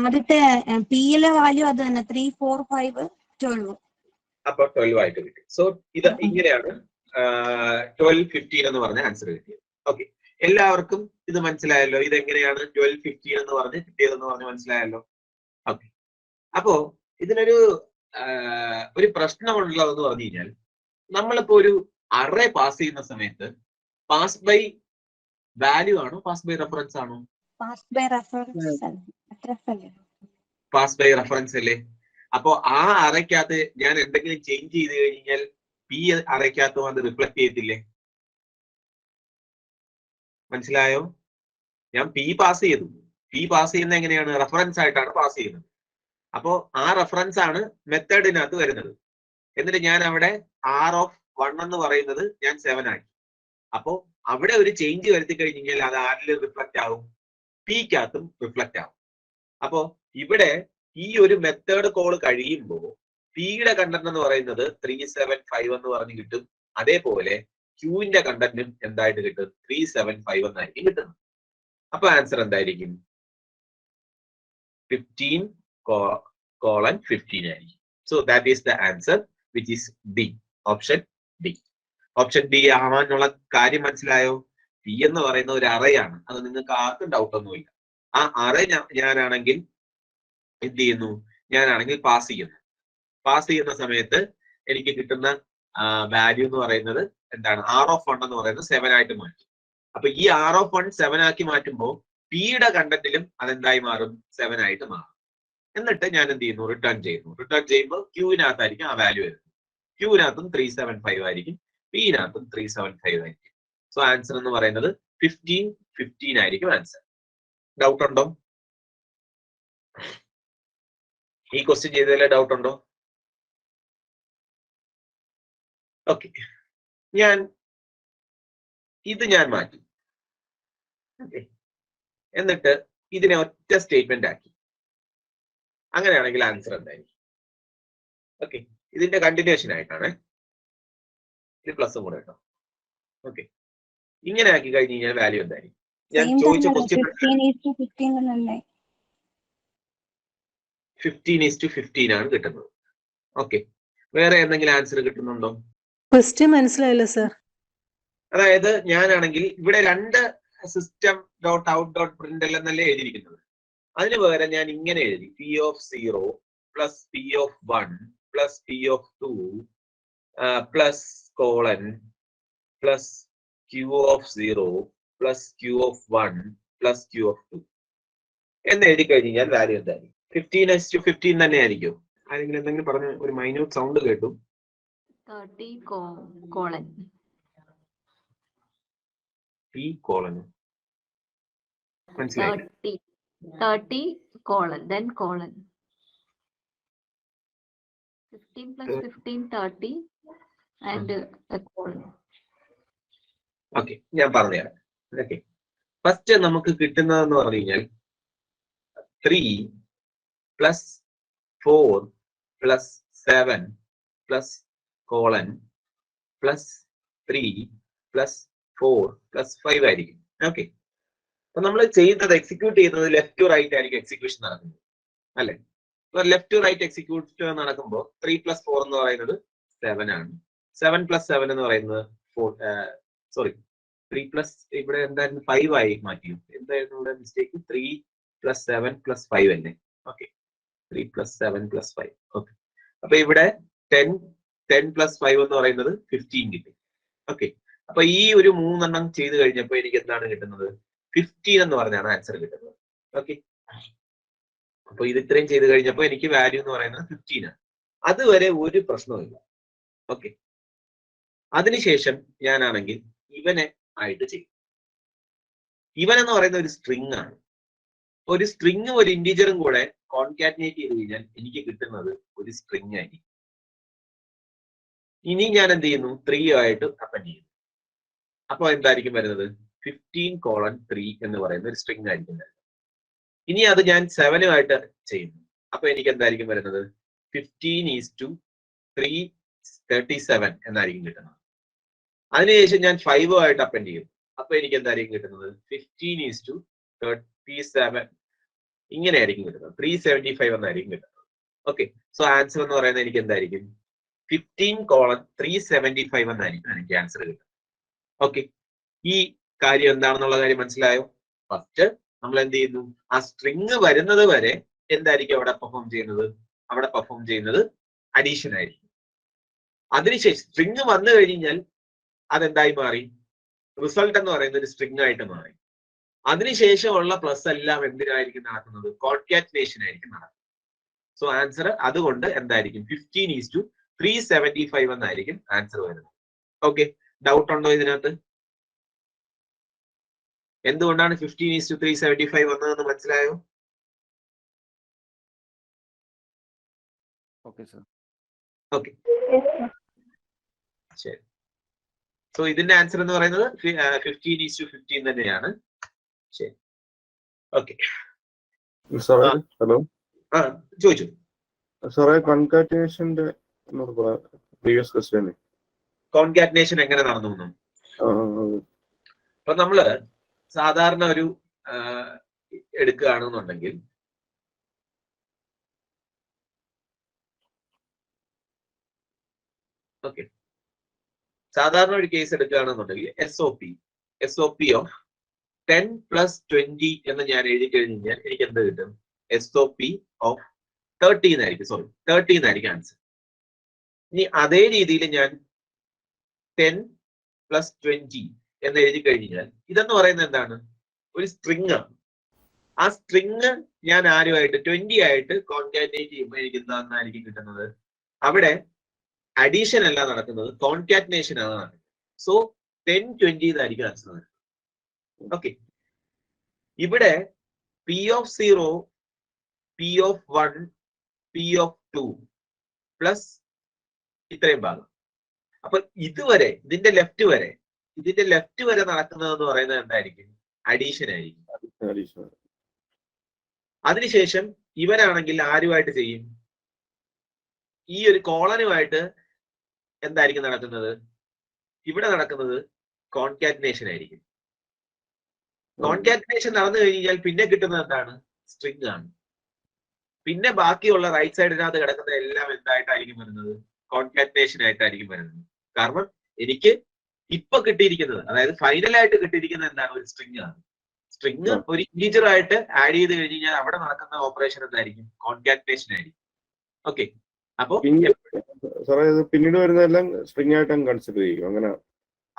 ആദ്യത്തെ പിയിലെ വാല്യൂ അത് തന്നെ, 3, 4, 5, 12. അപ്പൊ 12 ആയിട്ട് കിട്ടി. സോ ഇത് ഇങ്ങനെയാണ് 12, 15 എന്ന് പറഞ്ഞ ആൻസർ കിട്ടിയത്. ഓക്കെ, എല്ലാവർക്കും ഇത് മനസ്സിലായല്ലോ, ഇതെങ്ങനെയാണ് 12, 15 എന്ന് പറഞ്ഞ് കിട്ടിയതെന്ന് പറഞ്ഞ് മനസ്സിലായല്ലോ. ഓക്കെ, അപ്പോ ഇതിനൊരു പ്രശ്നമുള്ളതെന്ന് പറഞ്ഞു കഴിഞ്ഞാൽ, നമ്മളിപ്പോ ഒരു അറേ പാസ് ചെയ്യുന്ന സമയത്ത് പാസ് ബൈ വാല്യൂ ആണോ പാസ് ബൈ റെഫറൻസ് ആണോ? പാസ് ബൈ റെഫറൻസ് അല്ലേ? അപ്പോ ആ അറയ്ക്കകത്ത് ഞാൻ എന്തെങ്കിലും ചേഞ്ച് ചെയ്ത് കഴിഞ്ഞാൽ പി അറയ്ക്കകത്തും അത് റിഫ്ലക്ട് ചെയ്യത്തില്ലേ? മനസ്സിലായോ? ഞാൻ പി പാസ് ചെയ്തു. പി പാസ് ചെയ്യുന്നത് എങ്ങനെയാണ്? റെഫറൻസ് ആയിട്ടാണ് പാസ് ചെയ്യുന്നത്. അപ്പോ ആ റെഫറൻസ് ആണ് മെത്തേഡിനകത്ത് വരുന്നത്. എന്നിട്ട് ഞാൻ അവിടെ ആർ ഓഫ് 1 എന്ന് പറയുന്നത് ഞാൻ 7 ആക്കി. അപ്പോ അവിടെ ഒരു ചേഞ്ച് വരുത്തി കഴിഞ്ഞാൽ അത് ആരിൽ റിഫ്ലക്ട് ആവും? പിക്കകത്തും റിഫ്ലക്ട് ആവും. അപ്പോ ഇവിടെ ഈ ഒരു മെത്തേഡ് കോൾ കഴിയുമ്പോൾ പിയുടെ കണ്ടന്റ് എന്ന് പറയുന്നത് 375 എന്ന് പറഞ്ഞ് കിട്ടും. അതേപോലെ ക്യൂവിന്റെ കണ്ടന്റും എന്തായിട്ട് കിട്ടും? 375 എന്നായിരിക്കും കിട്ടുന്നത്. അപ്പൊ ആൻസർ എന്തായിരിക്കും? 15:15 ആയിരിക്കും. So that is the answer which is D, option D. Option D ആവാനുള്ള കാര്യം മനസ്സിലായോ? പി എന്ന് പറയുന്ന ഒരു അറയാണ്. അത് നിങ്ങൾക്ക് ആർക്കും ഡൗട്ട് ഒന്നുമില്ല. ആ അറേ ഞാനാണെങ്കിൽ എന്ത് ചെയ്യുന്നു? ഞാനാണെങ്കിൽ പാസ് ചെയ്യുന്ന സമയത്ത് എനിക്ക് കിട്ടുന്ന വാല്യൂ എന്ന് പറയുന്നത് എന്താണ്? ആർ ഓഫ് 1 എന്ന് പറയുന്നത് 7 ആയിട്ട് മാറ്റും. അപ്പൊ ഈ ആർ ഓഫ് 1 7 ആക്കി മാറ്റുമ്പോൾ പിയുടെ കണ്ടന്റിലും അതെന്തായി മാറും? 7 ആയിട്ട് മാറും. എന്നിട്ട് ഞാൻ എന്ത് ചെയ്യുന്നു? റിട്ടേൺ ചെയ്യുന്നു. റിട്ടേൺ ചെയ്യുമ്പോൾ ക്യൂവിനകത്തായിരിക്കും ആ വാല്യൂ വരുന്നത്. ക്യൂവിനകത്തും 375 ആയിരിക്കും, പിന്നകത്തും 375 ആയിരിക്കും. സോ ആൻസർ എന്ന് പറയുന്നത് 15:15 ആയിരിക്കും ആൻസർ. ഡൗട്ട് ഉണ്ടോ? ഈ ക്വസ്റ്റ്യൻ ചെയ്തതിലെ ഡൗട്ട് ഉണ്ടോ? ഓക്കെ, ഞാൻ മാറ്റി. ഓക്കെ, എന്നിട്ട് ഇതിനെ ഒറ്റ സ്റ്റേറ്റ്മെന്റ് ആക്കി. അങ്ങനെയാണെങ്കിൽ ആൻസർ എന്തായിരിക്കും? ഓക്കെ, ഇതിന്റെ കണ്ടിന്യൂഷൻ ആയിട്ടാണ്. ഇത് പ്ലസും കൂടെ കേട്ടോ. ഓക്കെ, ഇങ്ങനെ ആക്കി കഴിഞ്ഞ് കഴിഞ്ഞാൽ വാല്യൂ എന്തായിരിക്കും? ഞാൻ സെയിം ചോദിച്ച തന്നെ ക്വസ്റ്റ്യൻ 15:15 തന്നെയല്ലേ? 15:15 ആണ് കിട്ടുന്നത്. ഓക്കെ, വേറെ എന്തെങ്കിലും ആൻസർ കിട്ടുന്നുണ്ടോ? ക്വസ്റ്റ്യൻ മനസ്സിലായില്ല സർ. അതായത് ഞാനാണെങ്കിൽ ഇവിടെ രണ്ട് system dot out dot print എന്നല്ലേ എഴുതിയിരിക്കുന്നത്. അതിന് പകരം ഞാൻ ഇങ്ങനെ എഴുതി P of 0 plus P of 1 plus P of 2 plus colon plus Q of 0 plus Q of 1 plus Q of 2 എന്ന് എഴുതി കഴിഞ്ഞാൽ വാല്യൂ എന്തായിരിക്കും? 15:15 തന്നെ ആയിരിക്കും. ആരെങ്കിലും എന്തെങ്കിലും പറഞ്ഞ ഒരു മൈന്യൂട്ട് സൗണ്ട് കേട്ടു. 30 കോളൻ പി കോളൻ മനസ്സിലായി? 30 colon, then colon. 15 plus 15, 30 and a colon. Okay, ഞാൻ പറഞ്ഞുതരാം. ഓക്കെ, ഫസ്റ്റ് നമുക്ക് കിട്ടുന്നതെന്ന് പറഞ്ഞു കഴിഞ്ഞാൽ 3 plus 4 plus 7 plus colon plus 3 plus 4 plus 5 ആയിരിക്കും. ഓക്കെ, അപ്പൊ നമ്മൾ ചെയ്യുന്നത് എക്സിക്യൂട്ട് ചെയ്യുന്നത് ലെഫ്റ്റ് ടു റൈറ്റ് ആയിരിക്കും എക്സിക്യൂഷൻ നടക്കുന്നത്, അല്ലെ? ലെഫ്റ്റ് ടു റൈറ്റ് എക്സിക്യൂട്ട് നടക്കുമ്പോൾ 3 പ്ലസ് 4 എന്ന് പറയുന്നത് 7 ആണ്. 7 പ്ലസ് 7 എന്ന് പറയുന്നത് 3 പ്ലസ് ഇവിടെ എന്തായിരുന്നു 5 ആയി മാറ്റി. എന്തായിരുന്നു ഇവിടെ മിസ്റ്റേക്ക്? 3 പ്ലസ് 7 പ്ലസ് 5 തന്നെ. Okay, 3 plus 7 plus 5. ഓക്കെ, അപ്പൊ ഇവിടെ 10 പ്ലസ് 5 എന്ന് പറയുന്നത് 15 കിട്ടി. ഓക്കെ, അപ്പൊ ഈ ഒരു 3 എണ്ണം ചെയ്ത് കഴിഞ്ഞപ്പോൾ എനിക്ക് എന്താണ് കിട്ടുന്നത്? 15 എന്ന് പറഞ്ഞാണ് ആൻസർ കിട്ടുന്നത്. ഓക്കെ, അപ്പൊ ഇത് ഇത്രയും ചെയ്ത് കഴിഞ്ഞപ്പോൾ എനിക്ക് വാല്യൂ എന്ന് പറയുന്നത് 15 ആണ്. അതുവരെ ഒരു പ്രശ്നവുമില്ല. ഓക്കെ, അതിനുശേഷം ഞാനാണെങ്കിൽ ഇവനെ ആയിട്ട് ചെയ്യും. ഇവൻ എന്ന് പറയുന്ന ഒരു സ്ട്രിങ് ആണ്. ഒരു സ്ട്രിങ്ങും ഒരു ഇന്റിജറും കൂടെ കോൺകാറ്റിനേറ്റ് ചെയ്ത് കഴിഞ്ഞാൽ എനിക്ക് കിട്ടുന്നത് ഒരു സ്ട്രിങ് ആയിരിക്കും. ഇനി ഞാൻ എന്ത് ചെയ്യുന്നു? 3 ആയിട്ട് അപ്പൻഡ് ചെയ്യുന്നു. അപ്പൊ എന്തായിരിക്കും വരുന്നത്? 15:3 എന്ന് പറയുന്ന ഒരു സ്ട്രിങ് ആയിരിക്കും വരുന്നത്. ഇനി അത് ഞാൻ 7 ചെയ്യുന്നു. അപ്പൊ എനിക്ക് എന്തായിരിക്കും വരുന്നത്? 15:337 എന്നായിരിക്കും കിട്ടുന്നത്. അതിനുശേഷം ഞാൻ 5 ആയിട്ട് അപ്പൻഡ് ചെയ്യും. അപ്പൊ എനിക്ക് എന്തായിരിക്കും കിട്ടുന്നത്? 15:37 ഇങ്ങനെയായിരിക്കും കിട്ടുന്നത്. 375 എന്നായിരിക്കും കിട്ടുന്നത്. ഓക്കെ, സോ ആൻസർ എന്ന് പറയുന്നത് എനിക്ക് എന്തായിരിക്കും? 15:375 എന്നായിരിക്കും എനിക്ക് ആൻസർ കിട്ടുന്നത്. ഓക്കെ, ഈ കാര്യം എന്താണെന്നുള്ള കാര്യം മനസ്സിലായോ? ഫസ്റ്റ് നമ്മൾ എന്ത് ചെയ്യുന്നു? ആ സ്ട്രിങ് വരുന്നത് വരെ എന്തായിരിക്കും അവിടെ പെർഫോം ചെയ്യുന്നത്? അവിടെ പെർഫോം ചെയ്യുന്നത് അഡീഷൻ ആയിരിക്കും. അതിനുശേഷം സ്ട്രിങ് വന്നു കഴിഞ്ഞാൽ അതെന്തായി മാറി? റിസൾട്ട് എന്ന് പറയുന്ന ഒരു സ്ട്രിങ് ആയിട്ട് മാറി. അതിനുശേഷമുള്ള പ്ലസ് എല്ലാം എന്തിനായിരിക്കും നടക്കുന്നത്? കോൺകാറ്റിനേഷൻ ആയിരിക്കും നടക്കുന്നത്. സോ ആൻസർ അതുകൊണ്ട് എന്തായിരിക്കും? 15:375 എന്നായിരിക്കും ആൻസർ വരുന്നത്. ഓക്കെ, ഡൗട്ട് ഉണ്ടോ ഇതിനകത്ത്? എന്തുകൊണ്ടാണ് 15:375 വന്നതെന്ന് മനസ്സിലായോ? Okay sir. ഓക്കെ, ശരി. സോ ഇതിന്റെ ആൻസർ എന്ന് പറയുന്നത് 15:15 തന്നെയാണ്. ശരി, ഓക്കെ. സാറേ ഹലോ, ആ ചോദിച്ചു. സാറേ കോൺകാറ്റിനേഷന്റെ പ്രീവിയസ് ക്വസ്റ്റ്യൻ കോൺകാറ്റിനേഷൻ എങ്ങനെ നടന്നു? അപ്പൊ നമ്മള് സാധാരണ ഒരു എടുക്കുകയാണെന്നുണ്ടെങ്കിൽ ഓക്കെ, സാധാരണ ഒരു കേസ് എടുക്കുകയാണെന്നുണ്ടെങ്കിൽ SOP ഓഫ് 10 പ്ലസ് 20 എന്ന് ഞാൻ എഴുതി കഴിഞ്ഞാൽ എനിക്ക് എന്ത് കിട്ടും? SOP ഓഫ് 30 എന്നായിരിക്കും ആൻസർ. ഇനി അതേ രീതിയിൽ ഞാൻ 10 പ്ലസ് 20 എന്ന് എഴുതി കഴിഞ്ഞാൽ ഇതെന്ന് പറയുന്നത് എന്താണ്? ഒരു സ്ട്രിങ് ആണ്. ആ സ്ട്രിങ് ഞാൻ ആരുമായിട്ട് 20 ആയിട്ട് കോൺകാറ്റിനേറ്റ് ചെയ്യുമ്പോൾ എനിക്ക് എന്തായിരിക്കും കിട്ടുന്നത്? അവിടെ അഡീഷൻ അല്ല നടക്കുന്നത്, കോൺകാറ്റിനേഷൻ ആണ് നടക്കുന്നത്. സോ 10, 20 എന്നായിരിക്കും ആൻസർ. ഓക്കെ, ഇവിടെ P of 0, P of 1, P of 2 plus ഇത്രയും ഭാഗം. അപ്പൊ ഇതുവരെ ഇതിന്റെ ലെഫ്റ്റ് വരെ നടക്കുന്നതെന്ന് പറയുന്നത് എന്തായിരിക്കും? അഡീഷൻ ആയിരിക്കും. അതിനുശേഷം ഇവനാണെങ്കിൽ ആരുമായിട്ട് ചെയ്യും? ഈ ഒരു കോളനുമായിട്ട് എന്തായിരിക്കും നടക്കുന്നത്? ഇവിടെ നടക്കുന്നത് കോൺകാറ്റിനേഷൻ ആയിരിക്കും. കോൺകാറ്റിനേഷൻ നടന്നു കഴിഞ്ഞാൽ പിന്നെ കിട്ടുന്നത് എന്താണ്? സ്ട്രിങ് ആണ്. പിന്നെ ബാക്കിയുള്ള റൈറ്റ് സൈഡിനകത്ത് കിടക്കുന്ന എല്ലാം എന്തായിട്ടായിരിക്കും വരുന്നത്? കോൺകാറ്റിനേഷൻ ആയിട്ടായിരിക്കും വരുന്നത്. കാരണം എനിക്ക് ഇപ്പൊ കിട്ടിയിരിക്കുന്നത്, അതായത് ഫൈനലായിട്ട് കിട്ടിയിരിക്കുന്നത് എന്താണ്? ഒരു സ്ട്രിങ് ആണ്. സ്ട്രിങ് ഒരു ഇന്റീജർ ആയിട്ട് ആഡ് ചെയ്ത് കഴിഞ്ഞ് കഴിഞ്ഞാൽ അവിടെ നടക്കുന്ന ഓപ്പറേഷൻ എന്തായിരിക്കും? കോൺകാറ്റിനേഷൻ ആയിരിക്കും. ഓക്കെ, അപ്പൊ സാറേ ഇത് പിന്നീട് വരുന്നതെല്ലാം സ്ട്രിങ് ആയിട്ട് കൺസിഡർ ചെയ്യും, അങ്ങനെ?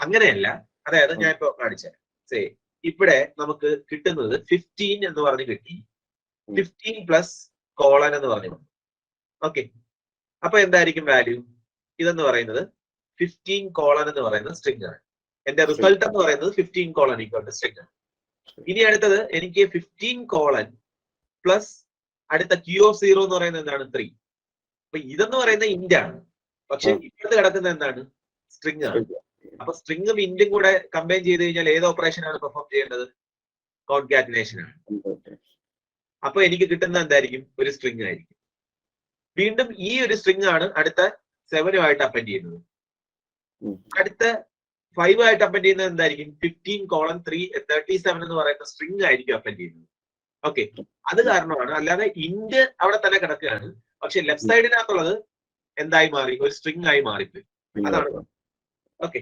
അങ്ങനെയല്ല, അതായത് ഞാൻ ഇപ്പൊ കാണിച്ചത് ഇവിടെ നമുക്ക് കിട്ടുന്നത് 15 എന്ന് പറഞ്ഞ് കിട്ടി, 15 പ്ലസ് കോളൻ എന്ന് പറഞ്ഞു. ഓക്കെ, അപ്പൊ എന്തായിരിക്കും വാല്യൂ? ഇതെന്ന് പറയുന്നത് 15 കോളൻ എന്ന് പറയുന്നത് സ്ട്രിങ് ആണ്. എന്റെ റിസൾട്ട് എന്ന് പറയുന്നത് 15 കോളൻ ഈക്വൽ ടു സ്ട്രിങ് ആണ്. ഇനി അടുത്തത് എനിക്ക് 15 കോളൻ പ്ലസ് അടുത്ത Q of 0 എന്ന് പറയുന്നത് എന്താണ്? 3. അപ്പൊ ഇതെന്ന് പറയുന്ന ഇന്റ് ആണ്, പക്ഷെ ഇപ്പോഴത്തെ കിടക്കുന്നത് എന്താണ്? സ്ട്രിങ് ആണ്. അപ്പൊ സ്ട്രിങ്ങും ഇന്റും കൂടെ കമ്പൈൻ ചെയ്ത് കഴിഞ്ഞാൽ ഏത് ഓപ്പറേഷൻ ആണ് പെർഫോം ചെയ്യേണ്ടത്? കോൺകാറ്റിനേഷൻ ആണ്. അപ്പൊ എനിക്ക് കിട്ടുന്ന എന്തായിരിക്കും? ഒരു സ്ട്രിങ് ആയിരിക്കും. വീണ്ടും ഈ ഒരു സ്ട്രിങ് ആണ് അടുത്ത 7 അപ്പൻഡ് ചെയ്യുന്നത്. അടുത്ത 5 ആയിട്ട് അപ്പൻഡ് ചെയ്യുന്നത് എന്തായിരിക്കും? 15 കോളൻ 3 37 എന്ന് പറയുന്ന സ്ട്രിങ് ആയിരിക്കും അപ്പൻഡ് ചെയ്യുന്നത്. ഓക്കെ, അത് കാരണമാണ്, അല്ലാതെ ഇന്റ് അവിടെ തന്നെ കിടക്കുകയാണ്, പക്ഷെ ലെഫ്റ്റ് സൈഡിനകത്തുള്ളത് എന്തായി മാറി? ഒരു സ്ട്രിങ് ആയി മാറിപ്പോയി. അതാണ്. ഓക്കെ,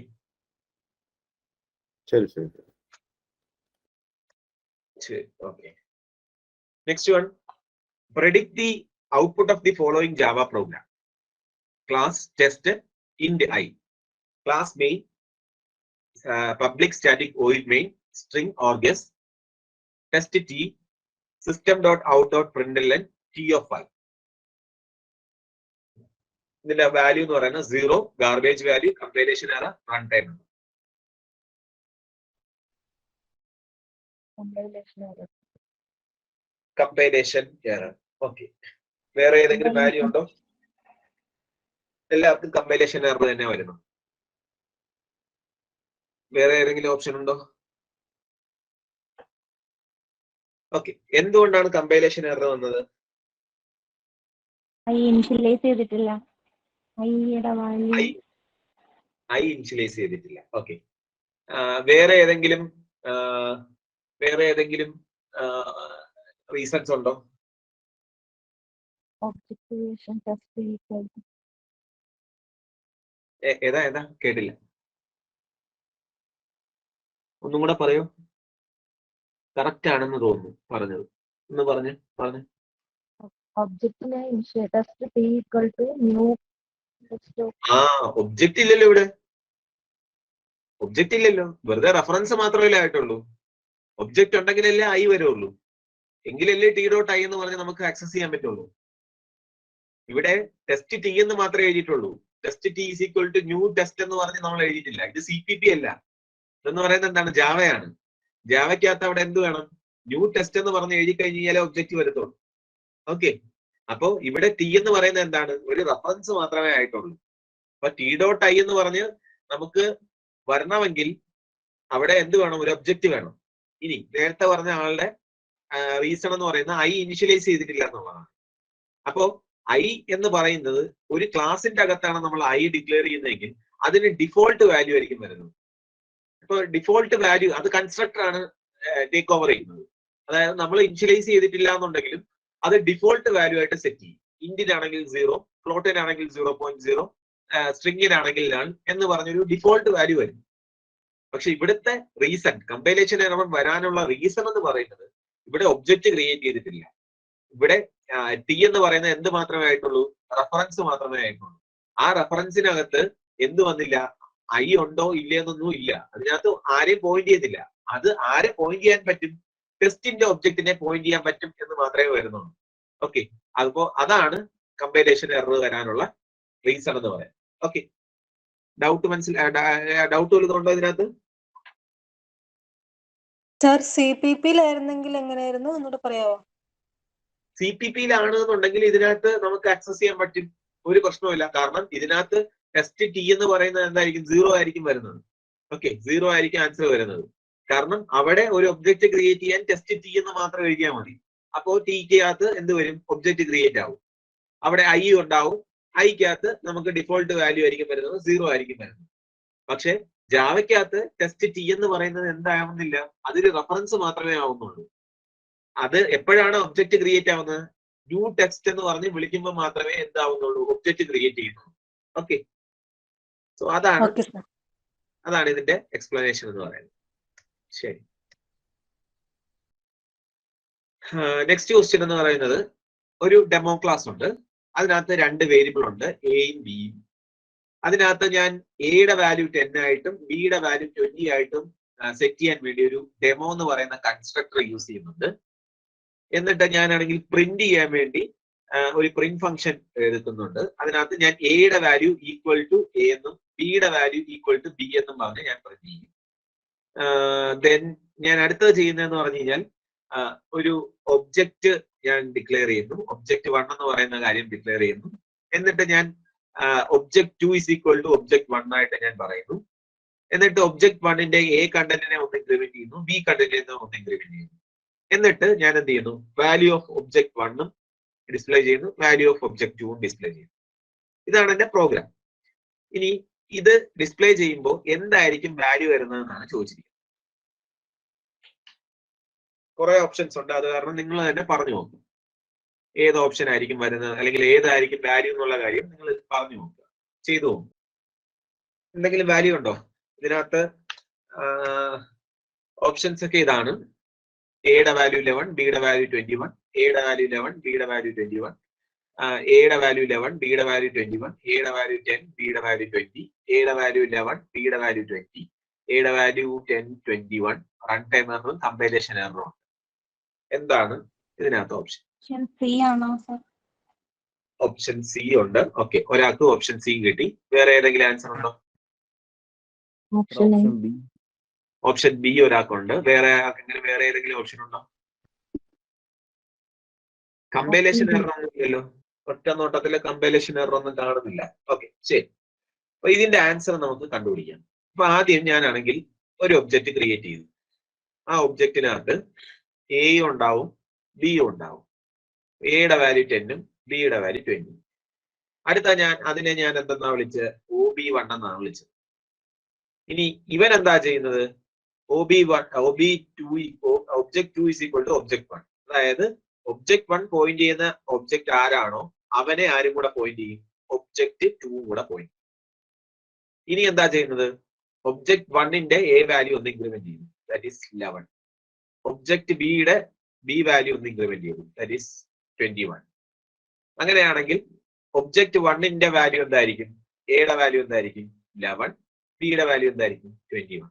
ശരി ശരി ശരി. Okay, next one, predict the output of the following Java program. Class test int I, class main, public static void main, string or guess, test t, system.out.println t of I. ഇതിന്റെ value എന്ന് പറയുന്നത് 0, garbage value, compilation error, run time. Compilation error. Okay, വേറെ ഏതെങ്കിലും value ഉണ്ടോ? എല്ലാവർക്കും compilation error തന്നെ വരുന്നു. വേറെ ഏതെങ്കിലും ഓപ്ഷൻ ഉണ്ടോ? ഓക്കെ, എന്തുകൊണ്ടാണ് കമ്പൈലേഷൻ എറർ വന്നത്? ഐ ഇനിഷ്യലൈസ് ചെയ്തിട്ടില്ല. ഐയുടെ വാല്യൂ ഐ ഇനിഷ്യലൈസ് ചെയ്തിട്ടില്ല. ഓക്കെ, വേറെ ഏതെങ്കിലും റീസൺസ് ഉണ്ടോ? ഒബ്ജക്റ്റിവേഷൻ ടെസ്റ്റ് ഈക്വൽ ഏതാ കേട്ടില്ല, ഒന്നും കൂടെ പറയൂ. കറക്റ്റ് ആണെന്ന് തോന്നുന്നു പറഞ്ഞത്, ഒന്ന് പറഞ്ഞു. ഒബ്ജക്റ്റിലെ test t equal to new test. Object ഇല്ലല്ലോ ഇവിടെ. ഒബ്ജക്റ്റ് ഇല്ലല്ലോ, വെറുതെ റെഫറൻസ് മാത്രമല്ലേ ആയിട്ടുള്ളൂ. ഒബ്ജക്റ്റ് ഉണ്ടെങ്കിലല്ലേ ഐ വരുള്ളൂ, എങ്കിലല്ലേ ടി ഡോട്ട് ഐ എന്ന് പറഞ്ഞ് നമുക്ക് ആക്സസ് ചെയ്യാൻ പറ്റുള്ളൂ. ഇവിടെ ടെസ്റ്റ് ടി എന്ന് മാത്രമേ എഴുതിയിട്ടുള്ളൂ. Test T is equal to new test എന്ന് പറഞ്ഞ് നമ്മൾ എഴുതിയിട്ടില്ല. ഇത് CPP അല്ല, ഇതെന്ന് പറയുന്നത് എന്താണ്? ജാവയാണ്. ജാവയ്ക്കകത്ത് അവിടെ എന്ത് വേണം? ന്യൂ ടെസ്റ്റ് എന്ന് പറഞ്ഞ് എഴുതി കഴിഞ്ഞ് കഴിഞ്ഞാലേ ഒബ്ജക്റ്റ് വരത്തുള്ളൂ. ഓക്കെ, അപ്പോ ഇവിടെ ടി എന്ന് പറയുന്നത് എന്താണ്? ഒരു റെഫറൻസ് മാത്രമേ ആയിട്ടുള്ളൂ. അപ്പൊ ടി ഡോട്ട് ഐ എന്ന് പറഞ്ഞ് നമുക്ക് വരണമെങ്കിൽ അവിടെ എന്ത് വേണം? ഒരു ഒബ്ജക്റ്റ് വേണം. ഇനി നേരത്തെ പറഞ്ഞ ആളുടെ റീസൺ എന്ന് പറയുന്നത് ഐ ഇനിഷ്യലൈസ് ചെയ്തിട്ടില്ല എന്നുള്ളതാണ്. അപ്പോ ഐ എന്ന് പറയുന്നത് ഒരു ക്ലാസിന്റെ അകത്താണ് നമ്മൾ ഐ ഡിക്ലെയർ ചെയ്യുന്നതെങ്കിൽ അതിന് ഡിഫോൾട്ട് വാല്യൂ ആയിരിക്കും വരുന്നത്. ഇപ്പൊ ഡിഫോൾട്ട് വാല്യൂ അത് കൺസ്ട്രക്ടർ ആണ് ടേക്ക് ഓവർ ചെയ്യുന്നത്. അതായത് നമ്മൾ ഇനിഷ്യലൈസ് ചെയ്തിട്ടില്ല എന്നുണ്ടെങ്കിലും അത് ഡിഫോൾട്ട് വാല്യൂ ആയിട്ട് സെറ്റ് ചെയ്യും. ഇന്റിനാണെങ്കിൽ 0, ഫ്ലോട്ടിനാണെങ്കിൽ 0.0, സ്ട്രിങ്ങിനാണെങ്കിൽ നൺ എന്ന് പറഞ്ഞൊരു ഡിഫോൾട്ട് വാല്യൂ വരും. പക്ഷെ ഇവിടുത്തെ റീസൺ, കമ്പൈലേഷൻ എറർ വരാനുള്ള റീസൺ എന്ന് പറയുന്നത് ഇവിടെ ഒബ്ജക്റ്റ് ക്രിയേറ്റ് ചെയ്തിട്ടില്ല. ഇവിടെ ടി എന്ന് പറയുന്നത് എന്ത് മാത്രമേ ആയിട്ടുള്ളൂ? റെഫറൻസ് മാത്രമേ ആയിട്ടുള്ളൂ. ആ റെഫറൻസിനകത്ത് എന്ത് വന്നില്ല? ഐ ഉണ്ടോ ഇല്ലയെന്നൊന്നും ഇല്ല. അതിനകത്ത് ആരെയും പോയിന്റ് ചെയ്തില്ല. അത് ആരെ പോയിന്റ് ചെയ്യാൻ പറ്റും? ടെസ്റ്റിന്റെ ഒബ്ജക്റ്റിനെ പോയിന്റ് ചെയ്യാൻ പറ്റും എന്ന് മാത്രമേ വരുന്നുള്ളൂ. ഓക്കെ, അപ്പോ അതാണ് കമ്പൈലേഷൻ എറർ വരാനുള്ള റീസൺ എന്ന് പറയാം. ഓക്കെ, ഡൗട്ട് ഡൗട്ട് വല്ലതുണ്ടോ ഇതിനകത്ത്? സാർ CPP-ലായിരുന്നെങ്കിൽ എങ്ങനെയായിരുന്നു എന്നോട് പറയാമോ? CPP-ലാണ് എന്നുണ്ടെങ്കിൽ ഇതിനകത്ത് നമുക്ക് ആക്സസ് ചെയ്യാൻ പറ്റും, ഒരു പ്രശ്നവുമില്ല. കാരണം ഇതിനകത്ത് ടെസ്റ്റ് ടി എന്ന് പറയുന്നത് എന്തായിരിക്കും? 0 ആയിരിക്കും വരുന്നത്. ഓക്കെ, 0 ആയിരിക്കും ആൻസർ വരുന്നത്. കാരണം അവിടെ ഒരു ഒബ്ജക്റ്റ് ക്രിയേറ്റ് ചെയ്യാൻ ടെസ്റ്റ് ടി എന്ന് മാത്രം എഴുതിയാൽ മതി. അപ്പോൾ ടിക്കകത്ത് എന്ത് വരും? ഒബ്ജക്റ്റ് ക്രിയേറ്റ് ആവും. അവിടെ ഐ ഉണ്ടാവും. ഐക്കകത്ത് നമുക്ക് ഡിഫോൾട്ട് വാല്യൂ ആയിരിക്കും വരുന്നത്, 0 ആയിരിക്കും വരുന്നത്. പക്ഷെ ജാവയ്ക്കകത്ത് ടെസ്റ്റ് ടി എന്ന് പറയുന്നത് എന്താവുന്നില്ല, അതൊരു റെഫറൻസ് മാത്രമേ ആവുന്നുള്ളൂ. അത് എപ്പോഴാണ് ഒബ്ജക്റ്റ് ക്രിയേറ്റ് ആവുന്നത്? ന്യൂ ടെക്സ്റ്റ് എന്ന് പറഞ്ഞ് വിളിക്കുമ്പോൾ മാത്രമേ എന്താവുന്നുള്ളൂ, ഒബ്ജക്റ്റ് ക്രിയേറ്റ് ചെയ്യുന്നുള്ളൂ. ഓക്കെ, സോ അതാണ് ഇതിന്റെ എക്സ്പ്ലനേഷൻ എന്ന് പറയുന്നത്. ശരി, നെക്സ്റ്റ് ക്വസ്റ്റ്യൻ എന്ന് പറയുന്നത്, ഒരു ഡെമോ ക്ലാസ് ഉണ്ട്, അതിനകത്ത് 2 വേരിയബിൾ ഉണ്ട്, എയും ബിയും. അതിനകത്ത് ഞാൻ എയുടെ വാല്യൂ 10 ആയിട്ടും ബിയുടെ വാല്യൂ 20 ആയിട്ടും സെറ്റ് ചെയ്യാൻ വേണ്ടി ഒരു ഡെമോ എന്ന് പറയുന്ന കൺസ്ട്രക്ടർ യൂസ് ചെയ്യുന്നുണ്ട്. എന്നിട്ട് ഞാനാണെങ്കിൽ പ്രിന്റ് ചെയ്യാൻ വേണ്ടി ഒരു പ്രിന്റ് ഫംഗ്ഷൻ എടുക്കുന്നുണ്ട്. അതിനകത്ത് ഞാൻ എയുടെ വാല്യൂ ഈക്വൽ ടു എ എന്നും ബിയുടെ വാല്യൂ ഈക്വൽ ടു ബി എന്നും പറഞ്ഞ് ഞാൻ പ്രിന്റ് ചെയ്യും. ദെൻ ഞാൻ അടുത്തത് ചെയ്യുന്നതെന്ന് പറഞ്ഞു കഴിഞ്ഞാൽ ഒരു ഒബ്ജക്റ്റ് ഞാൻ ഡിക്ലെയർ ചെയ്യുന്നു, ഒബ്ജക്റ്റ് 1 എന്ന് പറയുന്ന കാര്യം ഡിക്ലെയർ ചെയ്യുന്നു. എന്നിട്ട് ഞാൻ object 2 is equal to object 1 ആയിട്ട് ഞാൻ പറയുന്നു. എന്നിട്ട് ഒബ്ജക്ട് 1ന്റെ എ കണ്ടന്റിനെ ഒന്ന് ഇൻക്രിമെന്റ് ചെയ്യുന്നു, ബി കണ്ടന്റിനെ ഒന്ന് ഇൻക്രിമെന്റ് ചെയ്യുന്നു. എന്നിട്ട് ഞാൻ എന്ത് ചെയ്യുന്നു, വാല്യൂ ഓഫ് ഒബ്ജക്ട് 1ഉം ഡിസ്പ്ലേ ചെയ്യുന്നു, വാല്യൂ ഓഫ് ഒബ്ജക്ട് 2ഉം ഡിസ്പ്ലേ ചെയ്യുന്നു. ഇതാണ് എന്റെ പ്രോഗ്രാം. ഇനി ഇത് ഡിസ്പ്ലേ ചെയ്യുമ്പോൾ എന്തായിരിക്കും വാല്യൂ വരുന്നതെന്നാണ് ചോദിച്ചിരിക്കുന്നത്. കുറെ ഓപ്ഷൻസ് ഉണ്ട്, അത് കാരണം നിങ്ങൾ തന്നെ പറഞ്ഞു നോക്കും ഏത് ഓപ്ഷൻ ആയിരിക്കും വരുന്നത്, അല്ലെങ്കിൽ ഏതായിരിക്കും വാല്യൂ എന്നുള്ള കാര്യം നിങ്ങൾ പറഞ്ഞു നോക്കുക, ചെയ്തു നോക്കുക. എന്തെങ്കിലും വാല്യൂ ഉണ്ടോ ഇതിനകത്ത്? ഓപ്ഷൻസ് ഒക്കെ ഇതാണ്: എയുടെ വാല്യൂ 11, ബിയുടെ വാല്യൂ 21, എയുടെ വാല്യൂ 11, ബിയുടെ വാല്യൂ 21, എയുടെ വാല്യൂ 11, ബിയുടെ വാല്യൂ 21, എയുടെ വാല്യൂ 10, ബിയുടെ വാല്യൂ 20, എയുടെ വാല്യൂ 11, ബിയുടെ വാല്യൂ 20, എയുടെ വാല്യൂ 10, 21. റൺ ടൈം എററും കമ്പൈലേഷൻ എററും. എന്താണ് ഇതിനകത്ത് ഓപ്ഷൻ? സി ആണോ സർ? ഓപ്ഷൻ സി ഉണ്ട്. ഓക്കെ, ഒരാൾക്ക് ഓപ്ഷൻ സി കിട്ടി. വേറെ ഏതെങ്കിലും ആൻസർ ഉണ്ടോ? ഓപ്ഷൻ ബി ഒരാൾക്കുണ്ട്. വേറെ ഏതെങ്കിലും ഓപ്ഷൻ ഉണ്ടോ? കമ്പൈലേഷൻ എറർ ഒന്നും ഇല്ലല്ലോ, ഒറ്റ നോട്ടത്തില് കമ്പൈലേഷൻ എറർ ഒന്നും കാണുന്നില്ല. ഓക്കെ, ശരി. അപ്പൊ ഇതിന്റെ ആൻസർ നമുക്ക് കണ്ടുപിടിക്കാം. അപ്പൊ ആദ്യം ഞാനാണെങ്കിൽ ഒരു ഒബ്ജക്റ്റ് ക്രിയേറ്റ് ചെയ്തു. ആ ഒബ്ജക്റ്റിനകത്ത് എയും ഉണ്ടാവും ബിയും ഉണ്ടാവും. എയുടെ വാല്യൂ 10ഉം ബിയുടെ വാല്യൂ 20. അടുത്ത അതിനെ ഞാൻ എന്തെന്നാ വിളിച്ചത്? OB1 എന്നാണ് വിളിച്ചത്. ഇനി ഇവൻ എന്താ ചെയ്യുന്നത്? Object 2 is equal to object 1. അതായത് ഒബ്ജക്ട് 1 പോയിന്റ് ചെയ്യുന്ന ഒബ്ജക്ട് ആരാണോ അവനെ ആരും കൂടെ പോയിന്റ് ചെയ്യും, ഒബ്ജക്ട് 2 കൂടെ പോയിന്റ്. ഇനി എന്താ ചെയ്യുന്നത്? ഒബ്ജക്ട് 1ന്റെ എ വാല്യൂ ഒന്ന് ഇൻക്രിമെന്റ് ചെയ്യും, ദാറ്റ് ഈസ് 11. ഒബ്ജക്ട് ബിയുടെ ബി വാല്യൂ ഒന്ന് ഇൻക്രിമെന്റ് ചെയ്തു, ദാറ്റ് ഈസ് 21. അങ്ങനെയാണെങ്കിൽ ഒബ്ജക്ട് 1ന്റെ വാല്യൂ എന്തായിരിക്കും? എയുടെ വാല്യൂ എന്തായിരിക്കും? 11. ബിയുടെ വാല്യൂ എന്തായിരിക്കും? 21.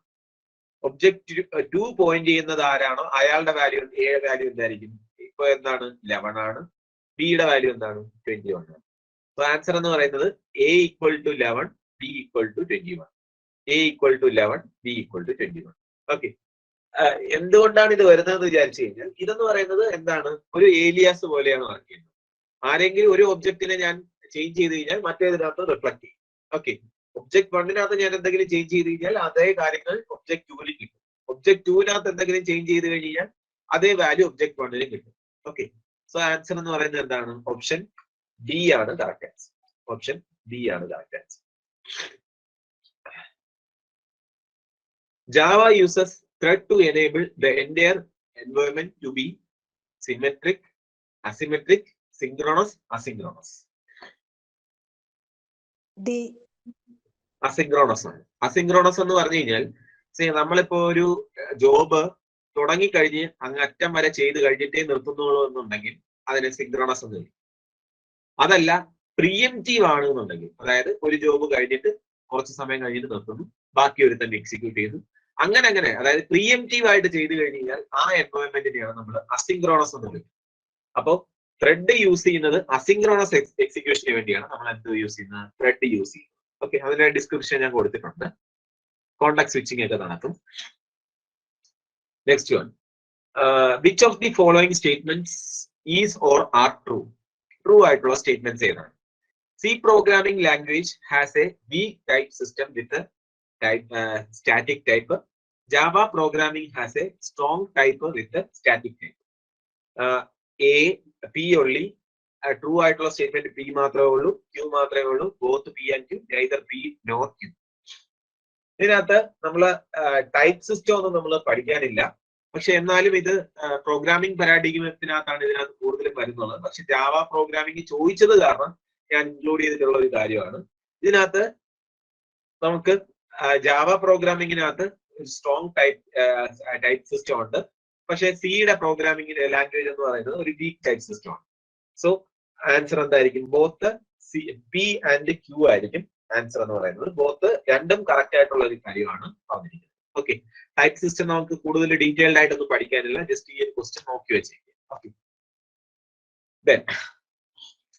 ഒബ്ജക്ട് 2 പോയിന്റ് ചെയ്യുന്നത് ആരാണോ അയാളുടെ വാല്യൂ എയുടെ വാല്യൂ എന്തായിരിക്കും? ഇപ്പൊ എന്താണ്? 11 ആണ്. ബിയുടെ വാല്യൂ എന്താണ്? 21 ആണ്. സോ ആൻസർ എന്ന് പറയുന്നത് A equal to 11, B equal to 21. A equal to 11, B equal to 21. Okay, എന്തുകൊണ്ടാണ് ഇത് വരുന്നതെന്ന് വിചാരിച്ചു കഴിഞ്ഞാൽ ഇതെന്ന് പറയുന്നത് എന്താണ്? ഒരു ഏലിയാസ് പോലെയാണ് വർക്ക് ചെയ്യുന്നത്. ആരെങ്കിലും ഒരു ഒബ്ജക്റ്റിനെ ഞാൻ ചേഞ്ച് ചെയ്ത് കഴിഞ്ഞാൽ മറ്റേതിനകത്ത് റിഫ്ലക്ട് ചെയ്യും. ഓക്കെ, ഒബ്ജക്ട് 1നകത്ത് ഞാൻ എന്തെങ്കിലും ചേഞ്ച് ചെയ്ത് കഴിഞ്ഞാൽ അതേ കാര്യങ്ങൾ ഒബ്ജക്ട് 2ലും കിട്ടും. ഒബ്ജക്ട് 2നകത്ത് എന്തെങ്കിലും ചേഞ്ച് ചെയ്ത് കഴിഞ്ഞാൽ അതേ വാല്യൂ ഒബ്ജക്ട് 1ലും കിട്ടും. ഓക്കെ, സോ ആൻസർ എന്ന് പറയുന്നത് എന്താണ്? ഓപ്ഷൻ ഡി ആണ് കറക്റ്റ് ആൻസർ. ഓപ്ഷൻ ഡി ആണ് correct answer. Java uses thread to enable the entire environment to be symmetric, asymmetric, synchronous, asynchronous. D. Asynchronous ആണ്. അസിൻക്രോണസ് എന്ന് പറഞ്ഞു കഴിഞ്ഞാൽ നമ്മളിപ്പോ ഒരു ജോബ് തുടങ്ങിക്കഴിഞ്ഞ് അങ്ങ് അറ്റം വരെ ചെയ്ത് കഴിഞ്ഞിട്ടേ നിർത്തുന്നുള്ളൂ എന്നുണ്ടെങ്കിൽ അതിനെ സിൻക്രോണസ് എന്ന് വിളിക്കും. അതല്ല പ്രിയംറ്റീവ് ആണ് എന്നുണ്ടെങ്കിൽ, അതായത് ഒരു ജോബ് കഴിഞ്ഞിട്ട് കുറച്ച് സമയം കഴിഞ്ഞിട്ട് നിർത്തുന്നു, ബാക്കി ഒരു തന്നെ എക്സിക്യൂട്ട് ചെയ്യുന്നു, അങ്ങനെ അതായത് പ്രിയംറ്റീവ് ആയിട്ട് ചെയ്ത് കഴിഞ്ഞ് കഴിഞ്ഞാൽ ആ എൻവയോൺമെന്റിനെയാണ് നമ്മൾ അസിൻക്രോണസ് എന്ന് വിളിക്കുന്നത്. അപ്പോൾ ത്രെഡ് യൂസ് ചെയ്യുന്നത് അസിൻക്രോണസ് എക്സിക്യൂഷന് വേണ്ടിയാണ് നമ്മൾ എന്ത് യൂസ് ചെയ്യുന്നത്? ത്രെഡ് യൂസ് ചെയ്യുന്നത്. ഓക്കെ, അതിന്റെ ഡിസ്ക്രിപ്ഷൻ ഞാൻ കൊടുത്തിട്ടുണ്ട്. കോണ്ടാക്ട് സ്വിച്ചിങ് ഒക്കെ നടക്കും. Next one, which of the following statements is or are true? True ആയിട്ടുള്ള സ്റ്റേറ്റ്മെന്റ്സ് ഏതാണ്? C programming language has a weak type system with static type. Java programming has a strong type with a static type. A, P only. True ആയിട്ടുള്ള statement P മാത്രമേ ഉള്ളൂ, Q മാത്രമേ ഉള്ളൂ. Both P and Q, neither P nor Q. ഇതിനകത്ത് നമ്മള് type system ഒന്നും നമ്മൾ പഠിക്കാനില്ല. പക്ഷെ എന്നാലും ഇത് പ്രോഗ്രാമിംഗ് പാരാഡിഗ്മത്തിനകത്താണ് ഇതിനകത്ത് കൂടുതലും വരുന്നുള്ളത്. പക്ഷെ ജാവ പ്രോഗ്രാമിംഗ് ചോദിച്ചത് കാരണം ഞാൻ ഇൻക്ലൂഡ് ചെയ്തിട്ടുള്ള ഒരു കാര്യമാണ്. ഇതിനകത്ത് നമുക്ക് ജാവ പ്രോഗ്രാമിങ്ങിനകത്ത് സ്ട്രോങ് ടൈപ്പ് സിസ്റ്റം ഉണ്ട്. പക്ഷെ സിയുടെ പ്രോഗ്രാമിംഗ് ലാംഗ്വേജ് എന്ന് പറയുന്നത് ഒരു വീക്ക് ടൈപ്പ് സിസ്റ്റം ആണ്. സോ ആൻസർ എന്തായിരിക്കും? ബോത്ത് പി ആൻഡ് ക്യൂ ആയിരിക്കും ആൻസർ എന്ന് പറയുന്നത്. ബോത്ത് രണ്ടും കറക്റ്റ് ആയിട്ടുള്ള ഒരു കാര്യമാണ് പറഞ്ഞിരിക്കുന്നത്. ഓക്കെ, ടൈപ്പ് സിസ്റ്റം നമുക്ക് കൂടുതൽ ഡീറ്റെയിൽഡ് ആയിട്ടൊന്നും പഠിക്കാനില്ല. ജസ്റ്റ് ഈ ഒരു ക്വസ്റ്റ്യൻ നോക്കി വെച്ചേക്കും. ഓക്കെ,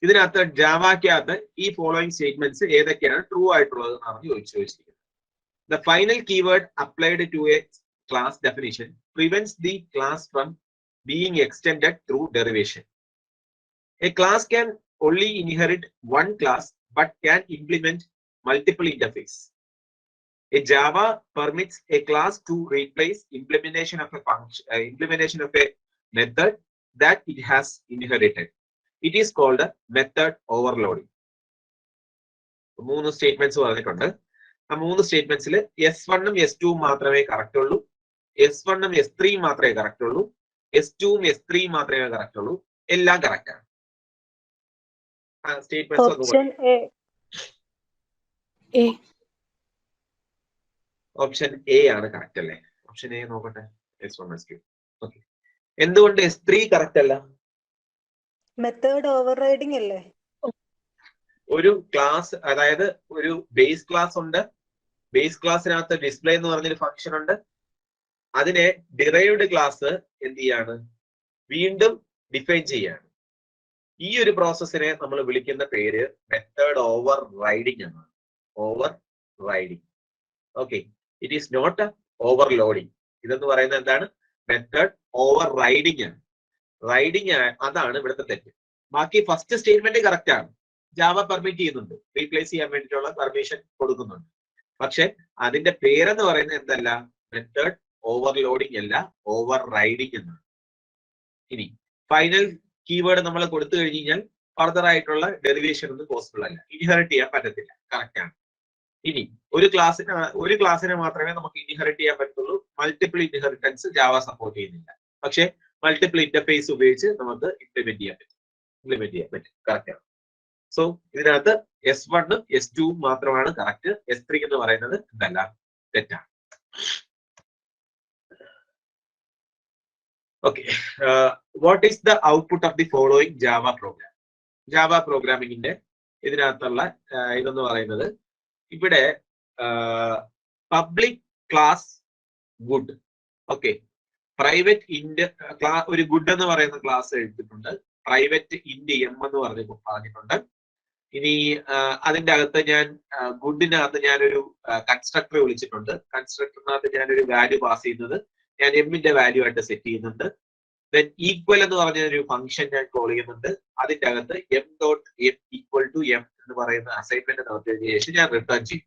ഇതിനകത്ത് ജാവയ്ക്കകത്ത് ഈ ഫോളോയിങ് സ്റ്റേറ്റ്മെന്റ്സ് ഏതൊക്കെയാണ് ട്രൂ ആയിട്ടുള്ളത് എന്നാണ് ചോദിച്ചിരിക്കുന്നത്. The final keyword applied to a class definition prevents the class from being extended through derivation. A class can only inherit one class but can implement multiple interfaces. A Java permits a class to replace implementation of a function, implementation of a method that it has inherited. It is called a method overloading. മൂന്ന് statements പറഞ്ഞിട്ടുണ്ട്. ആ മൂന്ന് സ്റ്റേറ്റ്മെന്റ്സിൽ S1ഉം S2ഉം മാത്രമേ correct ഉള്ളൂ. S1ഉം S3ഉം മാത്രമേ correct ഉള്ളൂ. S2ഉം S3ഉം മാത്രമേ correct ഉള്ളൂ. എല്ലാം കറക്റ്റ് ആണ്. ഓപ്ഷൻ എ ആണ് കറക്റ്റ് അല്ലേ? ഓപ്ഷൻ എ നോക്കട്ടെ. S1 S2. ഓക്കെ, എന്തുകൊണ്ട് S3 കറക്റ്റ് അല്ല? മെത്തേഡ് ഓവർറൈഡിംഗ് അല്ലേ? ഒരു ക്ലാസ്, അതായത് ഒരു ബേസ് ക്ലാസ് ഉണ്ട്. ബേസ് ക്ലാസ്സിനകത്ത് ഡിസ്പ്ലേ എന്ന് പറഞ്ഞൊരു ഫംഗ്ഷൻ ഉണ്ട്. അതിനെ ഡിറൈവ്ഡ് ക്ലാസ് എന്ത് ചെയ്യാണ്? വീണ്ടും ഡിഫൈൻ ചെയ്യാണ്. ഈ ഒരു പ്രോസസ്സിനെ നമ്മൾ വിളിക്കുന്ന പേര് മെത്തേഡ് ഓവർ റൈഡിംഗ് എന്നാണ്. Overriding. Okay, it is not overloading. ഇതെന്ന് പറയുന്നത് എന്താണ്? മെത്തേഡ് ഓവർ റൈഡിംഗ് ആണ്. റൈഡിംഗ് അതാണ് ഇവിടുത്തെ തെറ്റ്. ബാക്കി ഫസ്റ്റ് സ്റ്റേറ്റ്മെന്റ് കറക്റ്റ് ആണ്. ജാവ പെർമിറ്റ് ചെയ്യുന്നുണ്ട്, റീപ്ലേസ് ചെയ്യാൻ വേണ്ടിയിട്ടുള്ള പെർമിഷൻ കൊടുക്കുന്നുണ്ട്. പക്ഷെ അതിന്റെ പേരെന്ന് പറയുന്നത് എന്തല്ല? മെത്തേഡ് ഓവർലോഡിംഗ് അല്ല, ഓവർ റൈഡിംഗ് എന്നാണ്. ഇനി ഫൈനൽ കീവേഡ് നമ്മൾ കൊടുത്തു കഴിഞ്ഞ് കഴിഞ്ഞാൽ ഫർദർ ആയിട്ടുള്ള ഡെറിവേഷൻ ഒന്നും പോസിബിൾ അല്ല, ഇൻഹെറിറ്റ് ചെയ്യാൻ പറ്റത്തില്ല. കറക്റ്റ് ആണ്. ഇനി ഒരു ക്ലാസ്സിനെ മാത്രമേ നമുക്ക് ഇൻഹെറിറ്റ് ചെയ്യാൻ പറ്റുള്ളൂ. മൾട്ടിപ്പിൾ ഇൻഹെറിറ്റൻസ് ജാവ സപ്പോർട്ട് ചെയ്യുന്നില്ല. പക്ഷെ മൾട്ടിപ്പിൾ ഇന്റർഫേസ് ഉപയോഗിച്ച് നമുക്ക് ഇംപ്ലിമെന്റ് ചെയ്യാൻ പറ്റും. കറക്റ്റ് ആണ്. സോ ഇതിനകത്ത് S1ഉം S2ഉം മാത്രമാണ് കറക്റ്റ്. S3 എന്ന് പറയുന്നത് എന്തല്ല? തെറ്റാണ്. Okay, what is the output of the following Java program? Java പ്രോഗ്രാമിങ്ങിന്റെ ഇതിനകത്തുള്ള ഇതെന്ന് പറയുന്നത് ഇവിടെ public class good. Okay, private int ഒരു ഗുഡ് എന്ന് പറയുന്ന ക്ലാസ് എടുത്തിട്ടുണ്ട്. പ്രൈവറ്റ് ഇന്റ് എം എന്ന് പറഞ്ഞിട്ടുണ്ട്. ഇനി അതിന്റെ അകത്ത് ഞാൻ ഗുഡിനകത്ത് ഞാനൊരു കൺസ്ട്രക്ടർ വിളിച്ചിട്ടുണ്ട്. കൺസ്ട്രക്ടറിനകത്ത് ഞാനൊരു വാല്യൂ പാസ് ചെയ്യുന്നത് ഞാൻ എമ്മിന്റെ വാല്യൂ ആയിട്ട് സെറ്റ് ചെയ്യുന്നുണ്ട്. ദെൻ ഈക്വൽ എന്ന് പറഞ്ഞ ഒരു ഫംഗ്ഷൻ ഞാൻ കോൾ ചെയ്യുന്നുണ്ട്. അതിന്റെ അകത്ത് M dot M equal to M എന്ന് പറയുന്ന അസൈൻമെന്റ് നടത്തിയതിനു ശേഷം ഞാൻ റിട്ടേൺ ചെയ്യും.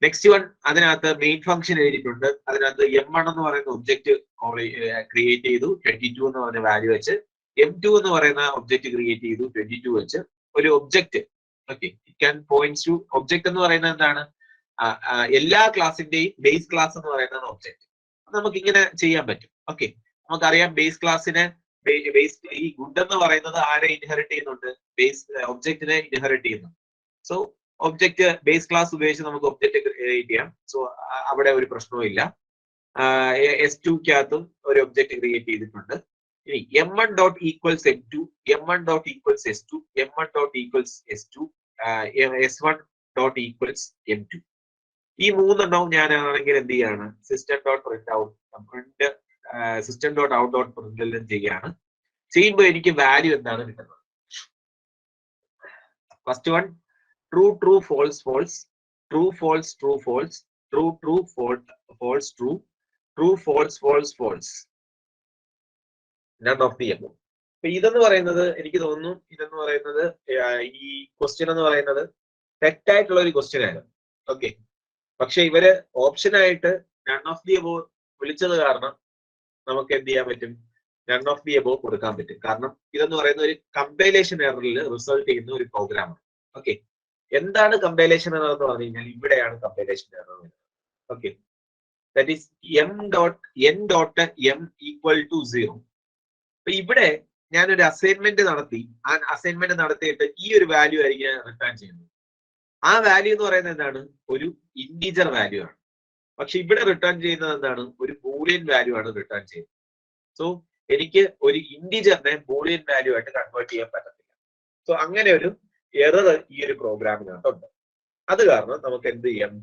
നെക്സ്റ്റ് വൺ, അതിനകത്ത് മെയിൻ ഫംഗ്ഷൻ എഴുതിയിട്ടുണ്ട്. അതിനകത്ത് M1 എന്ന് പറയുന്ന ഒബ്ജക്റ്റ് ക്രിയേറ്റ് ചെയ്തു 22 എന്ന് പറഞ്ഞ വാല്യൂ വെച്ച്. M2 എന്ന് പറയുന്ന ഒബ്ജക്റ്റ് ക്രിയേറ്റ് ചെയ്തു 22 വെച്ച്. ഒരു object, okay, it can points to object എന്ന് പറയുന്നത് എന്താണ്? എല്ലാ ക്ലാസിന്റെയും ബേസ് ക്ലാസ് എന്ന് പറയുന്നത് ഒബ്ജക്റ്റ്. നമുക്ക് ഇങ്ങനെ ചെയ്യാൻ പറ്റും. ഓക്കെ, നമുക്കറിയാം ബേസ് ക്ലാസ്സിനെ ഈ ഗുഡ് എന്ന് പറയുന്നത് ആരെ ഇൻഹെറിറ്റ് ചെയ്യുന്നുണ്ട്? ബേസ് ഒബ്ജക്റ്റിനെ ഇൻഹെറിറ്റ് ചെയ്യുന്നു. സോ ഒബ്ജക്റ്റ് ബേസ് ക്ലാസ് ഉപയോഗിച്ച് നമുക്ക് ഒബ്ജക്റ്റ് ക്രിയേറ്റ് ചെയ്യാം. സോ അവിടെ ഒരു പ്രശ്നവും ഇല്ല. S2ക്കകത്തും ഒരു ഒബ്ജക്റ്റ് ക്രിയേറ്റ് ചെയ്തിട്ടുണ്ട്. ഇനി M1 dot equals M2, M1 dot equals S2, M1 dot equals S2, S1 dot equals M2. ഈ മൂന്നെണ്ണവും ഞാനാണെങ്കിൽ എന്ത് ചെയ്യാണ്? System dot print out system dot out dot print ചെയ്യാണ്. ചെയ്യുമ്പോൾ എനിക്ക് വാല്യൂ എന്താണ് കിട്ടുന്നത്? First one, true true false false, true false true false, true true false true, true false false false, none of the above. അപ്പൊ ഇതെന്ന് പറയുന്നത് എനിക്ക് തോന്നുന്നു ഇതെന്ന് പറയുന്നത് ഈ ക്വസ്റ്റ്യൻ എന്ന് പറയുന്നത് തെറ്റായിട്ടുള്ള ഒരു ക്വസ്റ്റ്യൻ ആയിരുന്നു. ഓക്കെ, പക്ഷെ ഇവര് ഓപ്ഷനായിട്ട് നൺ ഓഫ് ദി എബോവ് വിളിച്ചത് കാരണം നമുക്ക് എന്ത് ചെയ്യാൻ പറ്റും? നൺ ഓഫ് ദി എബോവ് കൊടുക്കാൻ പറ്റും. കാരണം ഇതെന്ന് പറയുന്ന ഒരു കമ്പൈലേഷൻ എററിൽ റിസൾട്ട് ചെയ്യുന്ന ഒരു പ്രോഗ്രാമാണ്. ഓക്കെ, എന്താണ് കമ്പൈലേഷൻ എറർ എന്ന് പറഞ്ഞു കഴിഞ്ഞാൽ ഇവിടെയാണ് കമ്പൈലേഷൻ എറർ വരുന്നത്. Okay, that is n.m equal to 0. അപ്പൊ ഇവിടെ ഞാനൊരു അസൈൻമെന്റ് നടത്തി, ആ അസൈൻമെന്റ് നടത്തിയിട്ട് ഈ ഒരു വാല്യൂ ആയിരിക്കും ഞാൻ റിട്ടേൺ ചെയ്യുന്നത്. ആ വാല്യൂ എന്ന് പറയുന്നത് എന്താണ്? ഒരു ഇന്റീജർ വാല്യൂ ആണ്. പക്ഷെ ഇവിടെ റിട്ടേൺ ചെയ്യുന്നത് എന്താണ്? ഒരു ബൂളിയൻ വാല്യൂ ആണ് റിട്ടേൺ ചെയ്യുന്നത്. സോ എനിക്ക് ഒരു ഇന്റീജറിനെ ബൂളിയൻ വാല്യൂ ആയിട്ട് കൺവേർട്ട് ചെയ്യാൻ പറ്റത്തില്ല. സോ അങ്ങനെ ഒരു എറർ ഈ ഒരു പ്രോഗ്രാമിനകത്തുണ്ട്. അത് കാരണം നമുക്ക് എന്ത് ചെയ്യാം?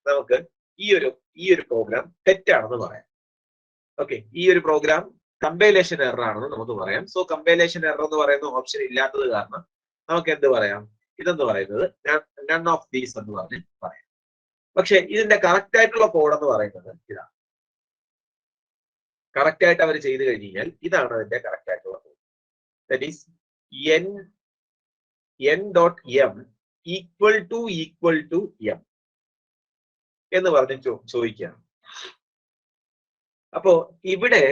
നമുക്ക് ഈ ഒരു പ്രോഗ്രാം തെറ്റാണെന്ന് പറയാം. ഓക്കെ, ഈ ഒരു പ്രോഗ്രാം കമ്പൈലേഷൻ എറർ ആണെന്ന് നമുക്ക് പറയാം. സോ കമ്പൈലേഷൻ എറർ എന്ന് പറയുന്ന ഓപ്ഷൻ ഇല്ലാത്തത് കാരണം നമുക്ക് എന്ത് പറയാം? ഇതെന്ന് പറയുന്നത് നൺ ഓഫ് ദീസ് എന്ന് പറഞ്ഞ് പറയാം. പക്ഷെ ഇതിന്റെ കറക്റ്റ് ആയിട്ടുള്ള കോഡ് എന്ന് പറയുന്നത് ഇതാണ്. കറക്റ്റ് ആയിട്ട് അവർ ചെയ്ത് കഴിഞ്ഞാൽ ഇതാണ് അതിന്റെ കറക്റ്റ് ആയിട്ടുള്ള code. That is n.m equal to m എന്ന് പറഞ്ഞ് ചോദിക്കുകയാണ്. അപ്പോ ഇവിടെ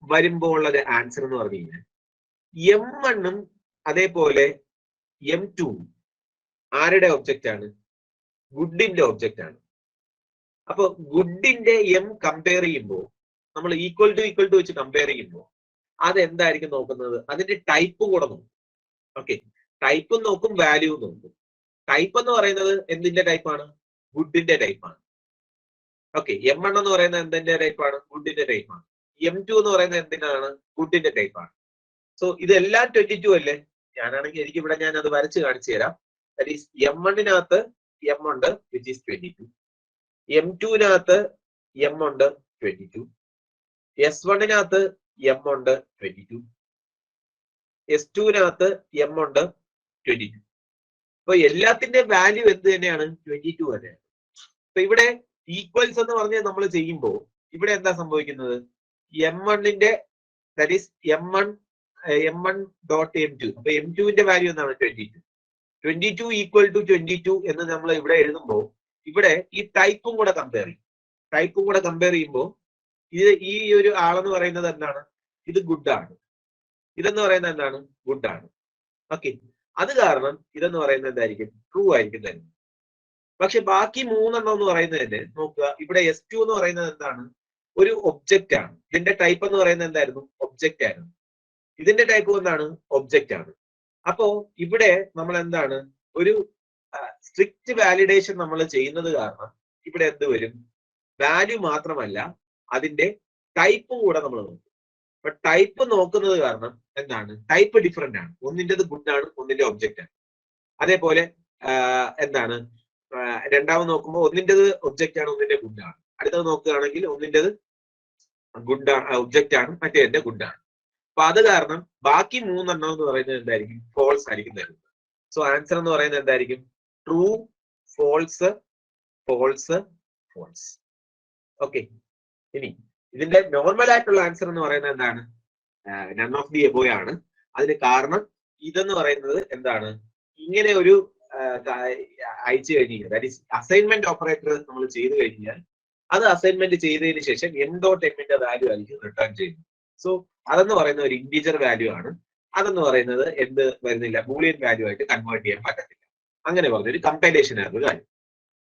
വരുമ്പോൾ ഉള്ള ആൻസർ എന്ന് പറഞ്ഞു കഴിഞ്ഞാൽ m1 അതേപോലെ m2 ആരുടെ ഒബ്ജക്റ്റ് ആണ്? ഗുഡിന്റെ ഒബ്ജക്റ്റ് ആണ്. അപ്പൊ ഗുഡിന്റെ m കമ്പയർ ചെയ്യുമ്പോൾ നമ്മൾ ഈക്വൽ ടു വെച്ച് കമ്പയർ ചെയ്യുമ്പോൾ അത് എന്തായിരിക്കും നോക്കുന്നത്? അതിന്റെ ടൈപ്പ് കൂടെ നോക്കും. ഓക്കെ, ടൈപ്പും നോക്കും, വാല്യൂ നോക്കും. ടൈപ്പ് എന്ന് പറയുന്നത് എന്തിന്റെ ടൈപ്പാണ്? ഗുഡിന്റെ ടൈപ്പാണ്. ഓക്കെ, m1 എന്ന് പറയുന്നത് എന്തിന്റെ ടൈപ്പാണ്? ഗുഡിന്റെ ടൈപ്പാണ്. m2 എന്ന് പറയുന്നത് എന്തിനാണ്? ഗുഡിന്റെ ടൈപ്പാണ്. സോ ഇതെല്ലാം 22 അല്ലേ? ഞാനാണെങ്കിൽ എനിക്ക് ഇവിടെ ഞാൻ അത് വരച്ച് കാണിച്ചു തരാം. ദാറ്റ് ഈസ് m1-നകത്ത് m ഉണ്ട്, വിച്ച് ഈസ് 22. m2-നകത്ത് m ഉണ്ട് 22. s1-നകത്ത് m ഉണ്ട് 22. s2-നകത്ത് m ഉണ്ട് 22. അപ്പൊ എല്ലാത്തിന്റെ വാല്യൂ എന്ത് തന്നെയാണ്? 22 തന്നെയാണ്. അപ്പൊ ഇവിടെ ഈക്വൽസ് എന്ന് പറഞ്ഞ് നമ്മൾ ചെയ്യുമ്പോൾ ഇവിടെ എന്താ സംഭവിക്കുന്നത്? m1-ന്റെ ദാറ്റ് ഈസ് m1.m2. അപ്പൊ m2-ന്റെ വാല്യൂ എന്താണ്? 22 ഈക്വൽ ടു 22 എന്ന് നമ്മൾ ഇവിടെ എഴുതുമ്പോൾ ഇവിടെ ഈ ടൈപ്പും കൂടെ കമ്പയർ ചെയ്യുമ്പോൾ ഈ ഒരു ആളെന്ന് പറയുന്നത് എന്താണ്? ഇത് ഗുഡാണ്. ഇതെന്ന് പറയുന്നത് എന്താണ്? ഗുഡാണ്. ഓക്കെ, അത് കാരണം ഇതെന്ന് പറയുന്നത് എന്തായിരിക്കും? ട്രൂ ആയിരിക്കും തന്നെ. പക്ഷെ ബാക്കി 3 എന്ന് പറയുന്നത് തന്നെ നോക്കുക. ഇവിടെ s2 എന്ന് പറയുന്നത് എന്താണ്? ഒരു ഒബ്ജക്റ്റ് ആണ്. ഇതിന്റെ ടൈപ്പ് എന്ന് പറയുന്നത് എന്തായിരുന്നു? ഒബ്ജക്റ്റ് ആയിരുന്നു. ഇതിന്റെ ടൈപ്പ് എന്താണ്? ഒബ്ജക്റ്റ് ആണ്. അപ്പോ ഇവിടെ നമ്മൾ എന്താണ്? ഒരു സ്ട്രിക്റ്റ് വാലിഡേഷൻ നമ്മൾ ചെയ്യുന്നത് കാരണം ഇവിടെ എന്ത് വരും? വാല്യൂ മാത്രമല്ല അതിന്റെ ടൈപ്പും കൂടെ നമ്മൾ നോക്കും. അപ്പൊ ടൈപ്പ് നോക്കുന്നത് കാരണം എന്താണ്? ടൈപ്പ് ഡിഫറെന്റ് ആണ്. ഒന്നിൻ്റെത് ഗുഡ് ആണ്, ഒന്നിന്റെ ഒബ്ജക്റ്റ് ആണ്. അതേപോലെ എന്താണ്? രണ്ടാമത് നോക്കുമ്പോൾ ഒന്നിൻ്റെത് ഒബ്ജക്റ്റ് ആണ്, ഒന്നിന്റെ ഗുഡ് ആണ്. അടുത്തത് നോക്കുകയാണെങ്കിൽ ഒന്നിൻ്റെത് ഗുഡ് ആണ്, ഒബ്ജക്റ്റ് ആണ്, മറ്റേതിന്റെ ഗുഡ് ആണ്. അപ്പൊ അത് കാരണം ബാക്കി 3 എന്ന് പറയുന്നത് എന്തായിരിക്കും? ഫോൾസ് ആയിരിക്കും തരുന്നത്. സോ ആൻസർ എന്ന് പറയുന്നത് എന്തായിരിക്കും? True, false, false, false. Okay, ഇനി ഇതിന്റെ നോർമൽ ആയിട്ടുള്ള ആൻസർ എന്ന് പറയുന്നത് എന്താണ്? നൺ ഓഫ് ദി എബോയ് ആണ്. അതിന് കാരണം ഇതെന്ന് പറയുന്നത് എന്താണ്? ഇങ്ങനെ ഒരു അയച്ചു കഴിഞ്ഞാൽ ദാറ്റ് ഈസ് അസൈൻമെന്റ് ഓപ്പറേറ്റർ നമ്മൾ ചെയ്തു കഴിഞ്ഞാൽ അത് അസൈൻമെന്റ് ചെയ്തതിന് ശേഷം m.m-ന്റെ വാല്യൂ ആയിരിക്കും റിട്ടേൺ ചെയ്യുന്നത്. സോ അതെന്ന് പറയുന്ന ഒരു ഇന്റീജർ വാല്യൂ ആണ്. അതെന്ന് പറയുന്നത് എന്ത് വരുന്നില്ല? ബൂളിയൻ വാല്യൂ ആയിട്ട് കൺവേർട്ട് ചെയ്യാൻ പറ്റത്തില്ല. അങ്ങനെ പറഞ്ഞൊരു കമ്പൈലേഷൻ ആയിരുന്നു കാര്യം.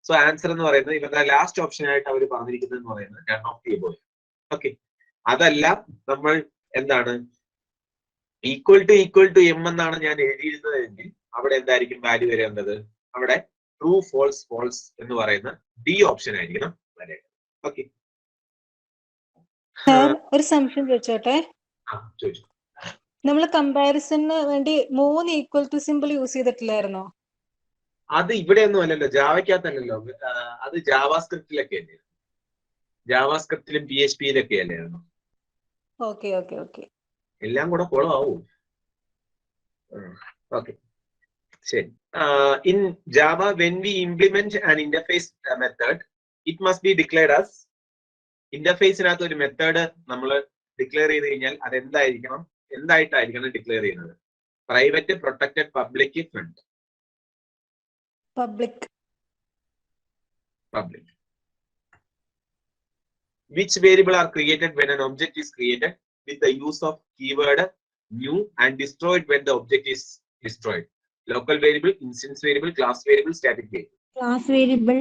സോ ആൻസർ എന്ന് പറയുന്നത് ഇവരുടെ ലാസ്റ്റ് ഓപ്ഷൻ ആയിട്ട് അവർ പറഞ്ഞിരിക്കുന്നത് എന്ന് പറയുന്നത് നൺ ഓഫ് ദി എബോയ്. ഓക്കെ, അതല്ല നമ്മൾ എന്താണ്? ഈക്വൽ ടു m എന്നാണ് ഞാൻ എഴുതിയിരുന്നതെങ്കിൽ അവിടെ എന്തായിരിക്കും വാല്യൂ വരേണ്ടത്? അവിടെ ട്രൂ, ഫോൾസ്, ഫോൾസ് എന്ന് പറയുന്ന ഡി ഓപ്ഷൻ ആയിരിക്കണം വരേണ്ടത്. ഓക്കെ, ഒരു സംശയം ചോദിച്ചോട്ടെ. ചോദിച്ചു. നമ്മൾ കമ്പാരിസണിന് വേണ്ടി 3 ഈക്വൽ ടു സിമ്പിൾ യൂസ് ചെയ്തിട്ടില്ലായിരുന്നോ? അത് ഇവിടെയൊന്നും അല്ലല്ലോ, ജാവയ്ക്കകത്തല്ലല്ലോ. അത് ജാവാസ്ക്രിപ്റ്റിലൊക്കെ അല്ലേ? ജാവാസ്ക്രിപ്റ്റിലും PHP-യിലൊക്കെ അല്ലായിരുന്നു. ഓക്കെ ഓക്കെ ഓക്കെ, എല്ലാം കൂടെ കുളമാവും. ഓക്കെ, ശരി. In Java when we implement an interface method it must be declared as. ഇന്റർഫേസിനകത്ത് ഒരു മെത്തേഡ് നമ്മൾ ഡിക്ലെയർ ചെയ്ത് കഴിഞ്ഞാൽ അത് എന്തായിട്ടായിരിക്കണം ഡിക്ലെയർ ചെയ്യുന്നത്? Private, protected, public, friend. Public. Which variable are created when an object is created with the use of keyword new and destroyed when the object is destroyed? Local variable, instance variable, class variable, static variable. Class variable.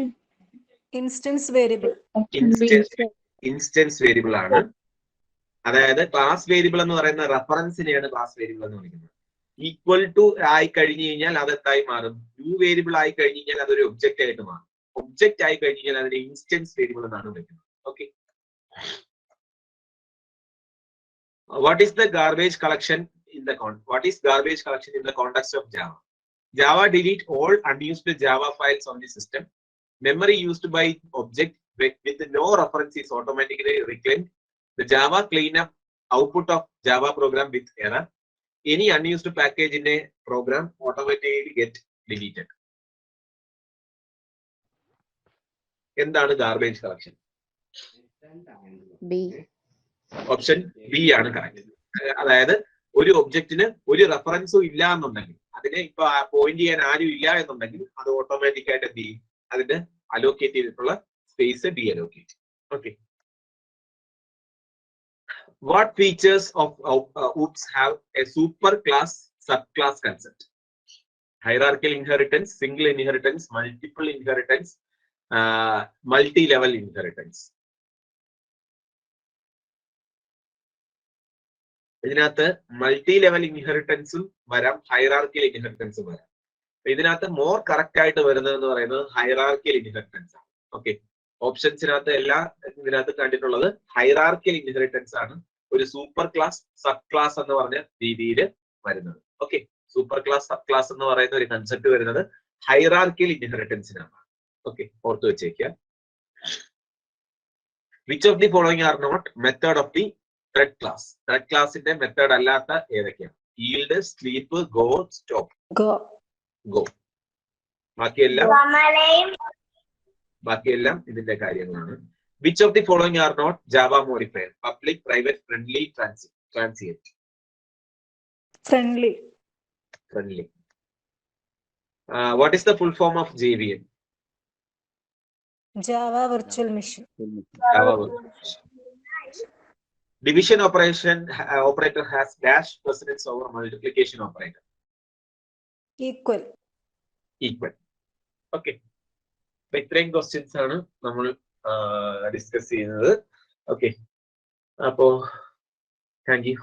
Instance variable. Instance variable ആണ്. അതായത് class variable എന്ന് പറയുന്ന റെഫറൻസിനെയാണ് class variable എന്ന് വിളിക്കുന്നത്. Equal to ആയി കഴിഞ്ഞു കഴിഞ്ഞാൽ അത് എന്തായി മാറും? ന്യൂ വേരിയബിൾ ആയി കഴിഞ്ഞു കഴിഞ്ഞാൽ അതൊരു ഒബ്ജക്റ്റ് ആയിട്ട് മാറും. ഒബ്ജക്റ്റ് ആയി കഴിഞ്ഞു കഴിഞ്ഞാൽ അതിനെ ഇൻസ്റ്റൻസ് വേരിയബിൾ എന്നാണ് വിളിക്കുന്നത്. Okay. What is the garbage collection in the context of Java? Java delete all unused Java files on the system. Memory used by object with no reference is automatically reclaimed. The Java cleanup output of Java program with error. Any unused package in a program automatically get deleted. എന്താണ് garbage collection? Option B ആണ് correct. അതായത് ഒരു ഒബ്ജക്റ്റിന് ഒരു റെഫറൻസും ഇല്ല എന്നുണ്ടെങ്കിൽ, അതിനെ ഇപ്പൊ point ചെയ്യാൻ ആരും ഇല്ല എന്നുണ്ടെങ്കിൽ അത് ഓട്ടോമാറ്റിക് ആയിട്ട് എന്ത് ചെയ്യും? അതിന്റെ അലോക്കേറ്റ് ചെയ്തിട്ടുള്ള space D allocate. Okay. What features of OOPS have a super class subclass concept? Hierarchical inheritance, single inheritance, multiple inheritance, multi-level inheritance. ഇതിനകത്ത് മൾട്ടി ലെവൽ ഇൻഹെറിറ്റൻസും വരാം, ഹൈറാർക്കിയൽ ഇൻഹെറിറ്റൻസും വരാം. ഇതിനകത്ത് മോർ കറക്റ്റ് ആയിട്ട് വരുന്നത് എന്ന് പറയുന്നത് ഹൈറാർക്കിയൽ ഇൻഹെറിറ്റൻസ് ആണ്. ഓക്കെ. ഓപ്ഷൻസിനകത്ത് എല്ലാം ഇതിനകത്ത് കണ്ടിട്ടുള്ളത് ഹൈറാർക്കിയൽ ഇൻഹെറിറ്റൻസ് ആണ് ഒരു സൂപ്പർ ക്ലാസ് സബ് ക്ലാസ് എന്ന് പറഞ്ഞ രീതിയിൽ വരുന്നത്. Okay. Super class sub class എന്ന് പറയുന്ന ഒരു കൺസെപ്റ്റ് വരുന്നത് ഹൈറാർക്കിയൽ ഇൻഹെറിറ്റൻസിനാണ്. ഓക്കെ, ഓർത്ത് വെച്ചേക്കുക. Which of the following are not method of the thread class? Thread ക്ലാസിന്റെ മെത്തേഡ് അല്ലാത്ത ഏതൊക്കെയാണ്? Yield, sleep, go, stop. Go. ബാക്കിയെല്ലാം ഇതിന്റെ കാര്യങ്ങളാണ്. Which of the following are not Java modifier? Public, private, friendly, transient. Friendly. What is the full form of JVM? Java Virtual Machine. Java Virtual Machine. Division operator has dash precedence over multiplication operator. Equal. Okay. അപ്പൊ ഇത്രയും questions ആണ് നമ്മൾ discuss ചെയ്യുന്നത്. Okay, അപ്പോ thank you.